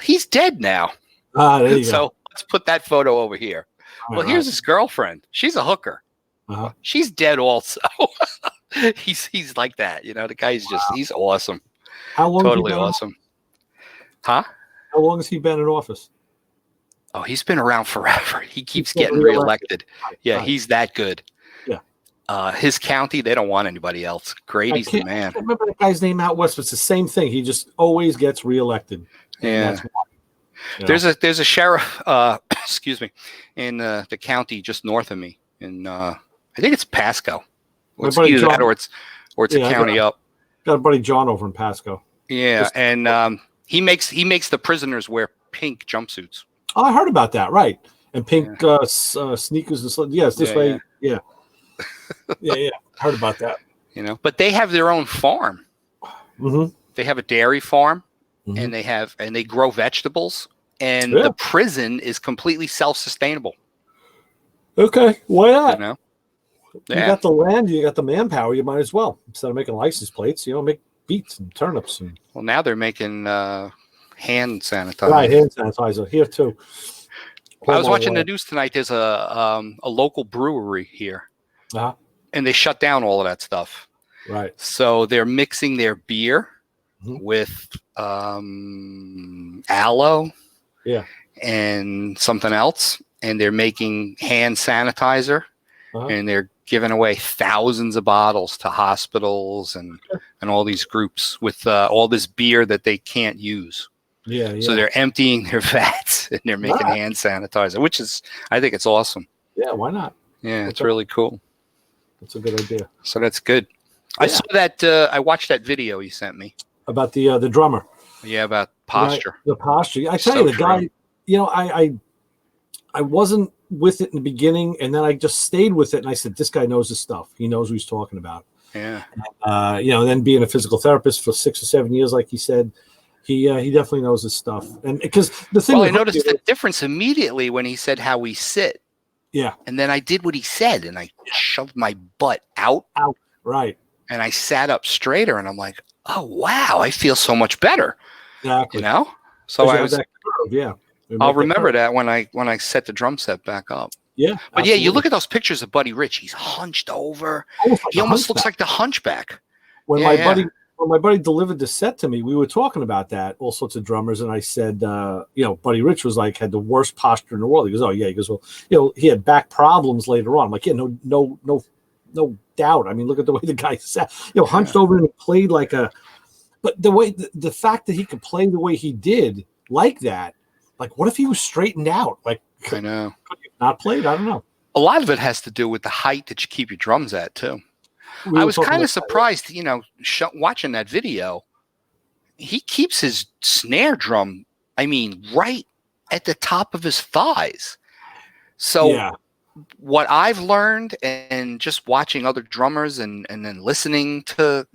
Speaker 3: He's dead now.
Speaker 2: There you go.
Speaker 3: So let's put that photo over here. Well,
Speaker 2: Right,
Speaker 3: here's
Speaker 2: right.
Speaker 3: his girlfriend. She's a hooker.
Speaker 2: Uh-huh.
Speaker 3: She's dead also. he's like that. You know, the guy's he's awesome.
Speaker 2: How long?
Speaker 3: Totally awesome. Huh?
Speaker 2: How long has he been in office?
Speaker 3: Oh, he's been around forever. He keeps
Speaker 2: getting
Speaker 3: getting reelected. Yeah,
Speaker 2: Right.
Speaker 3: he's that good.
Speaker 2: Yeah.
Speaker 3: His county, they don't want anybody else. Grady's the
Speaker 2: I
Speaker 3: man.
Speaker 2: can't remember that guy's name out west, but it's the same thing. He just always gets reelected. And
Speaker 3: Yeah.
Speaker 2: that's why, you know.
Speaker 3: There's a sheriff, excuse me, in the county just north of me. In I think it's Pasco.
Speaker 2: My
Speaker 3: It's
Speaker 2: buddy
Speaker 3: either that
Speaker 2: John-
Speaker 3: or it's
Speaker 2: Yeah,
Speaker 3: a
Speaker 2: I
Speaker 3: county up.
Speaker 2: got a buddy John over in Pasco.
Speaker 3: Yeah,
Speaker 2: Just-
Speaker 3: and he makes the prisoners wear pink jumpsuits.
Speaker 2: Oh, I heard about that. Right, and pink sneakers and stuff. Yes, this
Speaker 3: Yeah,
Speaker 2: way. Yeah. Yeah. Heard about that.
Speaker 3: You know, but they have their own farm.
Speaker 2: Mm-hmm.
Speaker 3: They have a dairy farm,
Speaker 2: Mhm.
Speaker 3: and they grow vegetables. And
Speaker 2: Yeah.
Speaker 3: the prison is completely self-sustainable.
Speaker 2: Okay, why
Speaker 3: You
Speaker 2: not?
Speaker 3: know,
Speaker 2: You
Speaker 3: yeah,
Speaker 2: got the land, you got the manpower. You might as well, instead of making license plates, make beets and turnips and
Speaker 3: well, now they're making hand sanitizer.
Speaker 2: right hand sanitizer here too.
Speaker 3: I was watching the news tonight. There's a local brewery here,
Speaker 2: Uh-huh.
Speaker 3: and they shut down all of that stuff.
Speaker 2: Right.
Speaker 3: So they're mixing their beer
Speaker 2: Mhm.
Speaker 3: with aloe,
Speaker 2: Yeah.
Speaker 3: and something else, and they're making hand sanitizer,
Speaker 2: Uh-huh.
Speaker 3: and they're giving away thousands of bottles to hospitals and all these groups with all this beer that they can't use.
Speaker 2: Yeah.
Speaker 3: So they're emptying their vats and they're making
Speaker 2: Right.
Speaker 3: hand sanitizer, which is, I think it's awesome.
Speaker 2: Yeah. Why not?
Speaker 3: Yeah, it's
Speaker 2: Okay.
Speaker 3: really cool.
Speaker 2: That's a good idea.
Speaker 3: So that's good. I
Speaker 2: Yeah.
Speaker 3: saw that. I watched that video you sent me.
Speaker 2: About the drummer.
Speaker 3: Yeah, about posture.
Speaker 2: The posture. I tell
Speaker 3: So
Speaker 2: you, the
Speaker 3: true.
Speaker 2: guy. I wasn't with it in the beginning, and then I just stayed with it, and I said, "This guy knows his stuff. He knows what he's talking about."
Speaker 3: Yeah.
Speaker 2: Then being a physical therapist for 6 or 7 years, like he said, he definitely knows his stuff. And because the thing,
Speaker 3: Well, I
Speaker 2: that
Speaker 3: noticed
Speaker 2: hooked me
Speaker 3: the difference immediately when he said how we sit.
Speaker 2: Yeah.
Speaker 3: And then I did what he said, and I shoved my butt out,
Speaker 2: right,
Speaker 3: and I sat up straighter, and I'm like, oh wow, I feel so much better.
Speaker 2: exactly.
Speaker 3: You know. So
Speaker 2: 'Cause you
Speaker 3: I
Speaker 2: have
Speaker 3: was.
Speaker 2: that curve, yeah. You
Speaker 3: I'll
Speaker 2: make that
Speaker 3: remember
Speaker 2: curve.
Speaker 3: that when I set the drum set back up.
Speaker 2: Yeah,
Speaker 3: But yeah, you look at those pictures of Buddy Rich. He's hunched over. He almost looks like the Hunchback.
Speaker 2: when
Speaker 3: yeah,
Speaker 2: my
Speaker 3: yeah.
Speaker 2: buddy when my buddy delivered the set to me. We were talking about that, all sorts of drummers, and I said, Buddy Rich was like had the worst posture in the world. He goes, oh yeah, he goes, well, he had back problems later on. I'm like, yeah, no doubt. I mean, look at the way the guy sat, hunched over and played like a. But the fact that he could play the way he did, like that, like what if he was straightened out? Like,
Speaker 3: I know.
Speaker 2: could he not played? I don't know.
Speaker 3: A lot of it has to do with the height that you keep your drums at too.
Speaker 2: We
Speaker 3: I
Speaker 2: were
Speaker 3: was
Speaker 2: talking
Speaker 3: kind of
Speaker 2: about that.
Speaker 3: surprised, watching that video. He keeps his snare drum, right at the top of his thighs. So
Speaker 2: Yeah,
Speaker 3: what I've learned, and just watching other drummers and then listening to,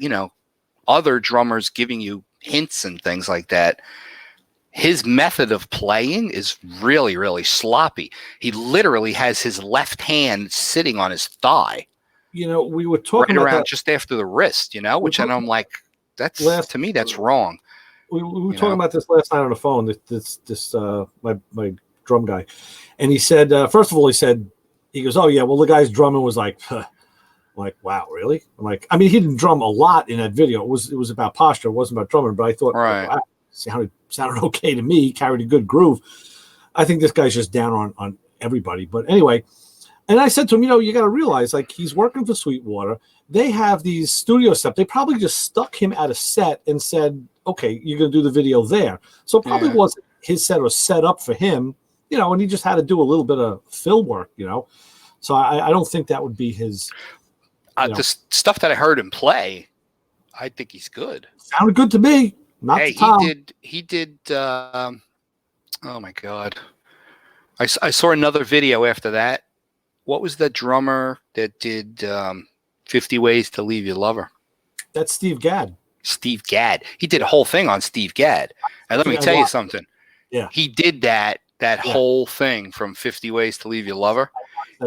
Speaker 3: other drummers giving you hints and things like that, his method of playing is really, really sloppy. He literally has his left hand sitting on his thigh,
Speaker 2: we were talking
Speaker 3: right
Speaker 2: about
Speaker 3: around
Speaker 2: that.
Speaker 3: just after the wrist, which and I'm like, to me, that's wrong.
Speaker 2: We were
Speaker 3: you
Speaker 2: talking
Speaker 3: know?
Speaker 2: about this last night on the phone. My drum guy, and he said, first of all, he goes, oh yeah, well the guy's drumming was like, huh. I'm like, wow, really? I'm like, I mean, he didn't drum a lot in that video. It was about posture. It wasn't about drumming, but I thought,
Speaker 3: Right.
Speaker 2: wow, sounded okay to me. He carried a good groove. I think this guy's just down on everybody. But anyway, And I said to him, you got to realize, like, he's working for Sweetwater. They have these studio stuff. They probably just stuck him at a set and said, okay, you're going to do the video there. So it probably wasn't his set or set up for him, and he just had to do a little bit of fill work, So I don't think that would be his.
Speaker 3: The stuff that I heard him play, I think he's good.
Speaker 2: Sounded good to me. Not
Speaker 3: hey,
Speaker 2: to Tom.
Speaker 3: he did. Oh my God. I saw another video after that. What was the drummer that did 50 Ways to Leave Your Lover?
Speaker 2: That's Steve Gadd.
Speaker 3: Steve Gadd. He did a whole thing on Steve Gadd. And let me tell you something.
Speaker 2: Yeah.
Speaker 3: He did that whole thing from 50 Ways to Leave Your Lover.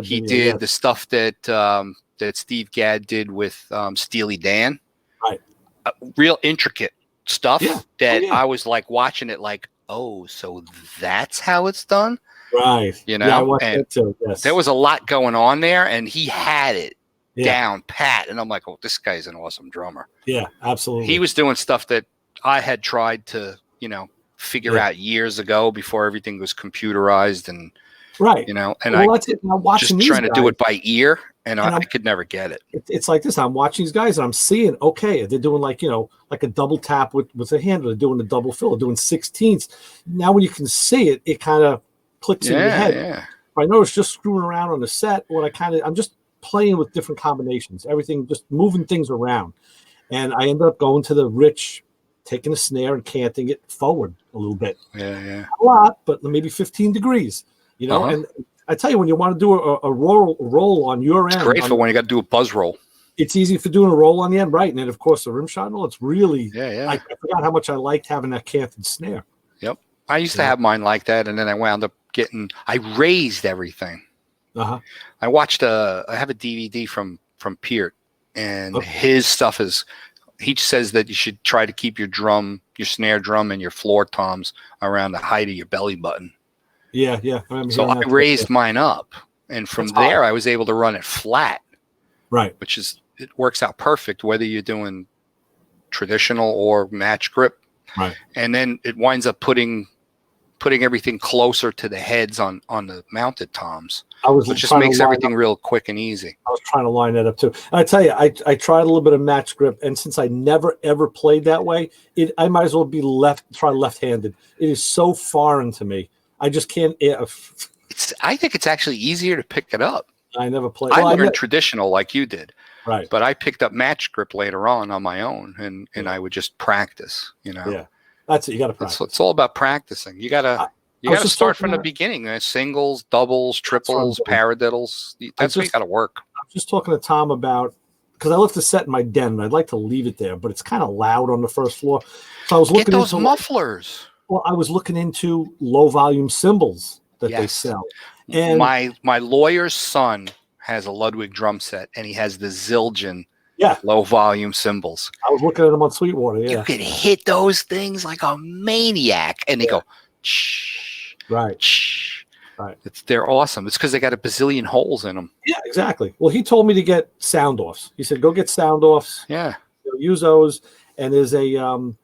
Speaker 3: He did the stuff that that Steve Gadd did with Steely Dan.
Speaker 2: Right.
Speaker 3: Real intricate stuff that
Speaker 2: yeah.
Speaker 3: I was like watching it like, oh, so that's how it's done?
Speaker 2: Right.
Speaker 3: I
Speaker 2: watched
Speaker 3: and
Speaker 2: that too. Yes.
Speaker 3: there was a lot going on there, and he had it down pat. And I'm like, oh, this guy's an awesome drummer.
Speaker 2: Yeah, absolutely.
Speaker 3: He was doing stuff that I had tried to, figure out years ago before everything was computerized and
Speaker 2: right.
Speaker 3: and
Speaker 2: that's it. Now watching
Speaker 3: just trying to
Speaker 2: guys,
Speaker 3: do it by ear, and I could never get it.
Speaker 2: It's like this. I'm watching these guys and I'm seeing, okay, they're doing like a double tap with a handle. They're doing a double fill. They're doing 16ths. Now when you can see it, it kind of clicks in your head.
Speaker 3: Yeah.
Speaker 2: I know it's just screwing around on the set. I'm just playing with different combinations. Everything, just moving things around. And I ended up going to the Rich, taking a snare and canting it forward a little bit.
Speaker 3: Yeah.
Speaker 2: A lot, but maybe 15 degrees. And I tell you, when you want to do a roll on your end,
Speaker 3: it's great for when you got to do a buzz roll.
Speaker 2: It's easy for doing a roll on the end, right? And then, of course, the rim shot roll. It's really, I forgot how much I liked having that canted snare.
Speaker 3: Yep, I used to have mine like that, and then I wound up I raised everything.
Speaker 2: Uh-huh.
Speaker 3: I watched I have a DVD from Peart, and his stuff is. He says that you should try to keep your snare drum, and your floor toms around the height of your belly button.
Speaker 2: Yeah.
Speaker 3: So I raised mine up, and from there I was able to run it flat.
Speaker 2: Right.
Speaker 3: It works out perfect whether you're doing traditional or match grip.
Speaker 2: Right.
Speaker 3: And then it winds up putting everything closer to the heads on the mounted toms. Which just makes everything real quick and easy.
Speaker 2: I was trying to line that up too. And I tell you, I tried a little bit of match grip, and since I never ever played that way, I might as well be try left-handed. It is so foreign to me. I just can't.
Speaker 3: I think it's actually easier to pick it up.
Speaker 2: I never played.
Speaker 3: I learned traditional like you did.
Speaker 2: Right.
Speaker 3: But I picked up match grip later on my own, and I would just practice.
Speaker 2: Yeah. That's it. You got to practice.
Speaker 3: It's all about practicing. You got to start from the beginning. Singles, doubles, triples, paradiddles. That's what you got to work.
Speaker 2: I was just talking to Tom about, because I left the set in my den, and I'd like to leave it there, but it's kind of loud on the first floor. So I was looking
Speaker 3: into those mufflers.
Speaker 2: Well, I was looking into low volume cymbals that they sell. And
Speaker 3: my lawyer's son has a Ludwig drum set, and he has the Zildjian low volume cymbals.
Speaker 2: I was looking at them on Sweetwater. Yeah,
Speaker 3: you can hit those things like a maniac, and they go, shh,
Speaker 2: right.
Speaker 3: They're awesome. It's because they got a bazillion holes in them.
Speaker 2: Yeah, exactly. Well, he told me to get sound offs. He said, go get sound offs.
Speaker 3: Yeah,
Speaker 2: use those. And there's an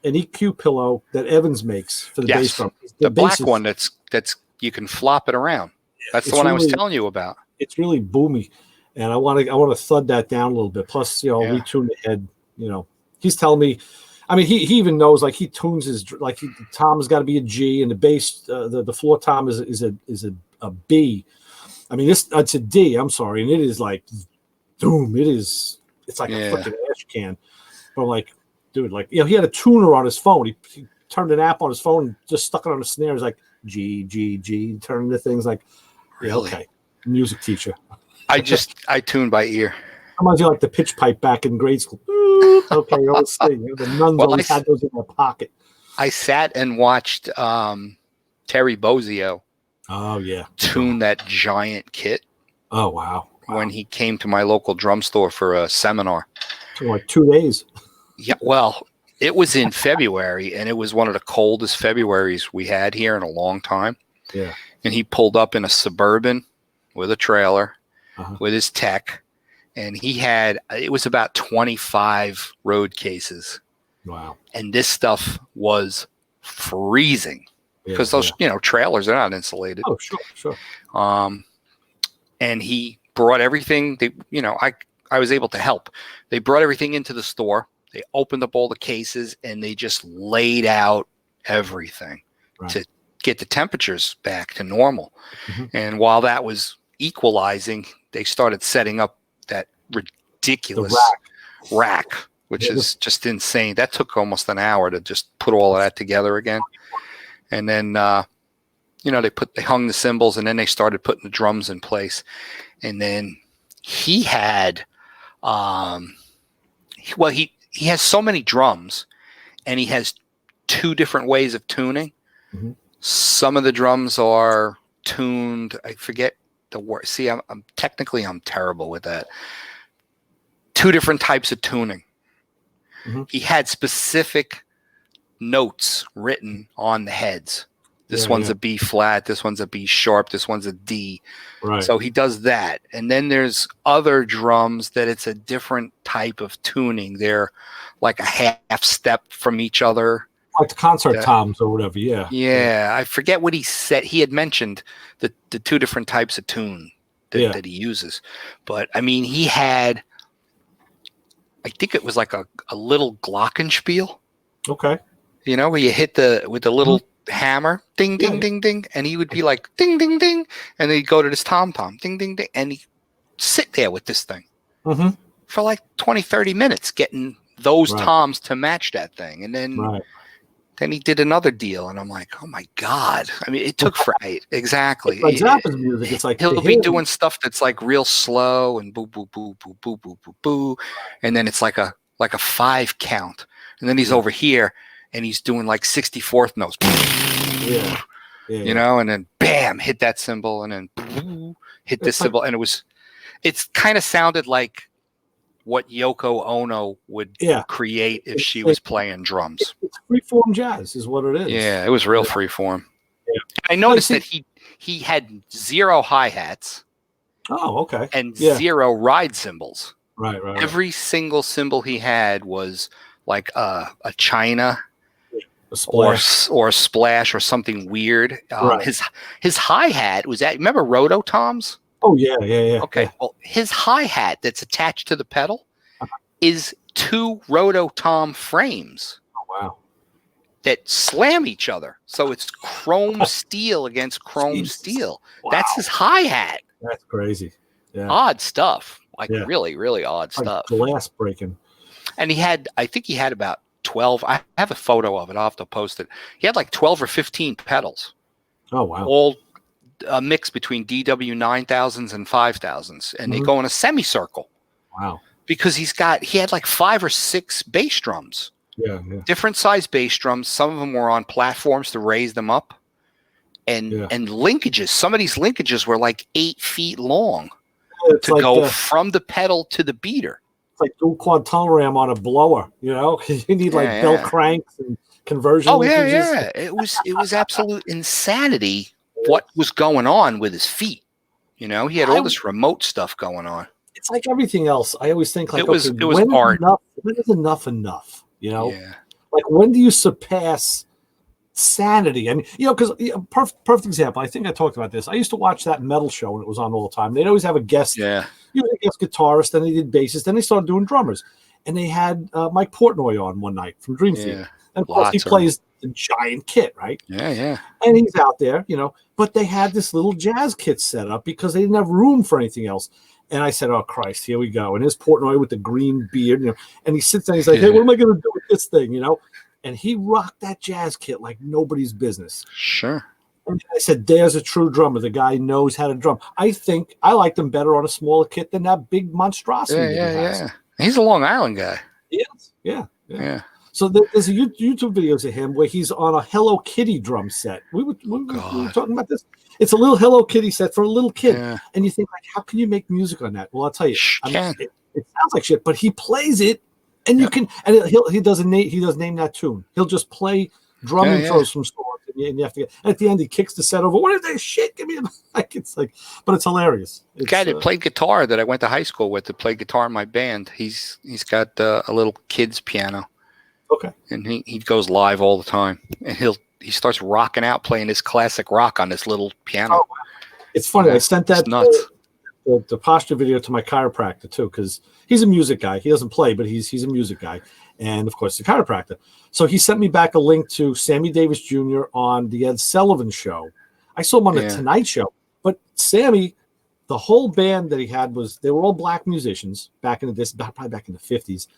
Speaker 2: EQ pillow that Evans makes for the bass drum.
Speaker 3: The black one that's you can flop it around. That's the one I was telling you about.
Speaker 2: It's really boomy, and I want to thud that down a little bit. Plus, retune the head. He's telling me. I mean, he even knows, like, he tunes his, like, Tom's got to be a G, and the bass, the floor tom is a B. I mean, it's a D. I'm sorry, and it is like, doom. It's like a freaking ash can. But I'm like, dude, like, he had a tuner on his phone. He turned an app on his phone and just stuck it on the snare. He's like, G, G, G, turning the things like,
Speaker 3: really?
Speaker 2: Okay, music teacher.
Speaker 3: I tune by ear.
Speaker 2: Reminds you like the pitch pipe back in grade school. Okay, let's see. The nuns always had those in their pocket.
Speaker 3: I sat and watched Terry Bozzio.
Speaker 2: Oh yeah,
Speaker 3: tune that giant kit.
Speaker 2: Oh wow!
Speaker 3: When he came to my local drum store for a seminar.
Speaker 2: For like 2 days.
Speaker 3: Yeah, well, it was in February, and it was one of the coldest Februaries we had here in a long time.
Speaker 2: Yeah.
Speaker 3: And he pulled up in a Suburban with a trailer with his tech, and it was about 25 road cases.
Speaker 2: Wow.
Speaker 3: And this stuff was freezing because those, trailers are not insulated.
Speaker 2: Oh, sure.
Speaker 3: and he brought everything. I was able to help. They brought everything into the store. They opened up all the cases and they just laid out everything to get the temperatures back to normal. And while that was equalizing, they started setting up that ridiculous rack, which is just insane. That took almost an hour to just put all of that together again. And then, they hung the cymbals, and then they started putting the drums in place. And then he had, he has so many drums, and he has two different ways of tuning. Some of the drums are tuned. I forget the word. See, I'm terrible with that. Two different types of tuning. He had specific notes written on the heads. This one's a B flat. This one's a B sharp. This one's a D. Right. So he does that. And then there's other drums that it's a different type of tuning. They're like a half step from each other.
Speaker 2: Like the concert toms or whatever. Yeah.
Speaker 3: Yeah. I forget what he said. He had mentioned the two different types of tune that he uses. But I mean, he had, I think it was like a little glockenspiel.
Speaker 2: Okay.
Speaker 3: Where you hit with the little hammer, ding, ding, ding, ding, and he would be like, ding, ding, ding, and then he'd go to this tom-tom, ding, ding, ding, and he'd sit there with this thing for like 20, 30 minutes getting those toms to match that thing. And then he did another deal, and I'm like, oh my God. I mean, it took exactly.
Speaker 2: Like Zappa's music, it's like
Speaker 3: he'll be doing stuff that's like real slow and boo, boo, boo, boo, boo, boo, boo, boo, and then it's like a 5 count, and then he's over here and he's doing like 64th notes. And then bam, hit that cymbal, and then hit this cymbal, and it's kind of sounded like what Yoko Ono would create if she was playing drums.
Speaker 2: It's freeform jazz is what it is.
Speaker 3: Yeah, it was real freeform. Yeah. I noticed that he had 0 hi-hats.
Speaker 2: Oh, okay.
Speaker 3: And 0 ride cymbals.
Speaker 2: Right.
Speaker 3: Every single cymbal he had was like a China,
Speaker 2: a splash.
Speaker 3: or a splash or something weird. His hi-hat was remember rototoms?
Speaker 2: Oh yeah.
Speaker 3: Okay. Well, his hi-hat that's attached to the pedal is 2 rototom frames.
Speaker 2: Oh wow.
Speaker 3: That slam each other. So it's chrome steel against chrome steel. Wow. That's his hi-hat.
Speaker 2: That's crazy. Yeah.
Speaker 3: Odd stuff. Really, really odd stuff.
Speaker 2: Glass breaking.
Speaker 3: And I think he had about 12. I have a photo of it. I'll have to post it. He had like 12 or 15 pedals.
Speaker 2: Oh, wow.
Speaker 3: All a mix between DW 9000s and 5000s. And they go in a semicircle.
Speaker 2: Wow.
Speaker 3: Because he had like 5 or 6 bass drums.
Speaker 2: Yeah.
Speaker 3: Different size bass drums. Some of them were on platforms to raise them up. And linkages. Some of these linkages were like 8 feet long to go from the pedal to the beater.
Speaker 2: Like dual quad tunnel ram on a blower, you need like bell cranks and conversion.
Speaker 3: Oh yeah. It was absolute insanity what was going on with his feet. He had all this remote stuff going on.
Speaker 2: It's like everything else. I always think like
Speaker 3: it was art.
Speaker 2: When is enough? Like when do you surpass sanity? I mean, because perfect example. I think I talked about this. I used to watch that metal show when it was on all the time. They'd always have a guest.
Speaker 3: Yeah.
Speaker 2: A guest guitarist, then they did bassist, then they started doing drummers, and they had Mike Portnoy on one night from Dream Theater, and of course he plays the giant kit, right?
Speaker 3: Yeah.
Speaker 2: And he's out there, but they had this little jazz kit set up because they didn't have room for anything else. And I said, "Oh Christ, here we go!" And here's Portnoy with the green beard, and he sits there, and he's like, "Hey, what am I going to do with this thing?" And he rocked that jazz kit like nobody's business.
Speaker 3: Sure.
Speaker 2: And I said, there's a true drummer. The guy knows how to drum. I think I like them better on a smaller kit than that big monstrosity.
Speaker 3: Yeah. He's a Long Island guy.
Speaker 2: He is. Yeah. So there's a YouTube videos of him where he's on a Hello Kitty drum set. We were talking about this. It's a little Hello Kitty set for a little kid. Yeah. And you think, like, how can you make music on that? Well, I'll tell you. It sounds like shit, but he plays it, and you can, and he doesn't name that tune. He'll just play drum intros from songs. And you have to at the end, he kicks the set over. What is that shit? Give me a like. It's like, but it's hilarious.
Speaker 3: The guy that played guitar that I went to high school with, that played guitar in my band. He's got a little kid's piano.
Speaker 2: Okay.
Speaker 3: And he goes live all the time, and he starts rocking out, playing his classic rock on this little piano.
Speaker 2: Oh, wow. It's funny. I sent that.
Speaker 3: It's nuts.
Speaker 2: the posture video to my chiropractor too, because he's a music guy. He doesn't play, but he's a music guy, and of course the chiropractor. So he sent me back a link to Sammy Davis Jr. on the Ed Sullivan Show. I saw him on the Tonight Show, but Sammy, the whole band that he had they were all black musicians back in probably back in the 50s,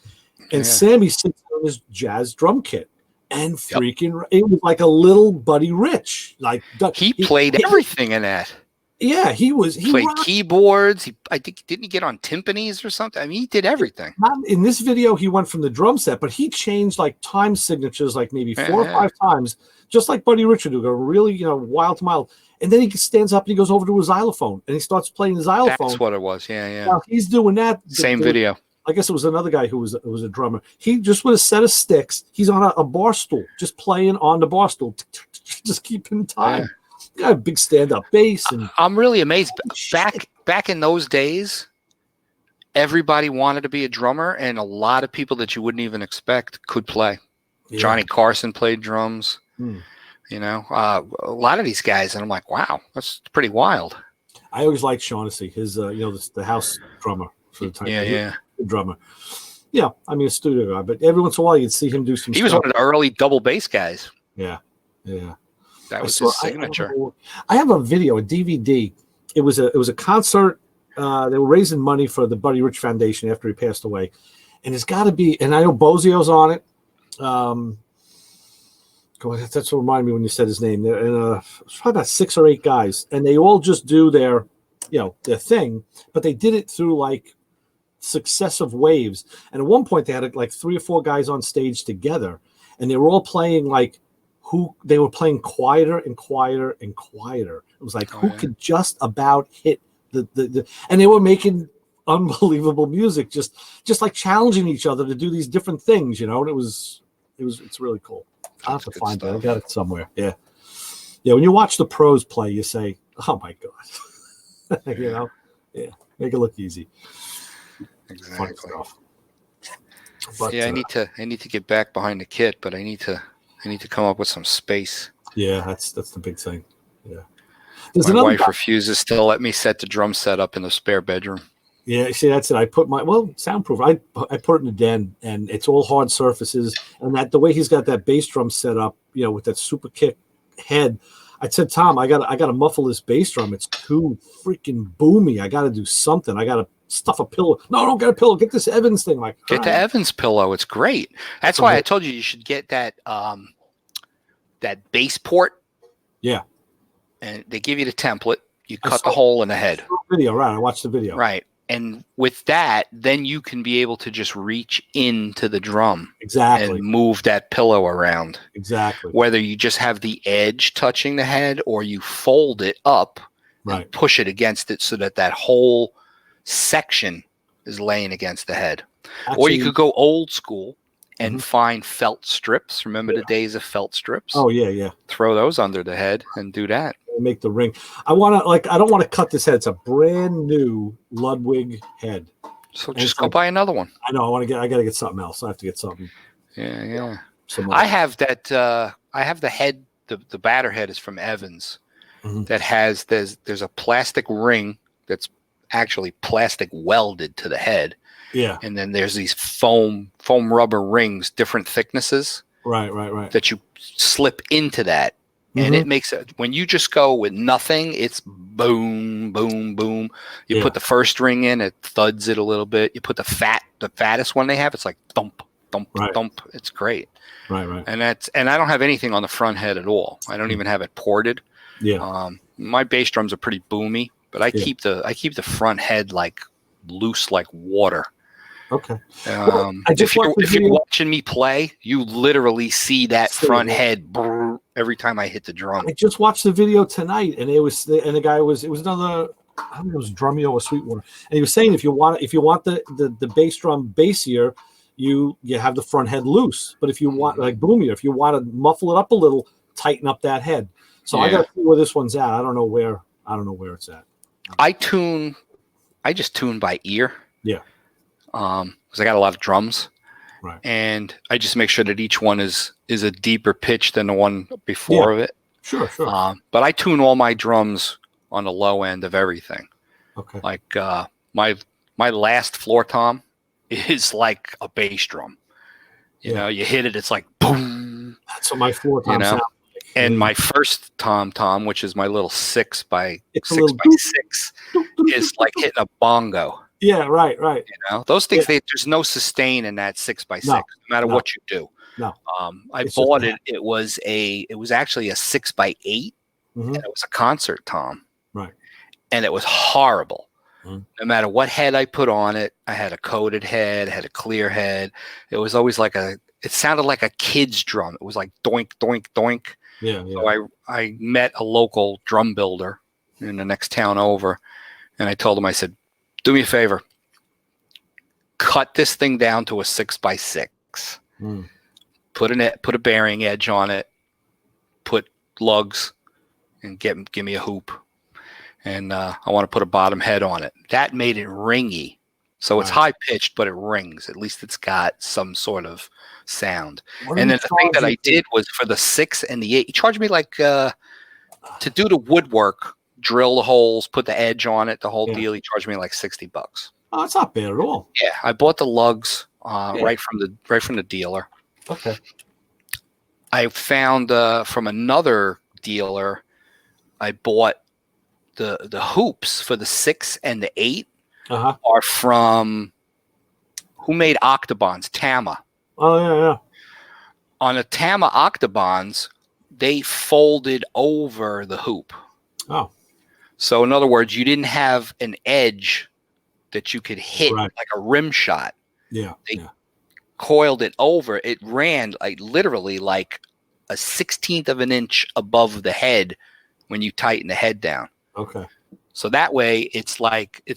Speaker 2: and Sammy sits on his jazz drum kit. And freaking, it was like a little Buddy Rich. Like
Speaker 3: he played everything in that.
Speaker 2: Yeah, he
Speaker 3: played keyboards. I think didn't he get on timpanis or something? I mean, he did everything.
Speaker 2: In this video, he went from the drum set, but he changed like time signatures, like maybe 4 or 5 times, just like Buddy Rich would do, go really, wild to mild. And then he stands up and he goes over to his xylophone and he starts playing the xylophone.
Speaker 3: That's what it was. Yeah.
Speaker 2: Now, he's doing that.
Speaker 3: Same video.
Speaker 2: I guess it was another guy who was a drummer. He just with a set of sticks, he's on a bar stool, just playing on the bar stool, just keeping time. Got a big stand-up bass, and
Speaker 3: I'm really amazed. Back in those days, everybody wanted to be a drummer, and a lot of people that you wouldn't even expect could play. Yeah. Johnny Carson played drums. A lot of these guys, and I'm like, wow, that's pretty wild.
Speaker 2: I always liked Shaughnessy, his the house drummer for the time.
Speaker 3: Yeah.
Speaker 2: Drummer. Yeah, I mean a studio guy, but every once in a while you'd see him do some.
Speaker 3: He was one of the early double bass guys.
Speaker 2: Yeah.
Speaker 3: That was his signature.
Speaker 2: I have a video, a DVD. It was a concert. They were raising money for the Buddy Rich Foundation after he passed away, and it's got to be. And I know Bozio's on it. That's what reminded me when you said his name. And it's probably about 6 or 8 guys, and they all just do their thing, but they did it through like successive waves. And at one point they had like 3 or 4 guys on stage together, and they were all playing they were playing quieter and quieter and quieter. It was like who could just about hit the and they were making unbelievable music, just like challenging each other to do these different things, and it's really cool. I have to find it. I got it somewhere. Yeah. When you watch the pros play, you say, "Oh my god," make it look easy.
Speaker 3: Exactly.
Speaker 2: But,
Speaker 3: I need to get back behind the kit, but I need to come up with some space.
Speaker 2: Yeah, that's the big thing. Yeah.
Speaker 3: My wife refuses to let me set the drum set up in the spare bedroom.
Speaker 2: Yeah, see, that's it. I put soundproof. I put it in the den, and it's all hard surfaces. And the way he's got that bass drum set up, with that super kick head. I said, Tom, I got to muffle this bass drum. It's too freaking boomy. I got to do something. I got to stuff a pillow. No, don't get a pillow. Get this Evans thing.
Speaker 3: Get the Evans pillow. It's great. That's why I told you should get that that bass port.
Speaker 2: Yeah.
Speaker 3: And they give you the template. You cut the hole in the head.
Speaker 2: Video, right? I watched the video.
Speaker 3: Right. And with that, then you can be able to just reach into the drum.
Speaker 2: Exactly.
Speaker 3: And move that pillow around.
Speaker 2: Exactly.
Speaker 3: Whether you just have the edge touching the head or you fold it up and push it against it so that whole section is laying against the head. Actually, or you could go old school and find felt strips. Remember the days of felt strips?
Speaker 2: Oh, yeah.
Speaker 3: Throw those under the head and do that.
Speaker 2: Make the ring. I don't want to cut this head. It's a brand new Ludwig head.
Speaker 3: So just go buy another one.
Speaker 2: I know. I got to get something else. I have to get something.
Speaker 3: Yeah. I have that. I have the head. The batter head is from Evans. That has there's a plastic ring that's actually plastic welded to the head.
Speaker 2: Yeah.
Speaker 3: And then there's these foam rubber rings, different thicknesses.
Speaker 2: Right.
Speaker 3: That you slip into that. And it makes it, when you just go with nothing, it's boom, boom, boom. You put the first ring in, it thuds it a little bit. You put the fattest one they have, it's like thump, thump, thump. It's great.
Speaker 2: Right.
Speaker 3: And I don't have anything on the front head at all. I don't even have it ported.
Speaker 2: Yeah.
Speaker 3: My bass drums are pretty boomy, but I keep the front head like loose like water.
Speaker 2: Okay.
Speaker 3: If you're watching me play, you literally see that front head every time I hit the drum.
Speaker 2: I just watched the video tonight, and it was another, I don't know, it was Drumeo or Sweetwater, and he was saying if you want the bass drum bassier, you have the front head loose, but if you want like boomier, if you want to muffle it up a little, tighten up that head. So I got to see where this one's at. I don't know where it's at.
Speaker 3: I just tune by ear.
Speaker 2: Yeah.
Speaker 3: Because I got a lot of drums,
Speaker 2: right?
Speaker 3: And I just make sure that each one is a deeper pitch than the one before of it.
Speaker 2: Sure.
Speaker 3: But I tune all my drums on the low end of everything.
Speaker 2: Okay.
Speaker 3: Like my last floor tom is like a bass drum. You know, you hit it, it's like boom.
Speaker 2: That's what my floor tom
Speaker 3: You know?
Speaker 2: sounds like.
Speaker 3: And my first tom, which is my little 6 by
Speaker 2: It's a
Speaker 3: 6
Speaker 2: little
Speaker 3: by 6,
Speaker 2: doop, doop,
Speaker 3: is
Speaker 2: doop,
Speaker 3: like
Speaker 2: doop.
Speaker 3: hitting a bongo.
Speaker 2: Yeah, right.
Speaker 3: You know, those things, there's no sustain in that 6 by 6, no matter what you do.
Speaker 2: No.
Speaker 3: I
Speaker 2: It's
Speaker 3: bought
Speaker 2: just
Speaker 3: it. It was actually a 6 by 8,
Speaker 2: Mhm.
Speaker 3: and it was a concert tom.
Speaker 2: Right.
Speaker 3: And it was horrible.
Speaker 2: Mhm.
Speaker 3: No matter what head I put on it, I had a coated head, had a clear head. It was always like it sounded like a kid's drum. It was like doink, doink, doink.
Speaker 2: Yeah.
Speaker 3: So I met a local drum builder in the next town over, and I told him, I said, do me a favor, cut this thing down to a 6 by 6.
Speaker 2: Mm.
Speaker 3: Put a bearing edge on it, put lugs, and give me a hoop. And I want to put a bottom head on it. That made it ringy. So it's high pitched, but it rings. At least it's got some sort of sound. And then the thing that I did was for the 6 and the 8, he charged me like to do the woodwork, drill the holes, put the edge on it, the whole deal. He charged me like $60.
Speaker 2: Oh, it's not bad at all.
Speaker 3: Yeah, I bought the lugs right from the dealer.
Speaker 2: Okay.
Speaker 3: I found from another dealer, I bought the hoops for the 6 and the 8 are from who made Octobons? Tama.
Speaker 2: Oh yeah.
Speaker 3: On a Tama Octobons, they folded over the hoop.
Speaker 2: Oh.
Speaker 3: So in other words, you didn't have an edge that you could hit like a rim shot.
Speaker 2: Yeah.
Speaker 3: They coiled it over. It ran literally like a 1/16 of an inch above the head when you tighten the head down.
Speaker 2: Okay.
Speaker 3: So that way it's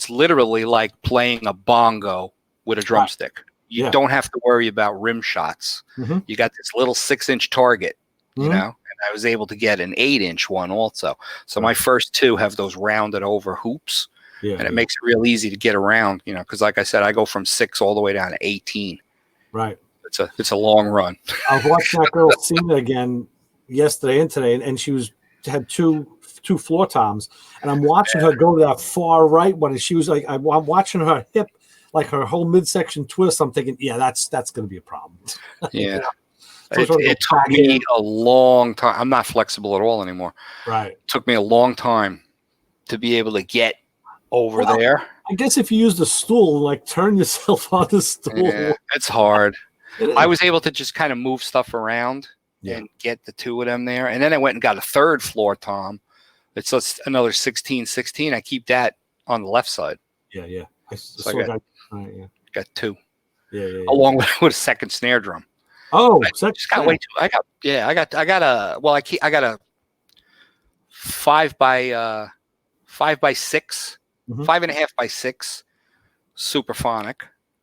Speaker 3: literally like playing a bongo with a drumstick. You don't have to worry about rim shots.
Speaker 2: Mm-hmm.
Speaker 3: You got this little 6-inch target, you know, and I was able to get an 8-inch one also. So my first 2 have those rounded over hoops, and it makes it real easy to get around, you know, because like I said, I go from 6 all the way down to 18.
Speaker 2: Right.
Speaker 3: It's a long run.
Speaker 2: I was watching that girl Cena again yesterday and today, and she had two floor toms, and I'm watching her go to that far right one, and she was like, I'm watching her hip, like her whole midsection twist. I'm thinking, yeah, that's going to be a problem.
Speaker 3: Yeah. It took me a long time. I'm not flexible at all anymore.
Speaker 2: Right.
Speaker 3: It took me a long time to be able to get over there.
Speaker 2: I guess if you use the stool, like turn yourself on the stool.
Speaker 3: Yeah, it's hard. I was able to just kind of move stuff around and get the 2 of them there. And then I went and got a 3rd floor tom. It's another 16-16. I keep that on the left side.
Speaker 2: Yeah.
Speaker 3: I got 2.
Speaker 2: Yeah.
Speaker 3: Along with a 2nd snare drum.
Speaker 2: Oh,
Speaker 3: I just got way too. I got a 5 by 6, 5.5 by 6 Superphonic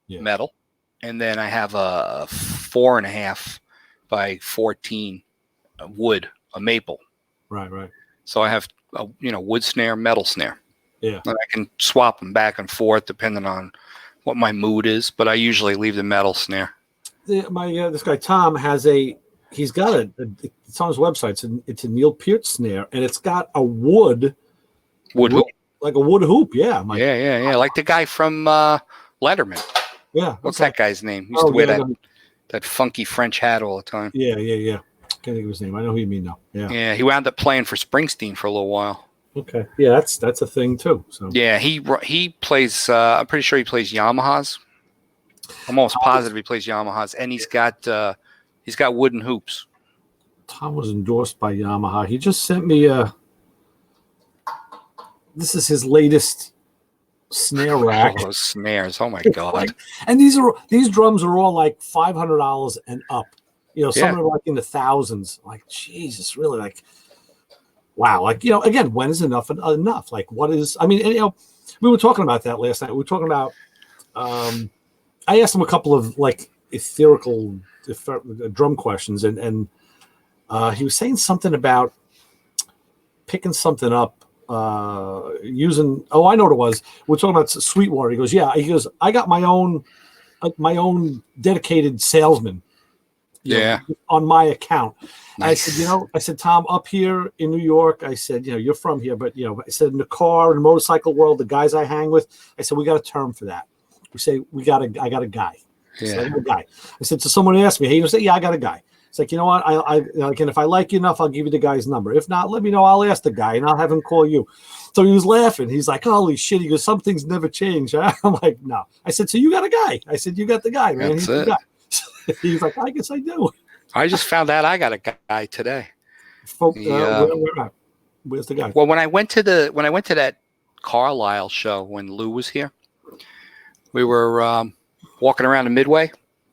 Speaker 3: metal, and then I have a 4.5 by 14 wood, a maple.
Speaker 2: Right.
Speaker 3: So I have a wood snare, metal snare.
Speaker 2: Yeah.
Speaker 3: And I can swap them back and forth depending on what my mood is, but I usually leave the metal snare.
Speaker 2: This guy Tom he's got it's on his website. It's a Neil Peart snare, and it's got a wood
Speaker 3: hoop,
Speaker 2: like a wood hoop. Yeah,
Speaker 3: like the guy from Letterman.
Speaker 2: Yeah,
Speaker 3: what's that guy's name? He used to wear that funky French hat all the time.
Speaker 2: Yeah. Can't think of his name. I know who you mean now.
Speaker 3: Yeah. He wound up playing for Springsteen for a little while.
Speaker 2: Okay, yeah, that's a thing too. So
Speaker 3: yeah, he plays. I'm pretty sure he plays Yamahas. I'm almost positive he plays Yamahas, and he's got wooden hoops.
Speaker 2: Tom was endorsed by Yamaha. He just sent me this is his latest snare rack.
Speaker 3: Oh, those snares! Oh my god!
Speaker 2: And these drums are all like $500 and up. You know, some are like in the thousands. Like Jesus, really? Like wow! Like again, when is enough enough? Like what is? I mean, we were talking about that last night. We were talking about. I asked him a couple of like ethereal drum questions, and he was saying something about picking something up using. Oh, I know what it was. We're talking about Sweetwater. He goes, I got my own dedicated salesman, on my account.
Speaker 3: Nice.
Speaker 2: I said, I said, Tom, up here in New York, I said, you're from here, but I said in the car and the motorcycle world, the guys I hang with, I said, we got a term for that. We say, I got a guy.
Speaker 3: Yeah.
Speaker 2: I got a guy. I said, so someone asked me, hey, you say, yeah, I got a guy. It's like, you know what? I and if I like you enough, I'll give you the guy's number. If not, let me know. I'll ask the guy and I'll have him call you. So he was laughing. He's like, holy shit. He goes, some things never change. Huh? I'm like, no. I said, so you got a guy. I said, you got the guy, man.
Speaker 3: That's
Speaker 2: He's the
Speaker 3: it.
Speaker 2: guy. He's like, I guess I do.
Speaker 3: I just found out I got a guy today.
Speaker 2: Where's the guy?
Speaker 3: Well, when I went to that Carlisle show when Lou was here, we were walking around the Midway,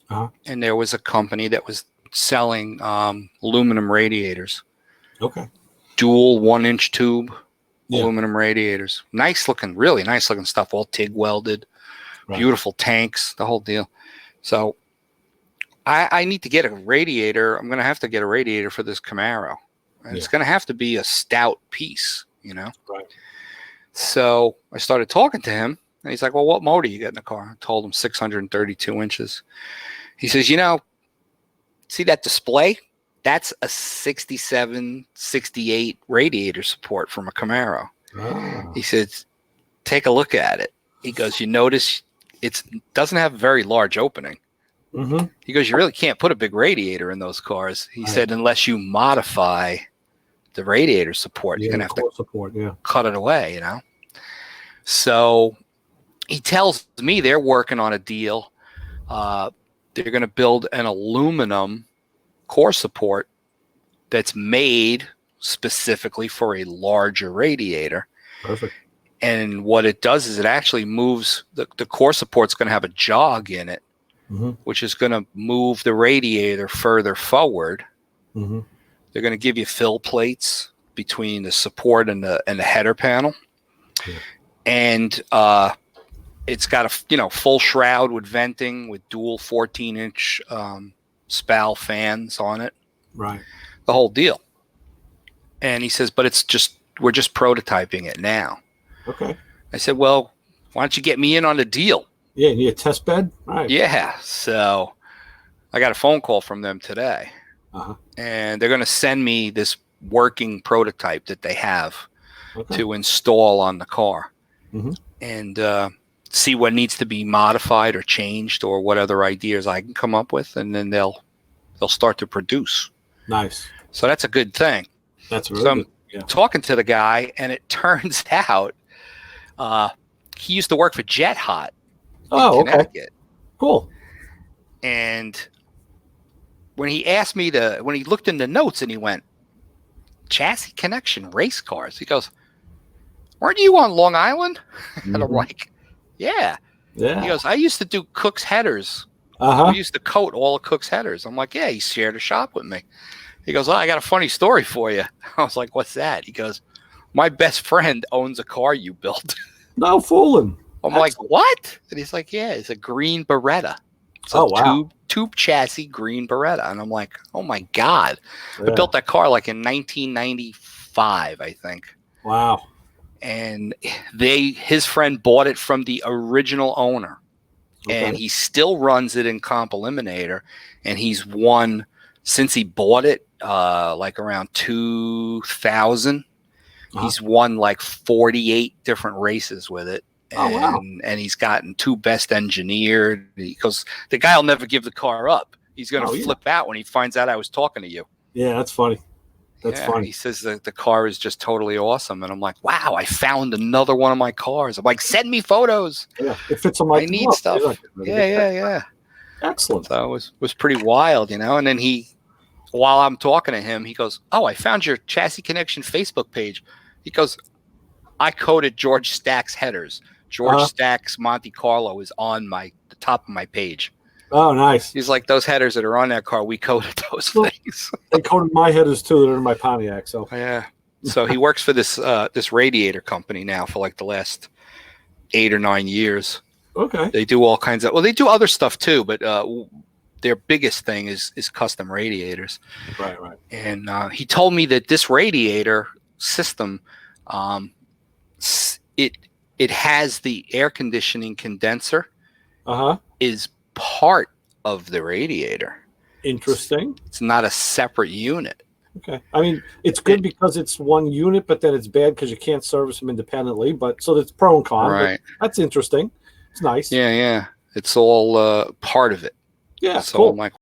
Speaker 3: and there was a company that was selling aluminum radiators.
Speaker 2: Okay.
Speaker 3: Dual 1-inch tube aluminum radiators. Really nice looking stuff, all TIG welded, beautiful tanks, the whole deal. So I need to get a radiator. I'm going to have to get a radiator for this Camaro. And it's going to have to be a stout piece, Right. So I started talking to him, and he's like, well, what motor you got in the car? I told him 632 inches. He says, see that display? That's a 67, 68 radiator support from a Camaro. Oh. He says, take a look at it. He goes, you notice it doesn't have a very large opening. Mm-hmm. He goes, you really can't put a big radiator in those cars. He said, unless you modify the radiator support, you're going to have to cut it away, So he tells me they're working on a deal. They're going to build an aluminum core support that's made specifically for a larger radiator.
Speaker 2: Perfect.
Speaker 3: And what it does is it actually moves the core support's going to have a jog in it, which is going to move the radiator further forward. Mm-hmm. They're going to give you fill plates between the support and the header panel. Yeah. And it's got a full shroud with venting with dual 14-inch spout fans on it.
Speaker 2: Right.
Speaker 3: The whole deal. And he says, but we're just prototyping it now.
Speaker 2: Okay. I
Speaker 3: said, well, why don't you get me in on the deal?
Speaker 2: Yeah, you need a test bed? Right.
Speaker 3: Yeah. So I got a phone call from them today. And they're going to send me this working prototype that they have to install on the car. Mm-hmm. And see what needs to be modified or changed or what other ideas I can come up with. And then they'll start to produce.
Speaker 2: Nice.
Speaker 3: So that's a good thing.
Speaker 2: That's really good.
Speaker 3: I'm talking to the guy, and it turns out he used to work for Jet Hot in Connecticut.
Speaker 2: Okay. Cool.
Speaker 3: And when he asked me when he looked in the notes and he went, Chassis Connection race cars. He goes, weren't you on Long Island? Mm-hmm. And I'm like, yeah. He goes, I used to do Cook's headers. We used to coat all of Cook's headers. I'm like, yeah, he shared a shop with me. He goes, I got a funny story for you. I was like, what's that? He goes, my best friend owns a car you built.
Speaker 2: No fooling.
Speaker 3: I'm like, what? And he's like, yeah, it's a green Beretta. It's a tube chassis green Beretta. And I'm like, oh my God. I built that car like in 1995, I think.
Speaker 2: Wow.
Speaker 3: And his friend bought it from the original owner. Okay. And he still runs it in Comp Eliminator. And he's won, since he bought it, like around 2000, he's won like 48 different races with it. And, and he's gotten 2 best engineered. Because the guy will never give the car up. He's going to flip out when he finds out I was talking to you.
Speaker 2: Yeah, that's funny. That's funny.
Speaker 3: He says that the car is just totally awesome. And I'm like, wow, I found another one of my cars. I'm like, send me photos.
Speaker 2: Yeah, it fits on my
Speaker 3: I need stuff. Yeah.
Speaker 2: Excellent.
Speaker 3: So it was pretty wild, And then while I'm talking to him, he goes, oh, I found your Chassis Connection Facebook page. He goes, I coded George Stack's headers. George Stack's Monte Carlo is on the top of my page.
Speaker 2: Oh, nice.
Speaker 3: He's like, those headers that are on that car, we coded those things.
Speaker 2: They coded my headers too. They're in my Pontiac. So
Speaker 3: yeah. So he works for this radiator company now for like the last 8 or 9 years.
Speaker 2: Okay.
Speaker 3: They do all kinds of. Well, they do other stuff too, but their biggest thing is custom radiators.
Speaker 2: Right.
Speaker 3: And he told me that this radiator system, it has the air conditioning condenser. Is part of the radiator.
Speaker 2: Interesting.
Speaker 3: It's not a separate unit.
Speaker 2: Okay. I mean, it's good because it's one unit, but then it's bad because you can't service them independently. But so that's pro and con.
Speaker 3: Right.
Speaker 2: That's interesting. It's nice.
Speaker 3: Yeah. It's all part of it.
Speaker 2: Yeah.
Speaker 3: It's all
Speaker 2: Cool.
Speaker 3: my